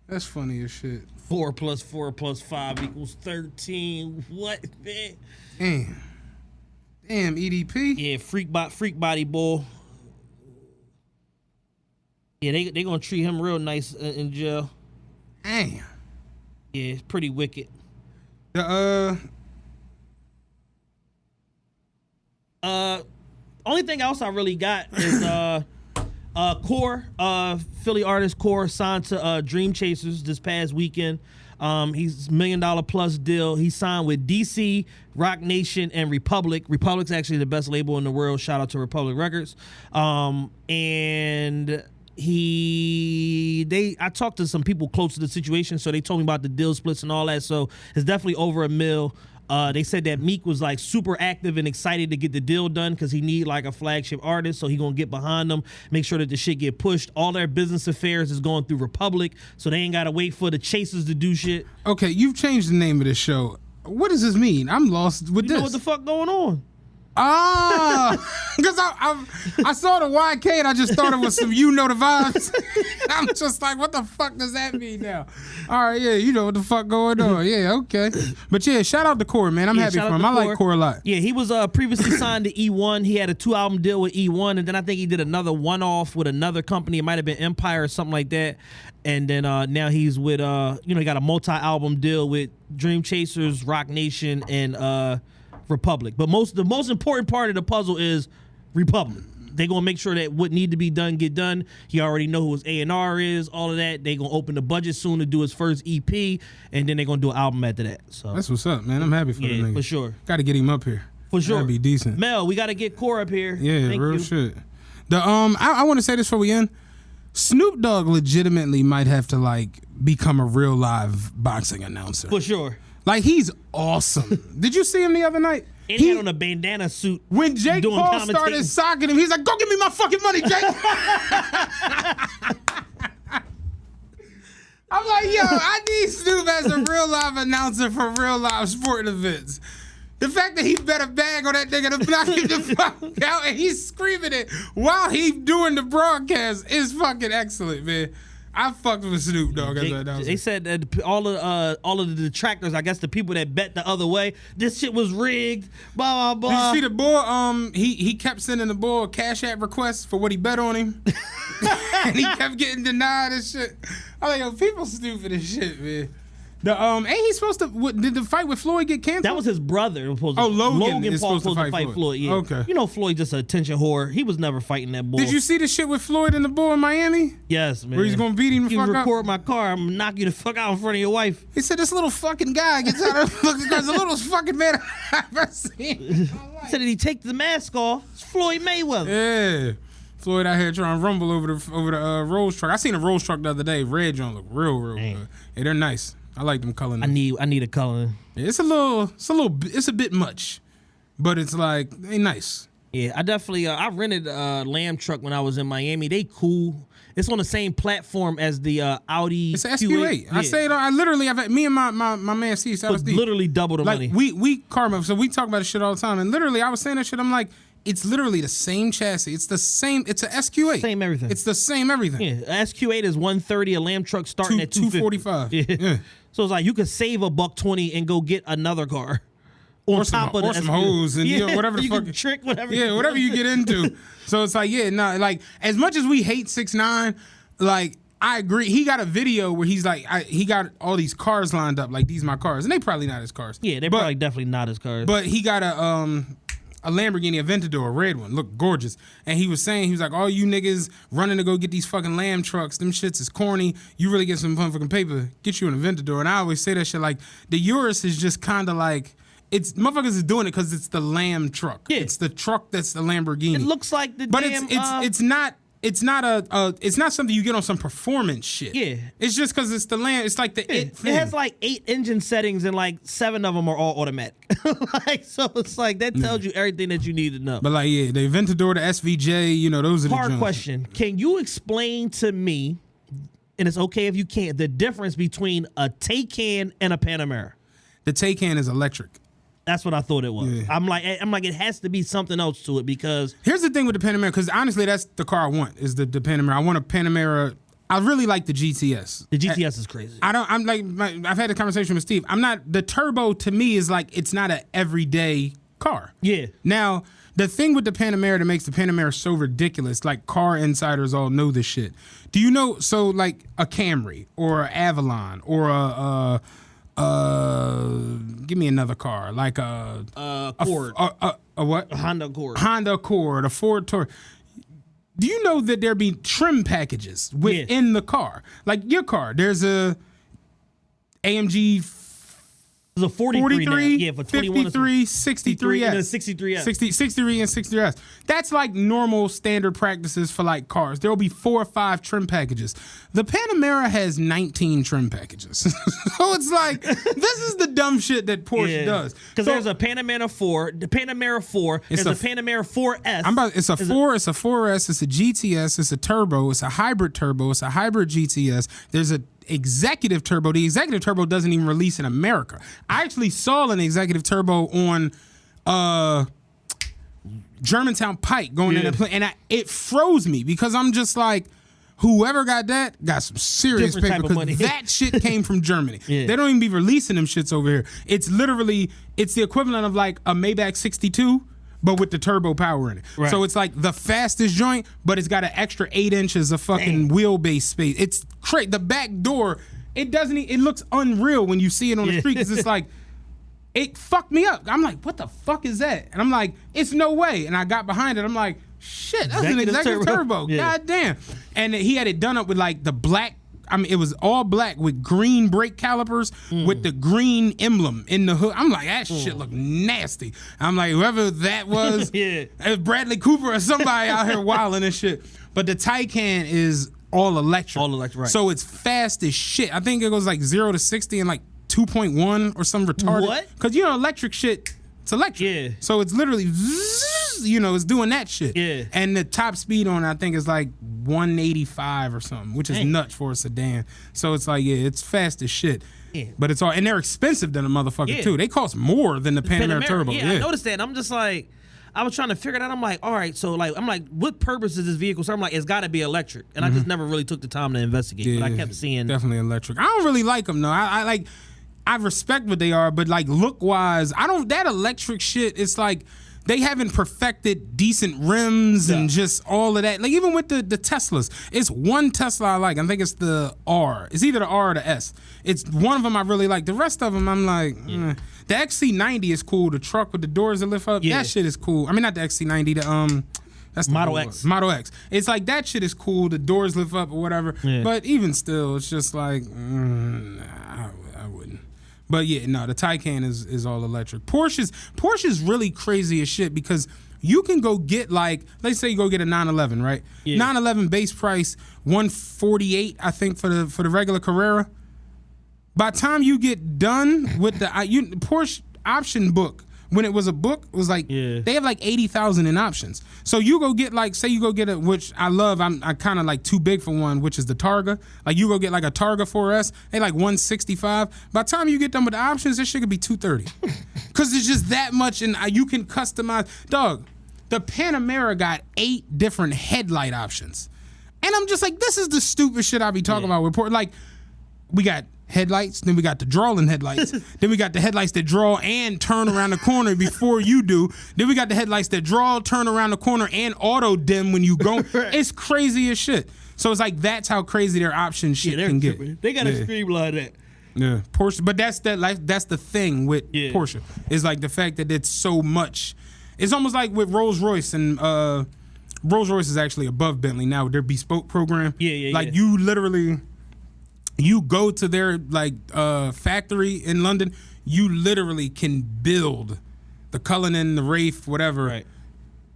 That's funny as shit. 4 plus 4 plus 5 equals 13. What, man? Damn, EDP. Yeah, freak body boy. Yeah, they gonna treat him real nice in jail. Damn. Yeah, it's pretty wicked. The only thing else I really got is Core, Philly artist Core signed to Dream Chasers this past weekend. He's $1 million plus deal. He signed with DC, Rock Nation, and Republic. Republic's actually the best label in the world. Shout out to Republic Records. And I talked to some people close to the situation, so they told me about the deal splits and all that. So it's definitely over $1 million. They said that Meek was like super active and excited to get the deal done because he need like a flagship artist, so he gonna get behind them, make sure that the shit get pushed. All their business affairs is going through Republic, so they ain't gotta wait for the Chasers to do shit. Okay, you've changed the name of this show. What does this mean? I'm lost with You this. know what the fuck going on? Because I saw the YK and I just thought it was some You Know the Vibes. I'm just like, what the fuck does that mean now? All right, yeah, you know what the fuck going on. Yeah, okay. But yeah, shout out to Core, man. I'm happy for him. I like Core a lot. Yeah, he was previously signed to E1. He had a 2-album deal with E1, and then I think he did another one-off with another company. It might have been Empire or something like that. And then now he's with, he got a multi-album deal with Dream Chasers, Rock Nation, and Republic. But the most important part of the puzzle is Republic. They gonna make sure that what need to be done get done. He already know who his A&R is, all of that. They gonna open the budget soon to do his first EP, and then they gonna do an album after that. So that's what's up, man. I'm happy for the nigga. For sure. Got to get him up here. For sure. That'd be decent. Mel, we gotta get Core up here. Yeah, real shit. The I want to say this before we end. Snoop Dogg legitimately might have to like become a real live boxing announcer. For sure. Like, he's awesome. Did you see him the other night? And he had on a bandana suit. When Jake Paul started socking him, he's like, go give me my fucking money, Jake. Yo, I need Snoop as a real live announcer for real live sporting events. The fact that he bet a bag on that nigga to knock him the fuck out and he's screaming it while he's doing the broadcast is fucking excellent, man. I fucked with Snoop Dogg as an announcer. They said that all of the detractors, I guess the people that bet the other way, this shit was rigged, blah, blah, blah. Did you see the boy? He kept sending the boy a Cash App request for what he bet on him. And he kept getting denied and shit. I'm like, yo, people stupid as shit, man. Ain't he supposed to? Did the fight with Floyd get canceled? That was his brother. Logan is Paul supposed to fight Floyd. Yeah. Okay. You know Floyd just an attention whore. He was never fighting that boy. Did you see the shit with Floyd and the boy in Miami? Yes, man. Where he's gonna beat him the you fuck up? record my car, I'm gonna knock you the fuck out in front of your wife. He said this little fucking guy gets out of the littlest fucking man I've ever seen. He said that he take the mask off. It's Floyd Mayweather. Yeah. Floyd out here trying to rumble over the Rolls truck. I seen a Rolls truck the other day. Red John look real good. Yeah, they're nice. I like them coloring. I need a color. Yeah, it's a bit much, but it's like they nice. Yeah, I definitely I rented a Lamb truck when I was in Miami. They cool. It's on the same platform as the Audi. It's an SQ8. Yeah. I say it. I've me and my man Steve. But literally double the like money. we karma. So we talk about this shit all the time. And literally, I was saying that shit. I'm like, it's literally the same chassis. It's the same. It's a SQ8. Same everything. It's the same everything. Yeah, SQ8 is 130. A Lamb truck starting at 245. Yeah. So it's like you could save $120 and go get another car on top of the some hoes and whatever the you fuck. can trick whatever. Yeah, whatever you get into. So it's like, like as much as we hate 6ix9ine, like I agree. He got a video where he's like, he got all these cars lined up, like these my cars, and they probably not his cars. Yeah, they probably definitely not his cars. But he got a Lamborghini Aventador, a red one, looked gorgeous. And he was like, all you niggas running to go get these fucking Lamb trucks, them shits is corny. You really get some motherfucking paper, get you an Aventador. And I always say that shit like, the Urus is just kind of like, it's motherfuckers is doing it because it's the Lamb truck. Yeah. It's the truck that's the Lamborghini. It looks like the but damn... it's not something you get on some performance shit. Yeah. It's just because it's the Lamb. It's like the it has like 8 engine settings and like 7 of them are all automatic. So it's like that tells you everything that you need to know. But like, yeah, the Aventador, the SVJ, those are the hard jumps. question. Can you explain to me, and it's okay if you can't, the difference between a Taycan and a Panamera? The Taycan is electric. That's what I thought it was. Yeah. I'm like, it has to be something else to it because... Here's the thing with the Panamera, because honestly, that's the car I want, is the Panamera. I want a Panamera. I really like the GTS. The GTS is crazy. I've had a conversation with Steve. The turbo to me is like, it's not an everyday car. Yeah. Now, the thing with the Panamera that makes the Panamera so ridiculous, like car insiders all know this shit. Do you know, so like a Camry or an Avalon or give me another car, like a Accord. A what? A Honda Accord. Honda Accord, a Ford Taurus. Do you know that there be trim packages within the car? Like your car, there's a AMG There's a 43 now. Yeah, for 53, 63S. And a 63S. 63 and 63S. That's like normal standard practices for like cars. There will be 4 or 5 trim packages. The Panamera has 19 trim packages. So it's like, this is the dumb shit that Porsche does. Because there's a Panamera 4, the Panamera 4, there's a Panamera 4S. It's a 4S, it's a GTS, it's a turbo, it's a hybrid turbo, it's a hybrid GTS. There's a executive turbo. The executive turbo doesn't even release in America. I actually saw an executive turbo on Germantown Pike going in the plane, and it froze me because I'm just like, whoever got that got some serious Different paper type of because money. that shit came from Germany. Yeah. They don't even be releasing them shits over here. It's the equivalent of like a Maybach 62. But with the turbo power in it. Right. So it's like the fastest joint, but it's got an extra 8 inches of fucking wheelbase space. It's crazy. The back door, it looks unreal when you see it on the street because it's like, it fucked me up. I'm like, what the fuck is that? And I'm like, it's no way. And I got behind it. I'm like, shit, that's an executive turbo. Yeah. God damn. And he had it done up with like the black, it was all black with green brake calipers with the green emblem in the hood. I'm like, that shit look nasty. I'm like, whoever that was, it was Bradley Cooper or somebody out here wilding and shit. But the Taycan is all electric. All electric, right. So it's fast as shit. I think it goes like 0 to 60 in like 2.1 or some retarded. What? Because, electric shit, it's electric. Yeah. So it's literally is doing that shit. Yeah. And the top speed on it, I think, is like 185 or something, which is nuts for a sedan. So it's like, it's fast as shit. Yeah. But it's all, and they're expensive than a motherfucker too. They cost more than the Panamera Turbo. Yeah, I noticed that. And I'm just like, I was trying to figure it out. I'm like, all right, so like, I'm like, what purpose is this vehicle? So I'm like, it's got to be electric. And I just never really took the time to investigate. But I kept seeing definitely electric. I don't really like them though. I respect what they are, but like look wise, that electric shit. It's like they haven't perfected decent rims and just all of that. Like even with the Teslas, it's one Tesla I like. I think it's the R. It's either the R or the S. It's one of them I really like. The rest of them I'm like, The XC90 is cool. The truck with the doors that lift up, that shit is cool. I mean, not the XC90. That's the Model X. Model X. It's like that shit is cool. The doors lift up or whatever. Yeah. But even still, it's just like I wouldn't. But yeah, no, the Taycan is all electric. Porsche's really crazy as shit because you can go get like, let's say you go get a 911, right? Yeah. 911 base price $148, I think, for the regular Carrera. By the time you get done with the Porsche option book, when it was a book, it was like they have like 80,000 in options. So you go get like, say you go get which I love. I kind of like too big for one, which is the Targa. Like you go get like a Targa 4S, they like 165. By the time you get done with the options, this shit could be 230. Cause it's just that much, and you can customize. Dog, the Panamera got 8 different headlight options, and I'm just like, this is the stupid shit I be talking about with Porsche. Like we got headlights, then we got the drawing headlights, then we got the headlights that draw and turn around the corner before you do, then we got the headlights that draw, turn around the corner, and auto dim when you go. It's crazy as shit. So it's like that's how crazy their option shit can get. They got to streamline that. Yeah, Porsche, but that's the thing with Porsche is like the fact that it's so much. It's almost like with Rolls Royce, and Rolls Royce is actually above Bentley now with their bespoke program. Like you literally. You go to their like factory in London, you literally can build the Cullinan, the Wraith, whatever,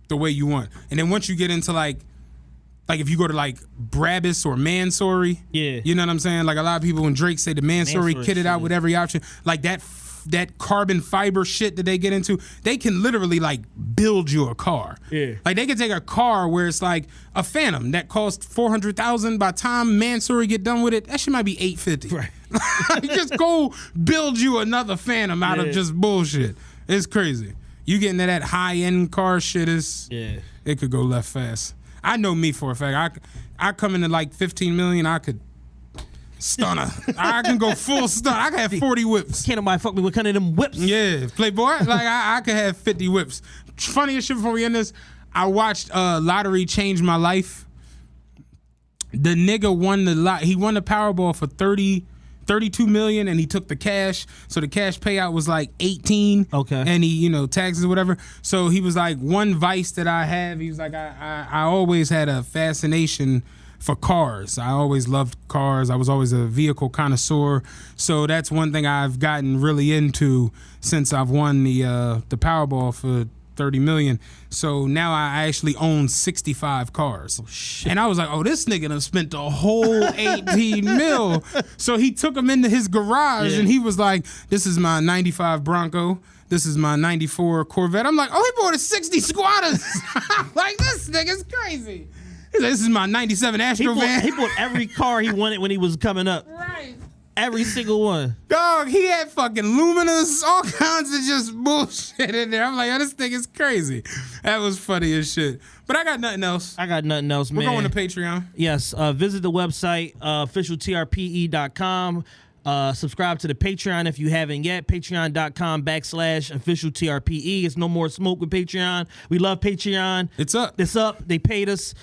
the way you want. And then once you get into like if you go to like Brabus or Mansory, you know what I'm saying? Like a lot of people when Drake say the Mansory kitted out with every option, like that carbon fiber shit that they get into, they can literally like build you a car. Like they can take a car where it's like a Phantom that costs $400,000. By the time Mansory get done with it, that shit might be $850. Right. Just go build you another Phantom out of just bullshit. It's crazy. You getting to that high end car shit is it could go left fast. I know me for a fact. I come into like 15 million, I could stunner. I can go full stunner. I can have 40 whips. Can't nobody fuck me with kind of them whips. Yeah, Playboy. Like I could have 50 whips. Funniest shit before we end this, I watched Lottery Change My Life. The nigga won the lot. He won the Powerball for 32 million, and he took the cash. So the cash payout was like 18. Okay. And he, taxes or whatever. So he was like, one vice that I have. He was like, I always had a fascination for cars. I always loved cars. I was always a vehicle connoisseur. So that's one thing I've gotten really into since I've won the Powerball for 30 million. So now I actually own 65 cars. Oh, shit. And I was like, this nigga done spent the whole 18 mil. So he took them into his garage and he was like, this is my 95 Bronco. This is my 94 Corvette. I'm like, he bought a 60 squatters. Like, this nigga's crazy. He's like, this is my 97 Astro van. He bought every car he wanted when he was coming up. Right. Every single one. Dog, he had fucking Luminas, all kinds of just bullshit in there. I'm like, this thing is crazy. That was funny as shit. But I got nothing else. We're going to Patreon. Yes. Visit the website, officialtrpe.com. Subscribe to the Patreon if you haven't yet. Patreon.com/officialtrpe. It's no more smoke with Patreon. We love Patreon. It's up. They paid us.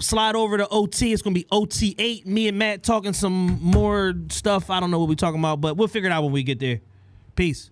Slide over to OT. It's going to be OT8. Me and Matt talking some more stuff. I don't know what we're talking about, but we'll figure it out when we get there. Peace.